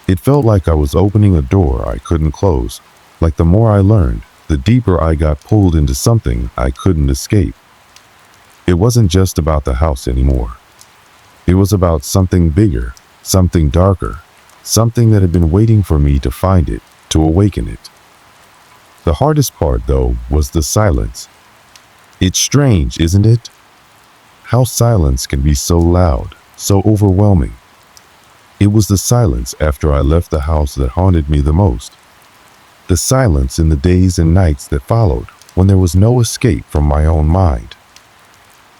[SPEAKER 1] It felt like I was opening a door I couldn't close, like the more I learned, the deeper I got pulled into something I couldn't escape. It wasn't just about the house anymore. It was about something bigger, something darker, something that had been waiting for me to find it, to awaken it. The hardest part, though, was the silence. It's strange, isn't it? How silence can be so loud, so overwhelming. It was the silence after I left the house that haunted me the most. The silence in the days and nights that followed, when there was no escape from my own mind.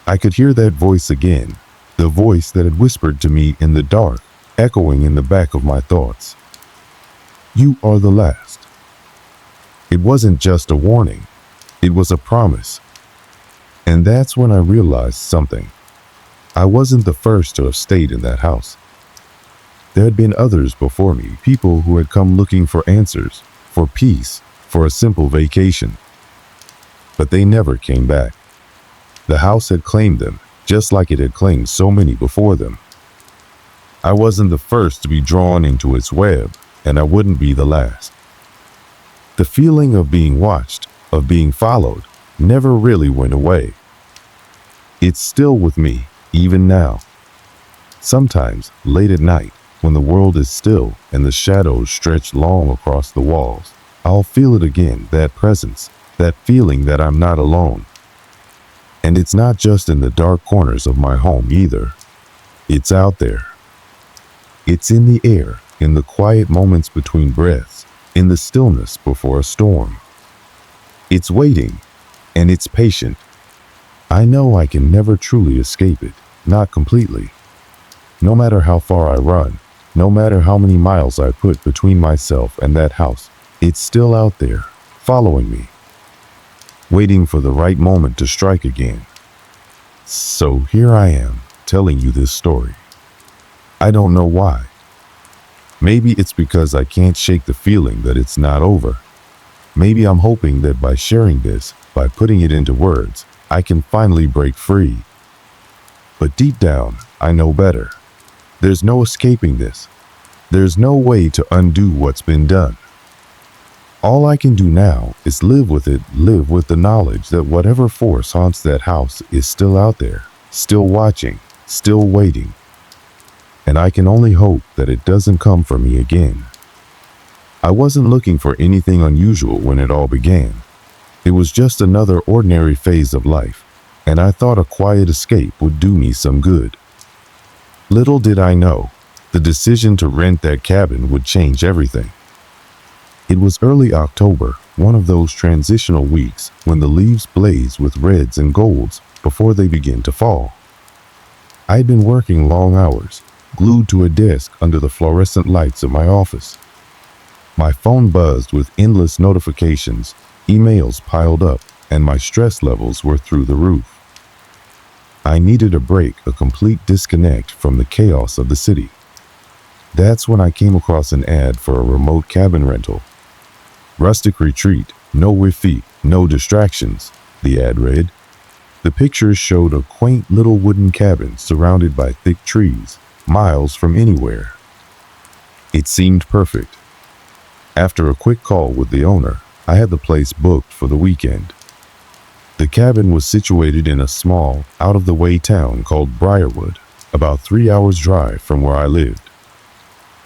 [SPEAKER 1] I could hear that voice again, the voice that had whispered to me in the dark, echoing in the back of my thoughts. You are the last. It wasn't just a warning, it was a promise. And that's when I realized something. I wasn't the first to have stayed in that house. There had been others before me, people who had come looking for answers, for peace, for a simple vacation. But they never came back. The house had claimed them, just like it had claimed so many before them. I wasn't the first to be drawn into its web, and I wouldn't be the last. The feeling of being watched, of being followed, never really went away. It's still with me, even now. Sometimes, late at night, when the world is still and the shadows stretch long across the walls, I'll feel it again, that presence, that feeling that I'm not alone. And it's not just in the dark corners of my home either. It's out there. It's in the air, in the quiet moments between breaths, in the stillness before a storm. It's waiting, and it's patient. I know I can never truly escape it, not completely. No matter how far I run, no matter how many miles I put between myself and that house, it's still out there, following me, waiting for the right moment to strike again. So here I am, telling you this story. I don't know why. Maybe it's because I can't shake the feeling that it's not over. Maybe I'm hoping that by sharing this, by putting it into words, I can finally break free. But deep down, I know better. There's no escaping this. There's no way to undo what's been done. All I can do now is live with it, live with the knowledge that whatever force haunts that house is still out there, still watching, still waiting. And I can only hope that it doesn't come for me again. I wasn't looking for anything unusual when it all began. It was just another ordinary phase of life, and I thought a quiet escape would do me some good. Little did I know, the decision to rent that cabin would change everything. It was early October, one of those transitional weeks when the leaves blaze with reds and golds before they begin to fall. I'd been working long hours, glued to a desk under the fluorescent lights of my office. My phone buzzed with endless notifications, emails piled up, and my stress levels were through the roof. I needed a break, a complete disconnect from the chaos of the city. That's when I came across an ad for a remote cabin rental. Rustic retreat, no feet, no distractions, the ad read. The pictures showed a quaint little wooden cabin surrounded by thick trees, miles from anywhere. It seemed perfect. After a quick call with the owner, I had the place booked for the weekend. The cabin was situated in a small, out-of-the-way town called Briarwood, about 3 hours' drive from where I lived.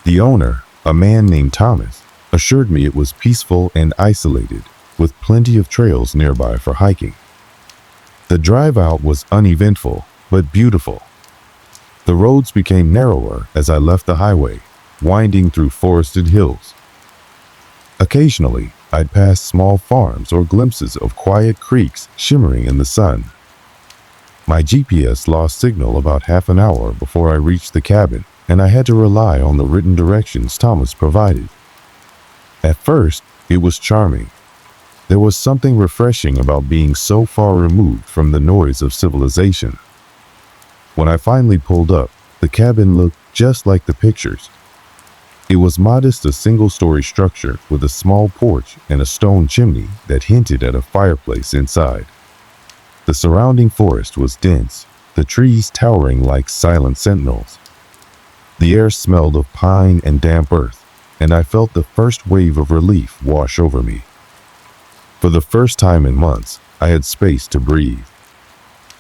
[SPEAKER 1] The owner, a man named Thomas, assured me it was peaceful and isolated, with plenty of trails nearby for hiking. The drive out was uneventful, but beautiful. The roads became narrower as I left the highway, winding through forested hills. Occasionally, I'd pass small farms or glimpses of quiet creeks shimmering in the sun. My GPS lost signal about half an hour before I reached the cabin, and I had to rely on the written directions Thomas provided. At first, it was charming. There was something refreshing about being so far removed from the noise of civilization. When I finally pulled up, the cabin looked just like the pictures. It was modest, a single-story structure with a small porch and a stone chimney that hinted at a fireplace inside. The surrounding forest was dense, the trees towering like silent sentinels. The air smelled of pine and damp earth, and I felt the first wave of relief wash over me. For the first time in months, I had space to breathe.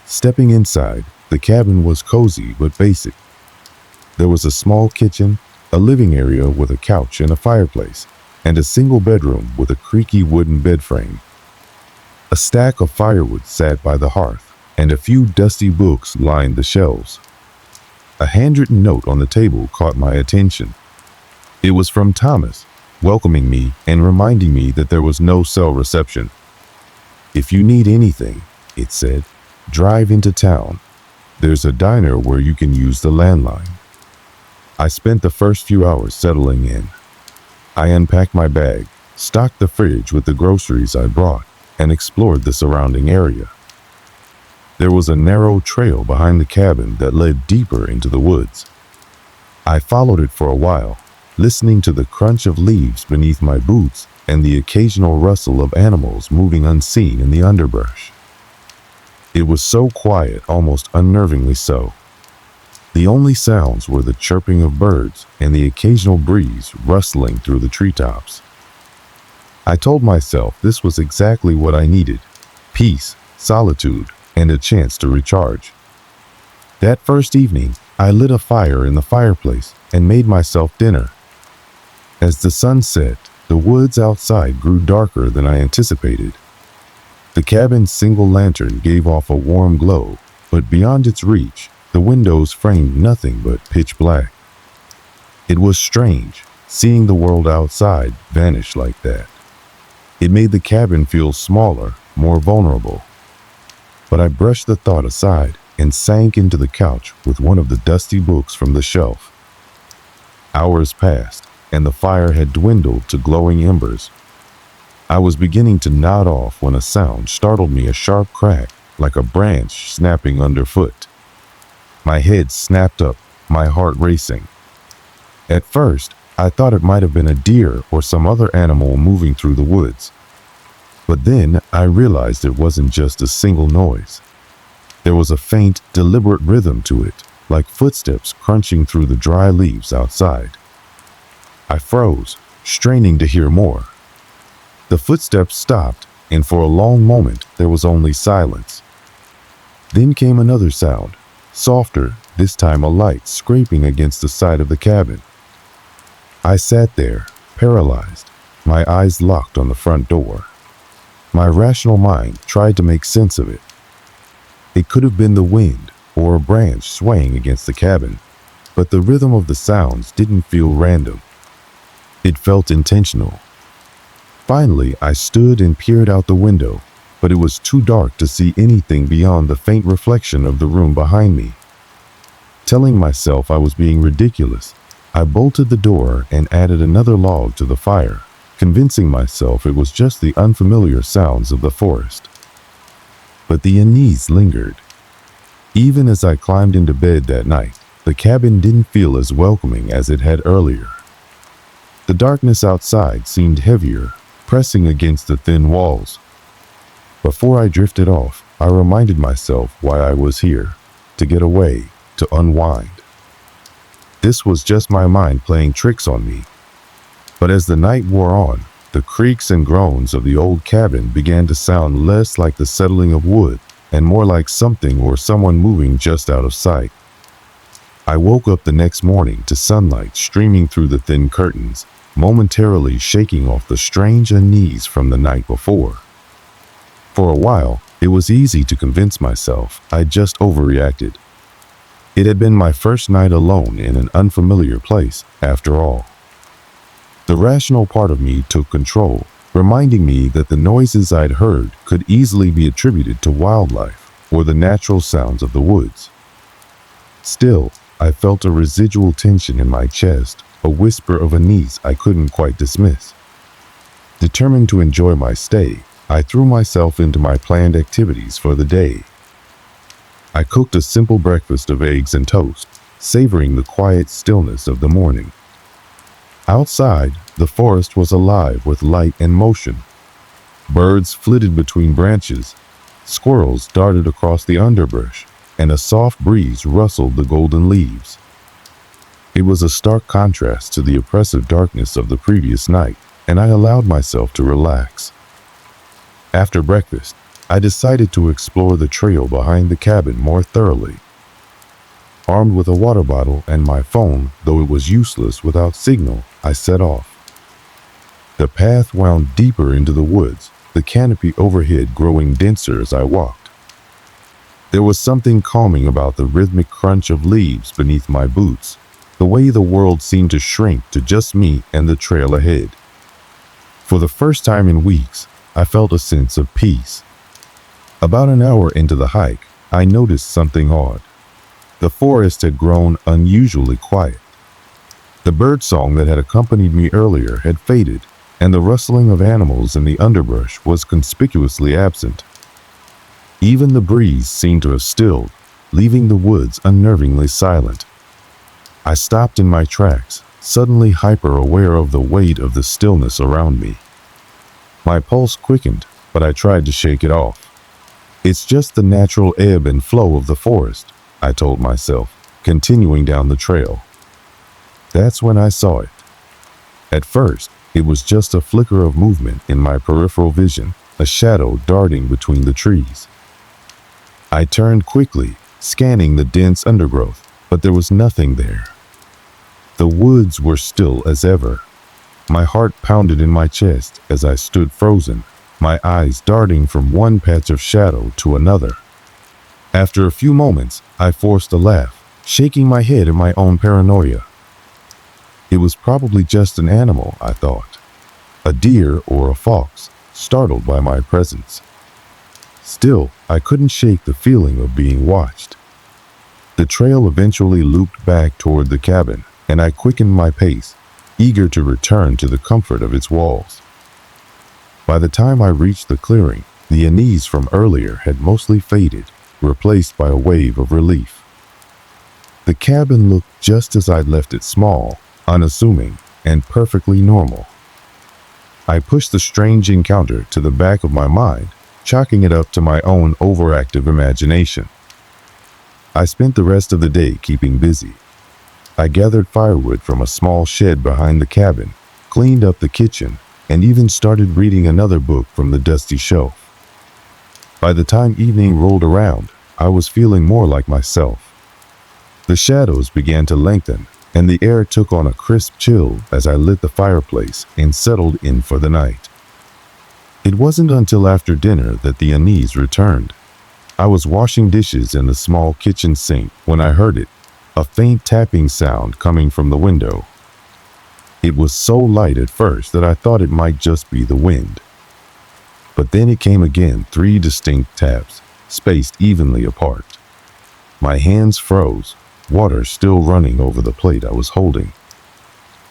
[SPEAKER 1] Stepping inside, the cabin was cozy but basic. There was a small kitchen, a living area with a couch and a fireplace, and a single bedroom with a creaky wooden bed frame. A stack of firewood sat by the hearth, and a few dusty books lined the shelves. A handwritten note on the table caught my attention. It was from Thomas, welcoming me and reminding me that there was no cell reception. "If you need anything," it said, "drive into town. There's a diner where you can use the landline." I spent the first few hours settling in. I unpacked my bag, stocked the fridge with the groceries I brought, and explored the surrounding area. There was a narrow trail behind the cabin that led deeper into the woods. I followed it for a while, listening to the crunch of leaves beneath my boots and the occasional rustle of animals moving unseen in the underbrush. It was so quiet, almost unnervingly so. The only sounds were the chirping of birds and the occasional breeze rustling through the treetops. I told myself this was exactly what I needed: peace, solitude, and a chance to recharge. That first evening, I lit a fire in the fireplace and made myself dinner. As the sun set, the woods outside grew darker than I anticipated. The cabin's single lantern gave off a warm glow, but beyond its reach, the windows framed nothing but pitch black. It was strange, seeing the world outside vanish like that. It made the cabin feel smaller, more vulnerable. But I brushed the thought aside and sank into the couch with one of the dusty books from the shelf. Hours passed, and the fire had dwindled to glowing embers. I was beginning to nod off when a sound startled me, a sharp crack, like a branch snapping underfoot. My head snapped up, my heart racing. At first, I thought it might have been a deer or some other animal moving through the woods. But then I realized it wasn't just a single noise. There was a faint, deliberate rhythm to it, like footsteps crunching through the dry leaves outside. I froze, straining to hear more. The footsteps stopped, and for a long moment there was only silence. Then came another sound, softer, this time a light scraping against the side of the cabin. I sat there, paralyzed, my eyes locked on the front door. My rational mind tried to make sense of it. It could have been the wind or a branch swaying against the cabin, but the rhythm of the sounds didn't feel random. It felt intentional. Finally, I stood and peered out the window, but it was too dark to see anything beyond the faint reflection of the room behind me. Telling myself I was being ridiculous, I bolted the door and added another log to the fire, convincing myself it was just the unfamiliar sounds of the forest. But the unease lingered. Even as I climbed into bed that night, the cabin didn't feel as welcoming as it had earlier. The darkness outside seemed heavier, pressing against the thin walls. Before I drifted off, I reminded myself why I was here: to get away, to unwind. This was just my mind playing tricks on me. But as the night wore on, the creaks and groans of the old cabin began to sound less like the settling of wood and more like something or someone moving just out of sight. I woke up the next morning to sunlight streaming through the thin curtains, momentarily shaking off the strange unease from the night before. For a while, it was easy to convince myself I'd just overreacted. It had been my first night alone in an unfamiliar place, after all. The rational part of me took control, reminding me that the noises I'd heard could easily be attributed to wildlife or the natural sounds of the woods. Still, I felt a residual tension in my chest, a whisper of unease I couldn't quite dismiss. Determined to enjoy my stay, I threw myself into my planned activities for the day. I cooked a simple breakfast of eggs and toast, savoring the quiet stillness of the morning. Outside, the forest was alive with light and motion. Birds flitted between branches, squirrels darted across the underbrush, and a soft breeze rustled the golden leaves. It was a stark contrast to the oppressive darkness of the previous night, and I allowed myself to relax. After breakfast, I decided to explore the trail behind the cabin more thoroughly. Armed with a water bottle and my phone, though it was useless without signal, I set off. The path wound deeper into the woods, the canopy overhead growing denser as I walked. There was something calming about the rhythmic crunch of leaves beneath my boots, the way the world seemed to shrink to just me and the trail ahead. For the first time in weeks, I felt a sense of peace. About an hour into the hike, I noticed something odd. The forest had grown unusually quiet. The birdsong that had accompanied me earlier had faded, and the rustling of animals in the underbrush was conspicuously absent. Even the breeze seemed to have stilled, leaving the woods unnervingly silent. I stopped in my tracks, suddenly hyper-aware of the weight of the stillness around me. My pulse quickened, but I tried to shake it off. It's just the natural ebb and flow of the forest, I told myself, continuing down the trail. That's when I saw it. At first, it was just a flicker of movement in my peripheral vision, a shadow darting between the trees. I turned quickly, scanning the dense undergrowth, but there was nothing there. The woods were still as ever. My heart pounded in my chest as I stood frozen, my eyes darting from one patch of shadow to another. After a few moments, I forced a laugh, shaking my head in my own paranoia. It was probably just an animal, I thought. A deer or a fox, startled by my presence. Still, I couldn't shake the feeling of being watched. The trail eventually looped back toward the cabin, and I quickened my pace, eager to return to the comfort of its walls. By the time I reached the clearing, the unease from earlier had mostly faded, replaced by a wave of relief. The cabin looked just as I'd left it, small, unassuming, and perfectly normal. I pushed the strange encounter to the back of my mind, chalking it up to my own overactive imagination. I spent the rest of the day keeping busy. I gathered firewood from a small shed behind the cabin, cleaned up the kitchen, and even started reading another book from the dusty shelf. By the time evening rolled around, I was feeling more like myself. The shadows began to lengthen, and the air took on a crisp chill as I lit the fireplace and settled in for the night. It wasn't until after dinner that the unease returned. I was washing dishes in the small kitchen sink when I heard it, a faint tapping sound coming from the window. It was so light at first that I thought it might just be the wind. But then it came again, 3 distinct taps, spaced evenly apart. My hands froze, water still running over the plate I was holding.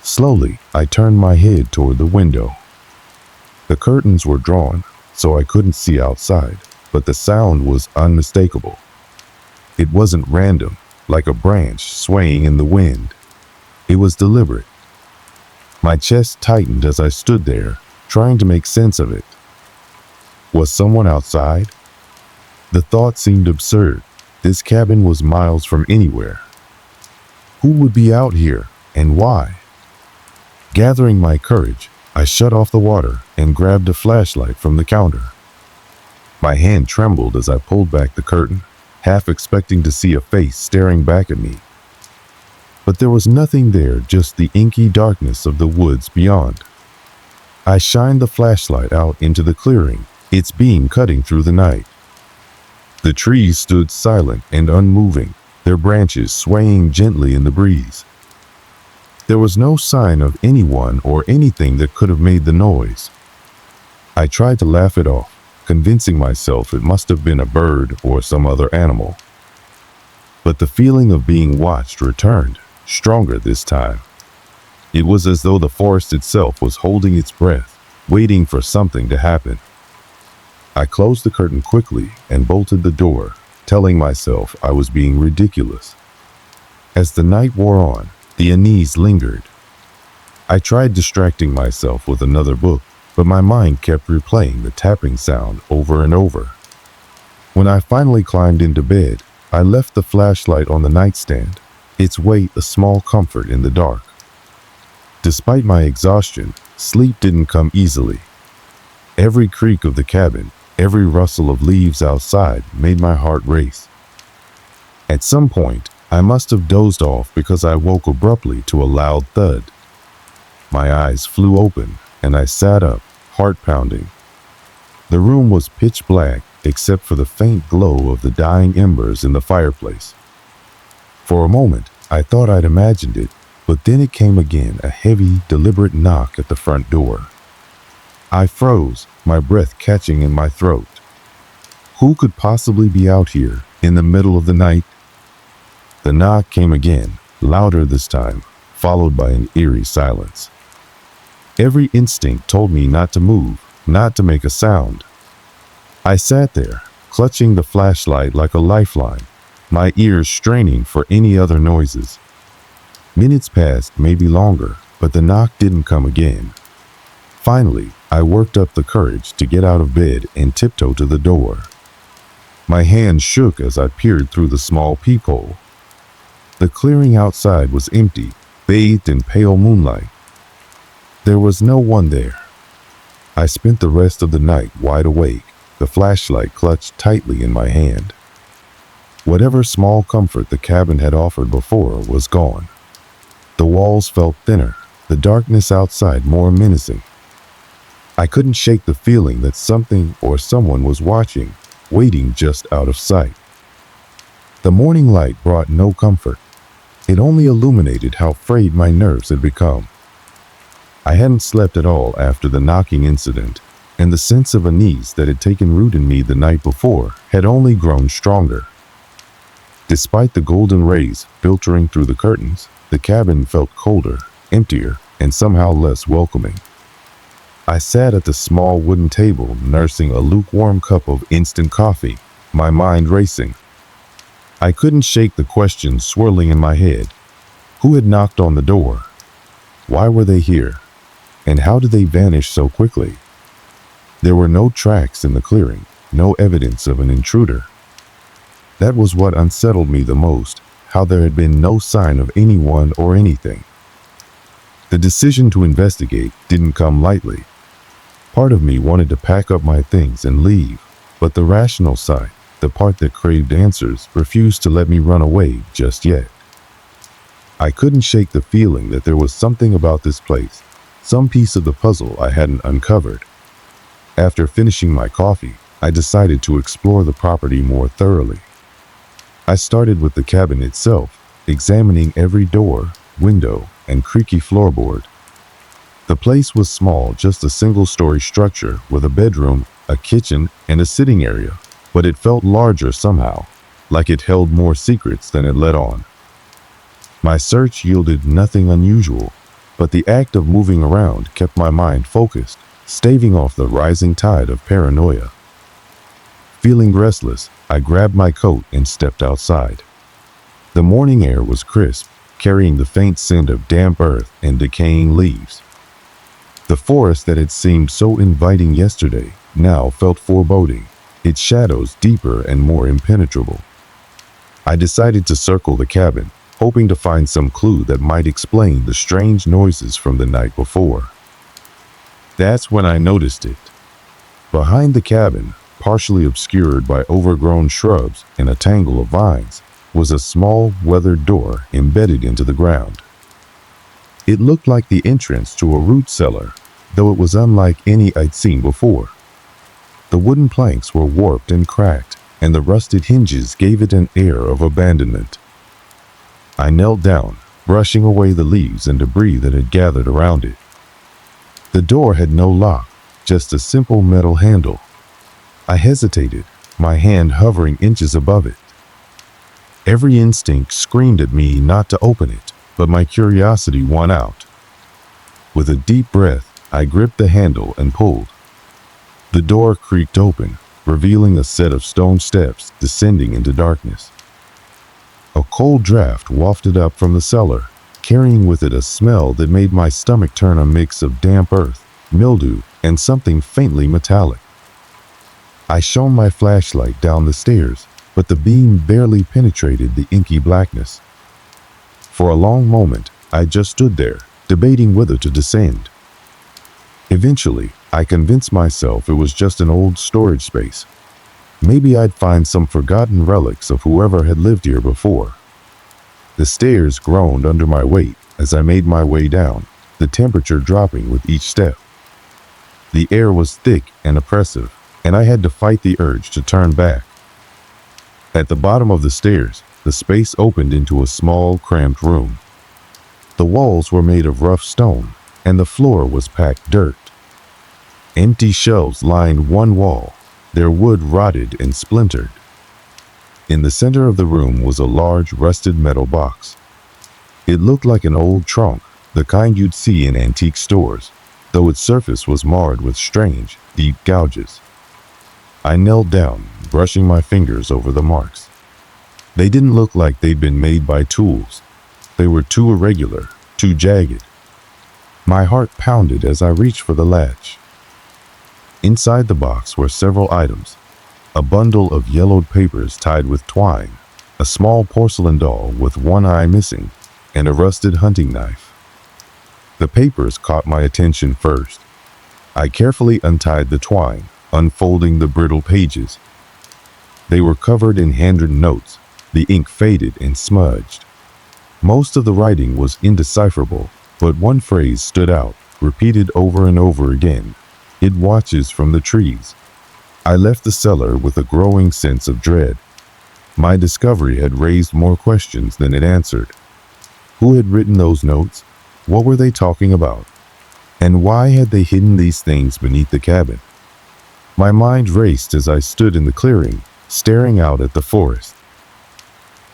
[SPEAKER 1] Slowly, I turned my head toward the window. The curtains were drawn, so I couldn't see outside, but the sound was unmistakable. It wasn't random, like a branch swaying in the wind. It was deliberate. My chest tightened as I stood there, trying to make sense of it. Was someone outside? The thought seemed absurd. This cabin was miles from anywhere. Who would be out here, and why? Gathering my courage, I shut off the water and grabbed a flashlight from the counter. My hand trembled as I pulled back the curtain, half expecting to see a face staring back at me. But there was nothing there, just the inky darkness of the woods beyond. I shined the flashlight out into the clearing, its beam cutting through the night. The trees stood silent and unmoving, their branches swaying gently in the breeze. There was no sign of anyone or anything that could have made the noise. I tried to laugh it off, convincing myself it must have been a bird or some other animal. But the feeling of being watched returned, stronger this time. It was as though the forest itself was holding its breath, waiting for something to happen. I closed the curtain quickly and bolted the door, telling myself I was being ridiculous. As the night wore on, the unease lingered. I tried distracting myself with another book, but my mind kept replaying the tapping sound over and over. When I finally climbed into bed, I left the flashlight on the nightstand, its weight a small comfort in the dark. Despite my exhaustion, sleep didn't come easily. Every creak of the cabin, every rustle of leaves outside made my heart race. At some point, I must have dozed off because I woke abruptly to a loud thud. My eyes flew open, and I sat up, heart pounding. The room was pitch black except for the faint glow of the dying embers in the fireplace. For a moment, I thought I'd imagined it, but then it came again, a heavy, deliberate knock at the front door. I froze, my breath catching in my throat. Who could possibly be out here in the middle of the night? The knock came again, louder this time, followed by an eerie silence. Every instinct told me not to move, not to make a sound. I sat there, clutching the flashlight like a lifeline, my ears straining for any other noises. Minutes passed, maybe longer, but the knock didn't come again. Finally, I worked up the courage to get out of bed and tiptoe to the door. My hands shook as I peered through the small peephole. The clearing outside was empty, bathed in pale moonlight. There was no one there. I spent the rest of the night wide awake, the flashlight clutched tightly in my hand. Whatever small comfort the cabin had offered before was gone. The walls felt thinner, the darkness outside more menacing. I couldn't shake the feeling that something or someone was watching, waiting just out of sight. The morning light brought no comfort. It only illuminated how frayed my nerves had become. I hadn't slept at all after the knocking incident, and the sense of unease that had taken root in me the night before had only grown stronger. Despite the golden rays filtering through the curtains, the cabin felt colder, emptier, and somehow less welcoming. I sat at the small wooden table, nursing a lukewarm cup of instant coffee, my mind racing. I couldn't shake the questions swirling in my head. Who had knocked on the door? Why were they here? And how did they vanish so quickly? There were no tracks in the clearing, no evidence of an intruder. That was what unsettled me the most, how there had been no sign of anyone or anything. The decision to investigate didn't come lightly. Part of me wanted to pack up my things and leave, but the rational side, the part that craved answers, refused to let me run away just yet. I couldn't shake the feeling that there was something about this place, some piece of the puzzle I hadn't uncovered. After finishing my coffee, I decided to explore the property more thoroughly. I started with the cabin itself, examining every door, window, and creaky floorboard. The place was small, just a single-story structure with a bedroom, a kitchen, and a sitting area, but it felt larger somehow, like it held more secrets than it let on. My search yielded nothing unusual, but the act of moving around kept my mind focused, staving off the rising tide of paranoia. Feeling restless, I grabbed my coat and stepped outside. The morning air was crisp, carrying the faint scent of damp earth and decaying leaves. The forest that had seemed so inviting yesterday now felt foreboding, its shadows deeper and more impenetrable. I decided to circle the cabin, hoping to find some clue that might explain the strange noises from the night before. That's when I noticed it. Behind the cabin, partially obscured by overgrown shrubs and a tangle of vines, was a small, weathered door embedded into the ground. It looked like the entrance to a root cellar, though it was unlike any I'd seen before. The wooden planks were warped and cracked, and the rusted hinges gave it an air of abandonment. I knelt down, brushing away the leaves and debris that had gathered around it. The door had no lock, just a simple metal handle. I hesitated, my hand hovering inches above it. Every instinct screamed at me not to open it, but my curiosity won out. With a deep breath, I gripped the handle and pulled. The door creaked open, revealing a set of stone steps descending into darkness. A cold draft wafted up from the cellar, carrying with it a smell that made my stomach turn, a mix of damp earth, mildew, and something faintly metallic. I shone my flashlight down the stairs, but the beam barely penetrated the inky blackness. For a long moment, I just stood there, debating whether to descend. Eventually, I convinced myself it was just an old storage space. Maybe I'd find some forgotten relics of whoever had lived here before. The stairs groaned under my weight as I made my way down, the temperature dropping with each step. The air was thick and oppressive, and I had to fight the urge to turn back. At the bottom of the stairs, the space opened into a small, cramped room. The walls were made of rough stone, and the floor was packed dirt. Empty shelves lined one wall, their wood rotted and splintered. In the center of the room was a large, rusted metal box. It looked like an old trunk, the kind you'd see in antique stores, though its surface was marred with strange, deep gouges. I knelt down, brushing my fingers over the marks. They didn't look like they'd been made by tools. They were too irregular, too jagged. My heart pounded as I reached for the latch. Inside the box were several items: a bundle of yellowed papers tied with twine, a small porcelain doll with one eye missing, and a rusted hunting knife. The papers caught my attention first. I carefully untied the twine, unfolding the brittle pages. They were covered in handwritten notes, the ink faded and smudged. Most of the writing was indecipherable, but one phrase stood out, repeated over and over again: "It watches from the trees." I left the cellar with a growing sense of dread. My discovery had raised more questions than it answered. Who had written those notes? What were they talking about? And why had they hidden these things beneath the cabin? My mind raced as I stood in the clearing, staring out at the forest.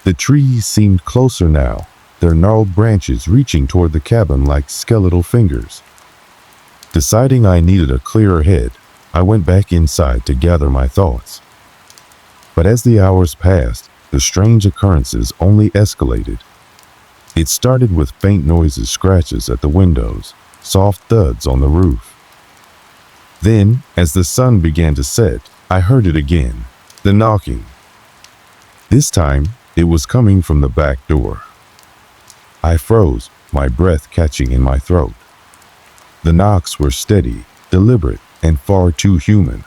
[SPEAKER 1] The trees seemed closer now, their gnarled branches reaching toward the cabin like skeletal fingers. Deciding I needed a clearer head, I went back inside to gather my thoughts. But as the hours passed, the strange occurrences only escalated. It started with faint noises, scratches at the windows, soft thuds on the roof. Then, as the sun began to set, I heard it again, the knocking. This time, it was coming from the back door. I froze, my breath catching in my throat. The knocks were steady, deliberate, and far too human.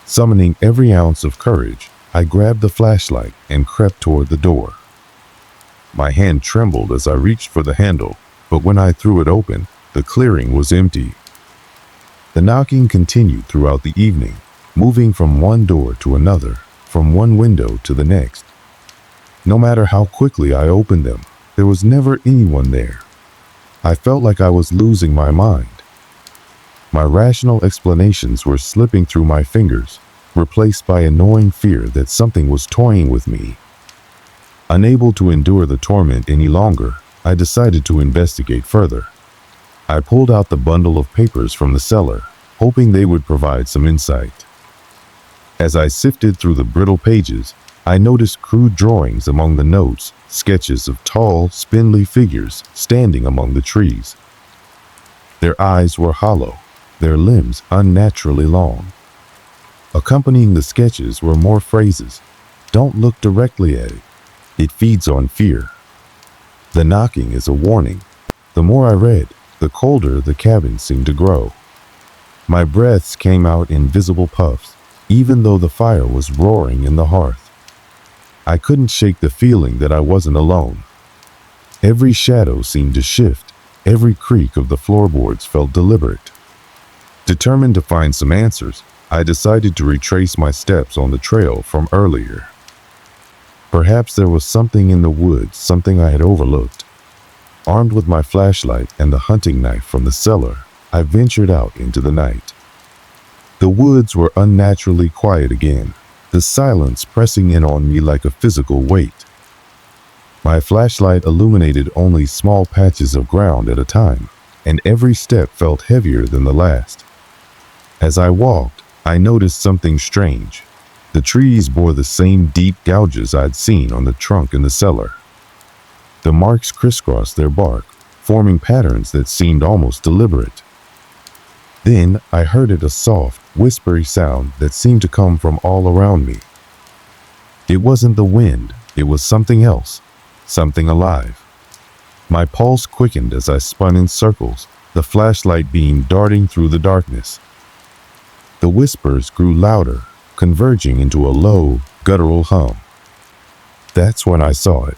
[SPEAKER 1] Summoning every ounce of courage, I grabbed the flashlight and crept toward the door. My hand trembled as I reached for the handle, but when I threw it open, the clearing was empty. The knocking continued throughout the evening, moving from one door to another, from one window to the next. No matter how quickly I opened them, there was never anyone there. I felt like I was losing my mind. My rational explanations were slipping through my fingers, replaced by a gnawing fear that something was toying with me. Unable to endure the torment any longer, I decided to investigate further. I pulled out the bundle of papers from the cellar, hoping they would provide some insight. As I sifted through the brittle pages, I noticed crude drawings among the notes, sketches of tall, spindly figures standing among the trees. Their eyes were hollow, their limbs unnaturally long. Accompanying the sketches were more phrases. "Don't look directly at it. It feeds on fear. The knocking is a warning." The more I read, the colder the cabin seemed to grow. My breaths came out in visible puffs, even though the fire was roaring in the hearth. I couldn't shake the feeling that I wasn't alone. Every shadow seemed to shift, every creak of the floorboards felt deliberate. Determined to find some answers, I decided to retrace my steps on the trail from earlier. Perhaps there was something in the woods, something I had overlooked. Armed with my flashlight and the hunting knife from the cellar, I ventured out into the night. The woods were unnaturally quiet again, the silence pressing in on me like a physical weight. My flashlight illuminated only small patches of ground at a time, and every step felt heavier than the last. As I walked, I noticed something strange. The trees bore the same deep gouges I'd seen on the trunk in the cellar. The marks crisscrossed their bark, forming patterns that seemed almost deliberate. Then I heard a soft, whispery sound that seemed to come from all around me. It wasn't the wind, it was something else, something alive. My pulse quickened as I spun in circles, the flashlight beam darting through the darkness. The whispers grew louder, converging into a low, guttural hum. That's when I saw it.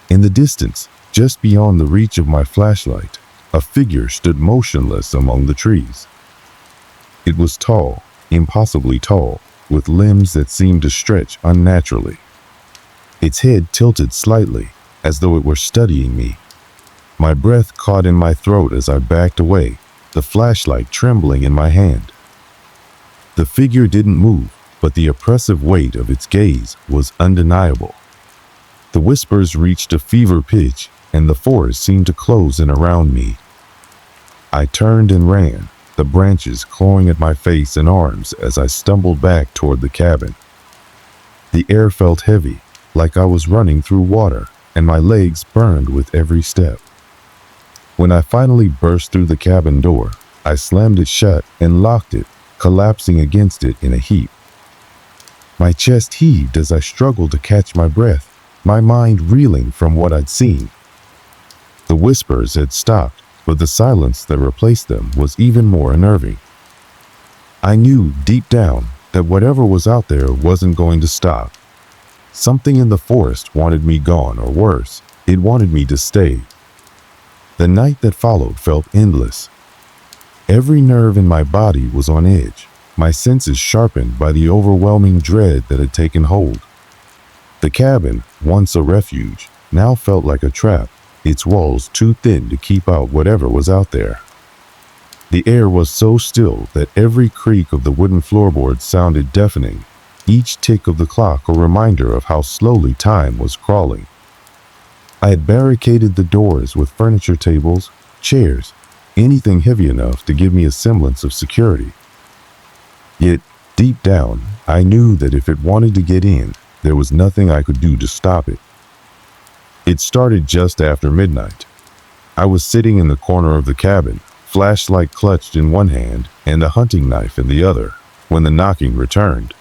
[SPEAKER 1] In the distance, just beyond the reach of my flashlight, a figure stood motionless among the trees. It was tall, impossibly tall, with limbs that seemed to stretch unnaturally. Its head tilted slightly, as though it were studying me. My breath caught in my throat as I backed away, the flashlight trembling in my hand. The figure didn't move, but the oppressive weight of its gaze was undeniable. The whispers reached a fever pitch, and the forest seemed to close in around me. I turned and ran, the branches clawing at my face and arms as I stumbled back toward the cabin. The air felt heavy, like I was running through water, and my legs burned with every step. When I finally burst through the cabin door, I slammed it shut and locked it, collapsing against it in a heap. My chest heaved as I struggled to catch my breath, my mind reeling from what I'd seen. The whispers had stopped, but the silence that replaced them was even more unnerving. I knew deep down that whatever was out there wasn't going to stop. Something in the forest wanted me gone, or worse, it wanted me to stay. The night that followed felt endless. Every nerve in my body was on edge, my senses sharpened by the overwhelming dread that had taken hold. The cabin, once a refuge, now felt like a trap, its walls too thin to keep out whatever was out there. The air was so still that every creak of the wooden floorboards sounded deafening, each tick of the clock a reminder of how slowly time was crawling. I had barricaded the doors with furniture tables, chairs, anything heavy enough to give me a semblance of security. Yet, deep down, I knew that if it wanted to get in, there was nothing I could do to stop it. It started just after midnight. I was sitting in the corner of the cabin, flashlight clutched in one hand and a hunting knife in the other, when the knocking returned.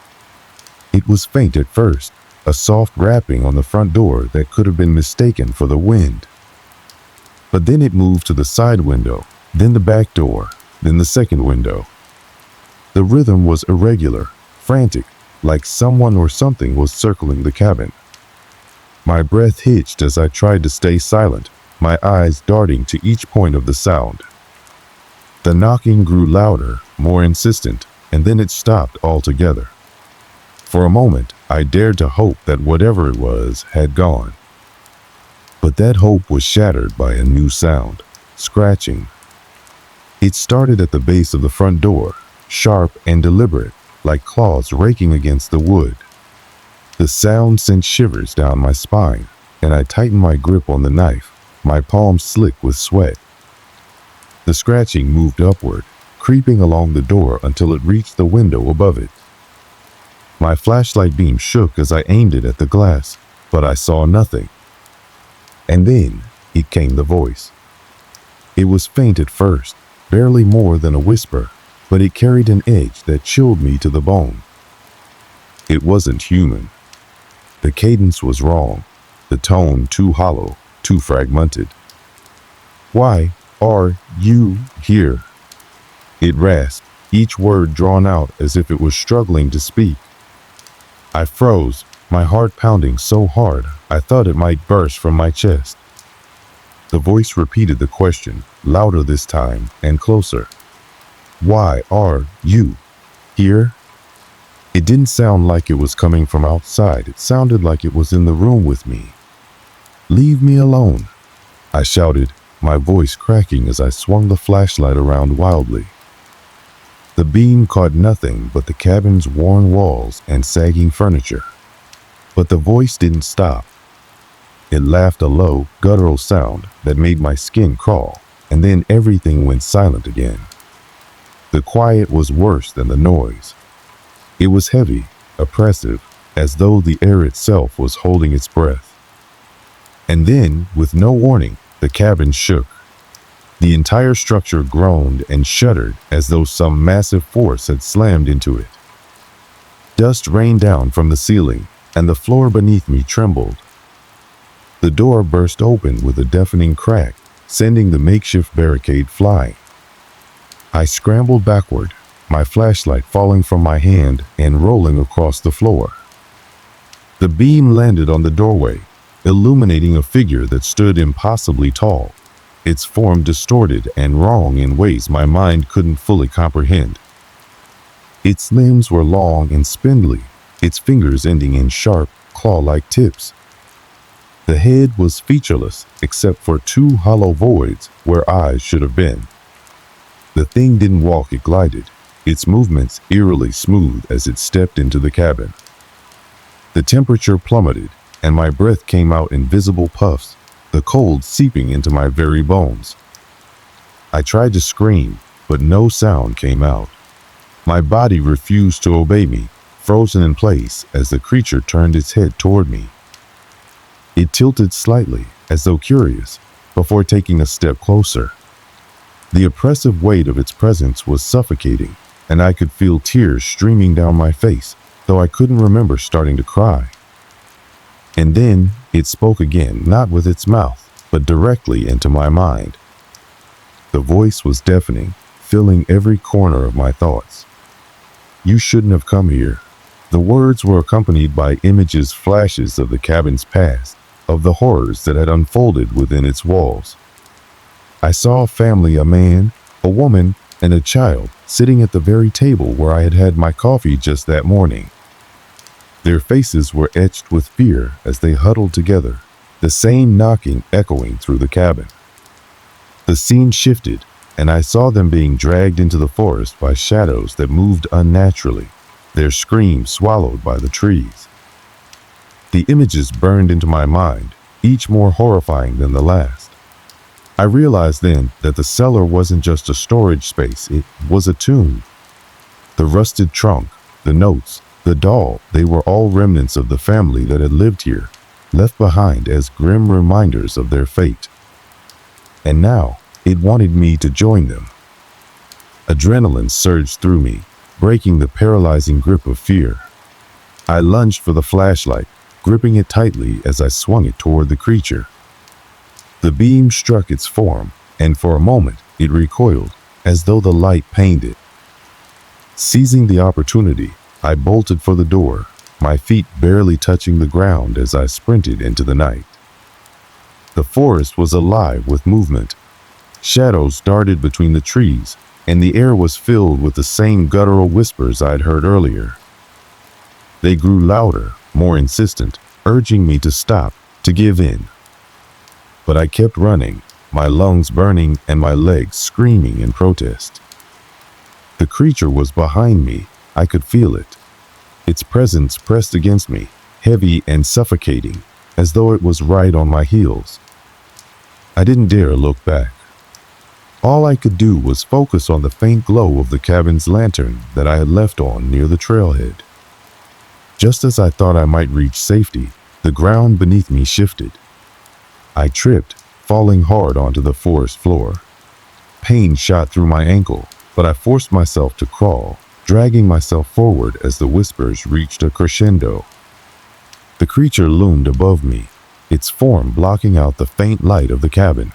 [SPEAKER 1] It was faint at first, a soft rapping on the front door that could have been mistaken for the wind. But then it moved to the side window, then the back door, then the second window. The rhythm was irregular, frantic, like someone or something was circling the cabin. My breath hitched as I tried to stay silent, my eyes darting to each point of the sound. The knocking grew louder, more insistent, and then it stopped altogether. For a moment, I dared to hope that whatever it was had gone. But that hope was shattered by a new sound, scratching. It started at the base of the front door, sharp and deliberate, like claws raking against the wood. The sound sent shivers down my spine, and I tightened my grip on the knife, my palms slick with sweat. The scratching moved upward, creeping along the door until it reached the window above it. My flashlight beam shook as I aimed it at the glass, but I saw nothing. And then it came, the voice. It was faint at first, barely more than a whisper, but it carried an edge that chilled me to the bone. It wasn't human. The cadence was wrong, the tone too hollow, too fragmented. "Why are you here?" It rasped, each word drawn out as if it was struggling to speak. I froze, my heart pounding so hard I thought it might burst from my chest. The voice repeated the question, louder this time and closer. "Why are you here?" It didn't sound like it was coming from outside. It sounded like it was in the room with me. "Leave me alone," I shouted, my voice cracking as I swung the flashlight around wildly. The beam caught nothing but the cabin's worn walls and sagging furniture. But the voice didn't stop. It laughed a low, guttural sound that made my skin crawl, and then everything went silent again. The quiet was worse than the noise. It was heavy, oppressive, as though the air itself was holding its breath. And then, with no warning, the cabin shook. The entire structure groaned and shuddered as though some massive force had slammed into it. Dust rained down from the ceiling, and the floor beneath me trembled. The door burst open with a deafening crack, sending the makeshift barricade flying. I scrambled backward, my flashlight falling from my hand and rolling across the floor. The beam landed on the doorway, illuminating a figure that stood impossibly tall, its form distorted and wrong in ways my mind couldn't fully comprehend. Its limbs were long and spindly, its fingers ending in sharp, claw-like tips. The head was featureless except for two hollow voids where eyes should have been. The thing didn't walk, it glided, its movements eerily smooth as it stepped into the cabin. The temperature plummeted, and my breath came out in visible puffs, the cold seeping into my very bones. I tried to scream, but no sound came out. My body refused to obey me, frozen in place as the creature turned its head toward me. It tilted slightly, as though curious, before taking a step closer. The oppressive weight of its presence was suffocating, and I could feel tears streaming down my face, though I couldn't remember starting to cry. And then it spoke again, not with its mouth, but directly into my mind. The voice was deafening, filling every corner of my thoughts. "You shouldn't have come here." The words were accompanied by images, flashes of the cabin's past, of the horrors that had unfolded within its walls. I saw a family, a man, a woman, and a child, sitting at the very table where I had had my coffee just that morning. Their faces were etched with fear as they huddled together, the same knocking echoing through the cabin. The scene shifted, and I saw them being dragged into the forest by shadows that moved unnaturally, their screams swallowed by the trees. The images burned into my mind, each more horrifying than the last. I realized then that the cellar wasn't just a storage space, it was a tomb. The rusted trunk, the notes, the doll, they were all remnants of the family that had lived here, left behind as grim reminders of their fate. And now, it wanted me to join them. Adrenaline surged through me, breaking the paralyzing grip of fear. I lunged for the flashlight, gripping it tightly as I swung it toward the creature. The beam struck its form, and for a moment it recoiled, as though the light pained it. Seizing the opportunity, I bolted for the door, my feet barely touching the ground as I sprinted into the night. The forest was alive with movement. Shadows darted between the trees, and the air was filled with the same guttural whispers I'd heard earlier. They grew louder, more insistent, urging me to stop, to give in. But I kept running, my lungs burning and my legs screaming in protest. The creature was behind me. I could feel it. Its presence pressed against me, heavy and suffocating, as though it was right on my heels. I didn't dare look back. All I could do was focus on the faint glow of the cabin's lantern that I had left on near the trailhead. Just as I thought I might reach safety, the ground beneath me shifted. I tripped, falling hard onto the forest floor. Pain shot through my ankle, but I forced myself to crawl, dragging myself forward as the whispers reached a crescendo. The creature loomed above me, its form blocking out the faint light of the cabin.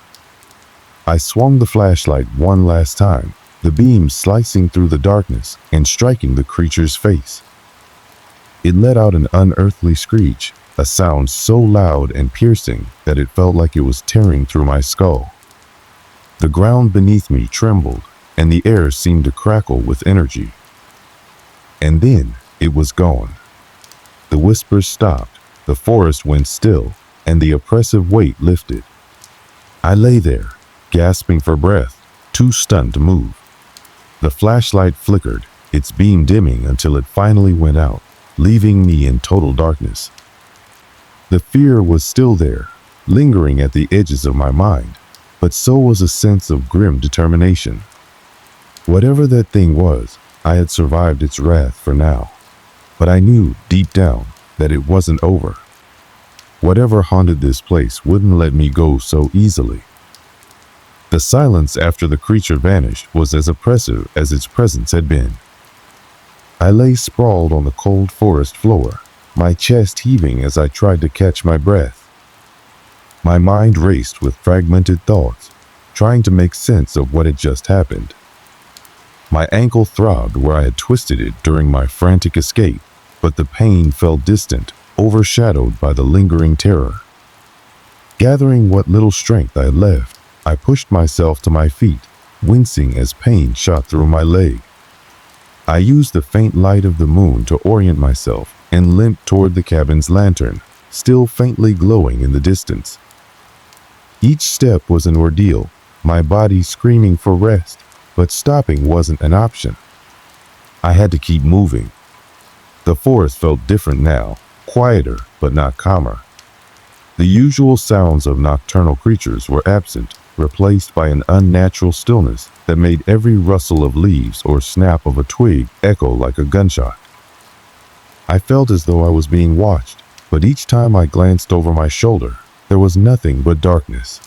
[SPEAKER 1] I swung the flashlight one last time, the beam slicing through the darkness and striking the creature's face. It let out an unearthly screech, a sound so loud and piercing that it felt like it was tearing through my skull. The ground beneath me trembled, and the air seemed to crackle with energy. And then it was gone. The whispers stopped, the forest went still, and the oppressive weight lifted. I lay there, gasping for breath, too stunned to move. The flashlight flickered, its beam dimming until it finally went out, leaving me in total darkness. The fear was still there, lingering at the edges of my mind, but so was a sense of grim determination. Whatever that thing was, I had survived its wrath for now, but I knew deep down that it wasn't over. Whatever haunted this place wouldn't let me go so easily. The silence after the creature vanished was as oppressive as its presence had been. I lay sprawled on the cold forest floor, my chest heaving as I tried to catch my breath. My mind raced with fragmented thoughts, trying to make sense of what had just happened. My ankle throbbed where I had twisted it during my frantic escape, but the pain felt distant, overshadowed by the lingering terror. Gathering what little strength I had left, I pushed myself to my feet, wincing as pain shot through my leg. I used the faint light of the moon to orient myself and limped toward the cabin's lantern, still faintly glowing in the distance. Each step was an ordeal, my body screaming for rest, but stopping wasn't an option. I had to keep moving. The forest felt different now, quieter but not calmer. The usual sounds of nocturnal creatures were absent, replaced by an unnatural stillness that made every rustle of leaves or snap of a twig echo like a gunshot. I felt as though I was being watched, but each time I glanced over my shoulder, there was nothing but darkness.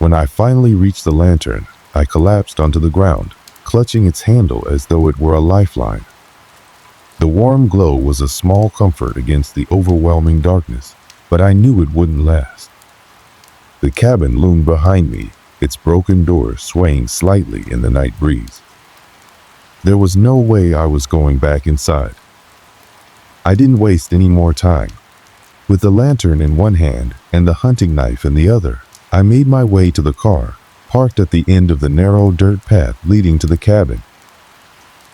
[SPEAKER 1] When I finally reached the lantern, I collapsed onto the ground, clutching its handle as though it were a lifeline. The warm glow was a small comfort against the overwhelming darkness, but I knew it wouldn't last. The cabin loomed behind me, its broken door swaying slightly in the night breeze. There was no way I was going back inside. I didn't waste any more time. With the lantern in one hand and the hunting knife in the other, I made my way to the car, parked at the end of the narrow dirt path leading to the cabin.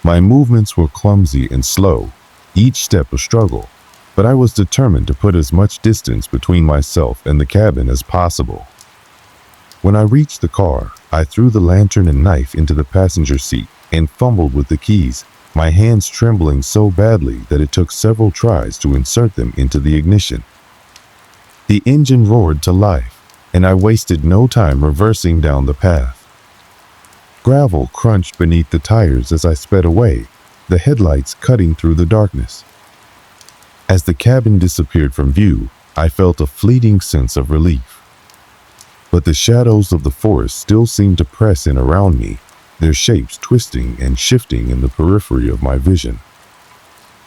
[SPEAKER 1] My movements were clumsy and slow, each step a struggle, but I was determined to put as much distance between myself and the cabin as possible. When I reached the car, I threw the lantern and knife into the passenger seat and fumbled with the keys, my hands trembling so badly that it took several tries to insert them into the ignition. The engine roared to life, and I wasted no time reversing down the path. Gravel crunched beneath the tires as I sped away, the headlights cutting through the darkness. As the cabin disappeared from view, I felt a fleeting sense of relief. But the shadows of the forest still seemed to press in around me, their shapes twisting and shifting in the periphery of my vision.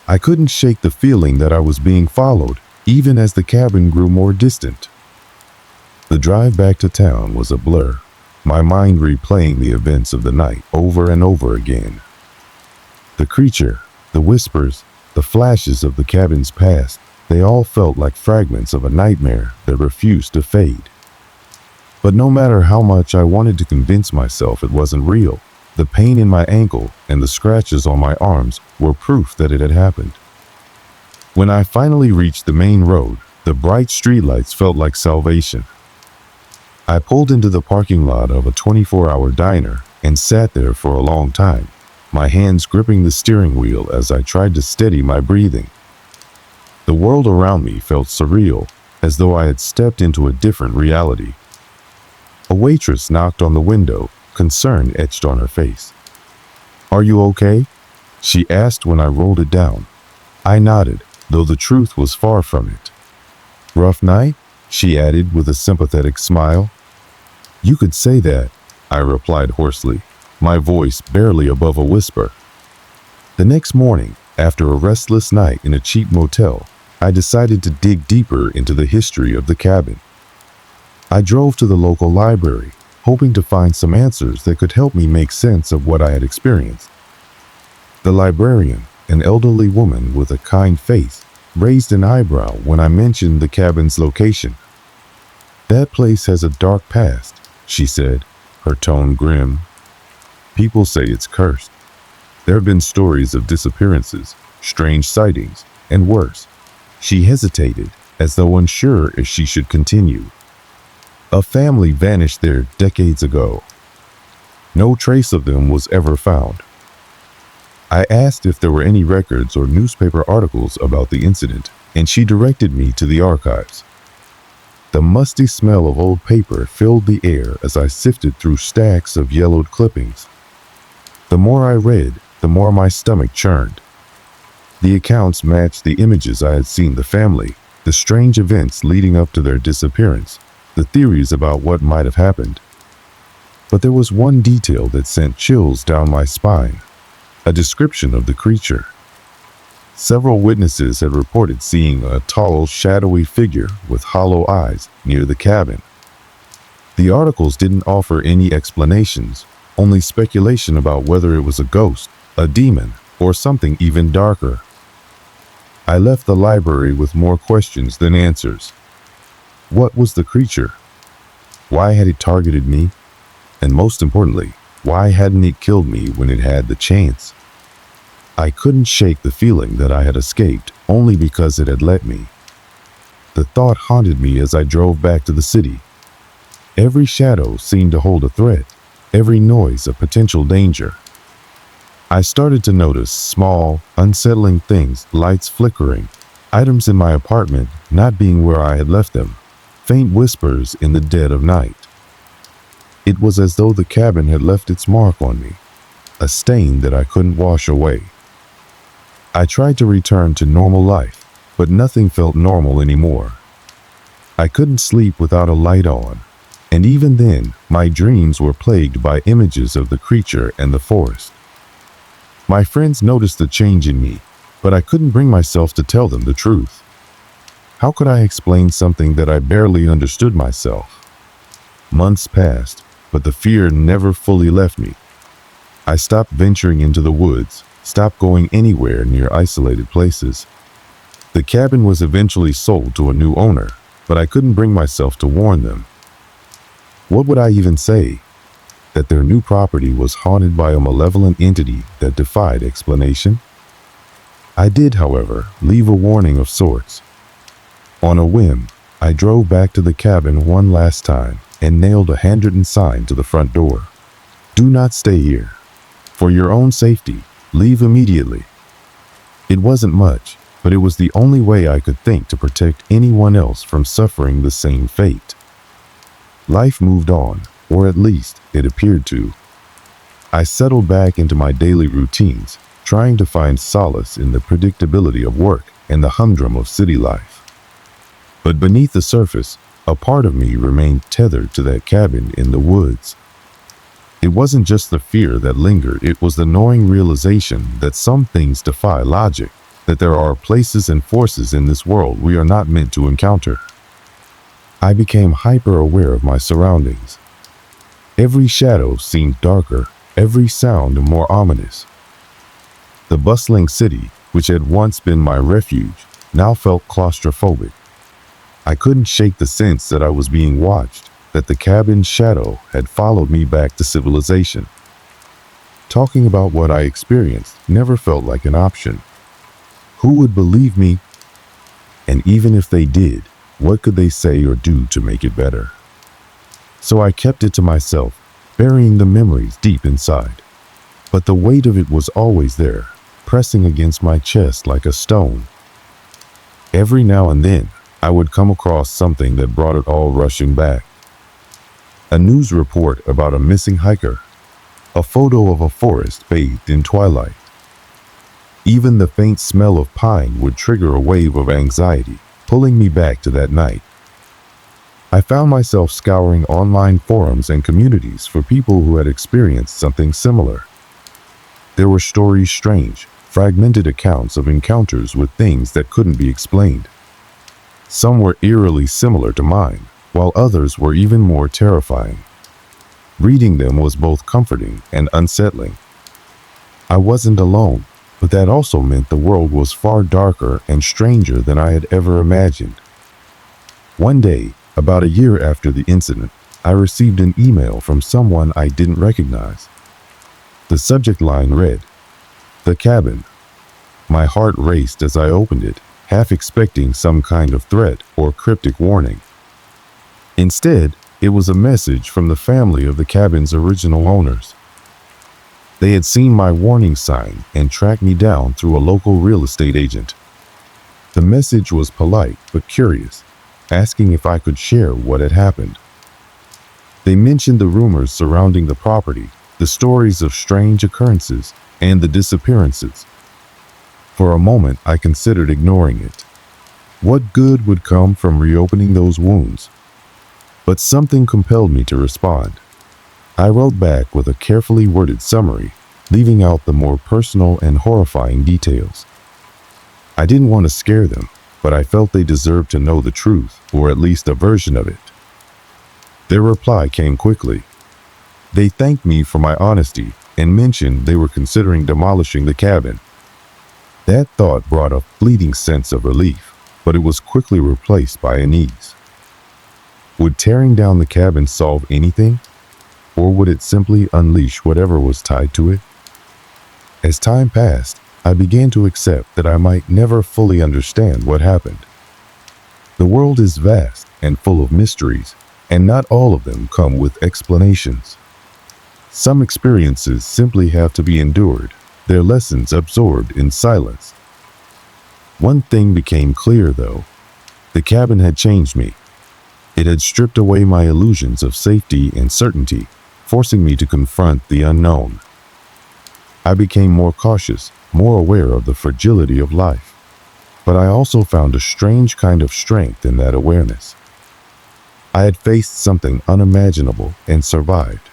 [SPEAKER 1] I couldn't shake the feeling that I was being followed, even as the cabin grew more distant. The drive back to town was a blur, my mind replaying the events of the night over and over again. The creature, the whispers, the flashes of the cabin's past, they all felt like fragments of a nightmare that refused to fade. But no matter how much I wanted to convince myself it wasn't real, the pain in my ankle and the scratches on my arms were proof that it had happened. When I finally reached the main road, the bright streetlights felt like salvation. I pulled into the parking lot of a 24-hour diner and sat there for a long time, my hands gripping the steering wheel as I tried to steady my breathing. The world around me felt surreal, as though I had stepped into a different reality. A waitress knocked on the window, concern etched on her face. "Are you okay?" she asked when I rolled it down. I nodded, though the truth was far from it. "Rough night?" she added with a sympathetic smile. "You could say that," I replied hoarsely, my voice barely above a whisper. The next morning, after a restless night in a cheap motel, I decided to dig deeper into the history of the cabin. I drove to the local library, hoping to find some answers that could help me make sense of what I had experienced. The librarian, an elderly woman with a kind face, raised an eyebrow when I mentioned the cabin's location. "That place has a dark past," she said, her tone grim. "People say it's cursed. There have been stories of disappearances, strange sightings, and worse." She hesitated, as though unsure if she should continue. "A family vanished there decades ago. No trace of them was ever found." I asked if there were any records or newspaper articles about the incident, and she directed me to the archives. The musty smell of old paper filled the air as I sifted through stacks of yellowed clippings. The more I read, the more my stomach churned. The accounts matched the images I had seen the family, the strange events leading up to their disappearance, the theories about what might have happened. But there was one detail that sent chills down my spine, a description of the creature. Several witnesses had reported seeing a tall, shadowy figure with hollow eyes near the cabin. The articles didn't offer any explanations, only speculation about whether it was a ghost, a demon, or something even darker. I left the library with more questions than answers. What was the creature? Why had it targeted me? And most importantly, why hadn't it killed me when it had the chance? I couldn't shake the feeling that I had escaped only because it had let me. The thought haunted me as I drove back to the city. Every shadow seemed to hold a threat, every noise a potential danger. I started to notice small, unsettling things, lights flickering, items in my apartment not being where I had left them, faint whispers in the dead of night. It was as though the cabin had left its mark on me, a stain that I couldn't wash away. I tried to return to normal life, but nothing felt normal anymore. I couldn't sleep without a light on, and even then, my dreams were plagued by images of the creature and the forest. My friends noticed the change in me, but I couldn't bring myself to tell them the truth. How could I explain something that I barely understood myself? Months passed, but the fear never fully left me. I stopped venturing into the woods, stopped going anywhere near isolated places. The cabin was eventually sold to a new owner, but I couldn't bring myself to warn them. What would I even say? That their new property was haunted by a malevolent entity that defied explanation? I did, however, leave a warning of sorts. On a whim, I drove back to the cabin one last time and nailed a handwritten sign to the front door. Do not stay here. For your own safety, leave immediately. It wasn't much, but it was the only way I could think to protect anyone else from suffering the same fate. Life moved on, or at least it appeared to. I settled back into my daily routines, trying to find solace in the predictability of work and the humdrum of city life. But beneath the surface, a part of me remained tethered to that cabin in the woods. It wasn't just the fear that lingered, it was the gnawing realization that some things defy logic, that there are places and forces in this world we are not meant to encounter. I became hyper-aware of my surroundings. Every shadow seemed darker, every sound more ominous. The bustling city, which had once been my refuge, now felt claustrophobic. I couldn't shake the sense that I was being watched, that the cabin's shadow had followed me back to civilization. Talking about what I experienced never felt like an option. Who would believe me? And even if they did, what could they say or do to make it better? So I kept it to myself, burying the memories deep inside. But the weight of it was always there, pressing against my chest like a stone. Every now and then, I would come across something that brought it all rushing back. A news report about a missing hiker, a photo of a forest bathed in twilight. Even the faint smell of pine would trigger a wave of anxiety, pulling me back to that night. I found myself scouring online forums and communities for people who had experienced something similar. There were stories, strange, fragmented accounts of encounters with things that couldn't be explained. Some were eerily similar to mine, while others were even more terrifying. Reading them was both comforting and unsettling. I wasn't alone, but that also meant the world was far darker and stranger than I had ever imagined. One day, about a year after the incident, I received an email from someone I didn't recognize. The subject line read, "The cabin." My heart raced as I opened it, half expecting some kind of threat or cryptic warning. Instead, it was a message from the family of the cabin's original owners. They had seen my warning sign and tracked me down through a local real estate agent. The message was polite but curious, asking if I could share what had happened. They mentioned the rumors surrounding the property, the stories of strange occurrences, and the disappearances. For a moment, I considered ignoring it. What good would come from reopening those wounds? But something compelled me to respond. I wrote back with a carefully worded summary, leaving out the more personal and horrifying details. I didn't want to scare them, but I felt they deserved to know the truth, or at least a version of it. Their reply came quickly. They thanked me for my honesty and mentioned they were considering demolishing the cabin. That thought brought a fleeting sense of relief, but it was quickly replaced by unease. Would tearing down the cabin solve anything? Or would it simply unleash whatever was tied to it? As time passed, I began to accept that I might never fully understand what happened. The world is vast and full of mysteries, and not all of them come with explanations. Some experiences simply have to be endured, their lessons absorbed in silence. One thing became clear, though. The cabin had changed me. It had stripped away my illusions of safety and certainty, forcing me to confront the unknown. I became more cautious, more aware of the fragility of life. But I also found a strange kind of strength in that awareness. I had faced something unimaginable and survived.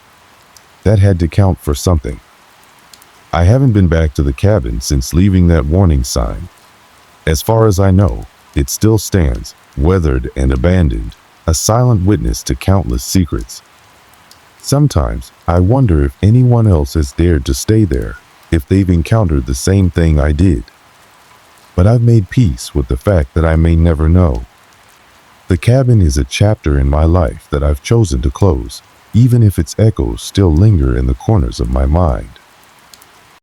[SPEAKER 1] That had to count for something. I haven't been back to the cabin since leaving that warning sign. As far as I know, it still stands, weathered and abandoned, a silent witness to countless secrets. Sometimes I wonder if anyone else has dared to stay there, if they've encountered the same thing I did. But I've made peace with the fact that I may never know. The cabin is a chapter in my life that I've chosen to close, even if its echoes still linger in the corners of my mind.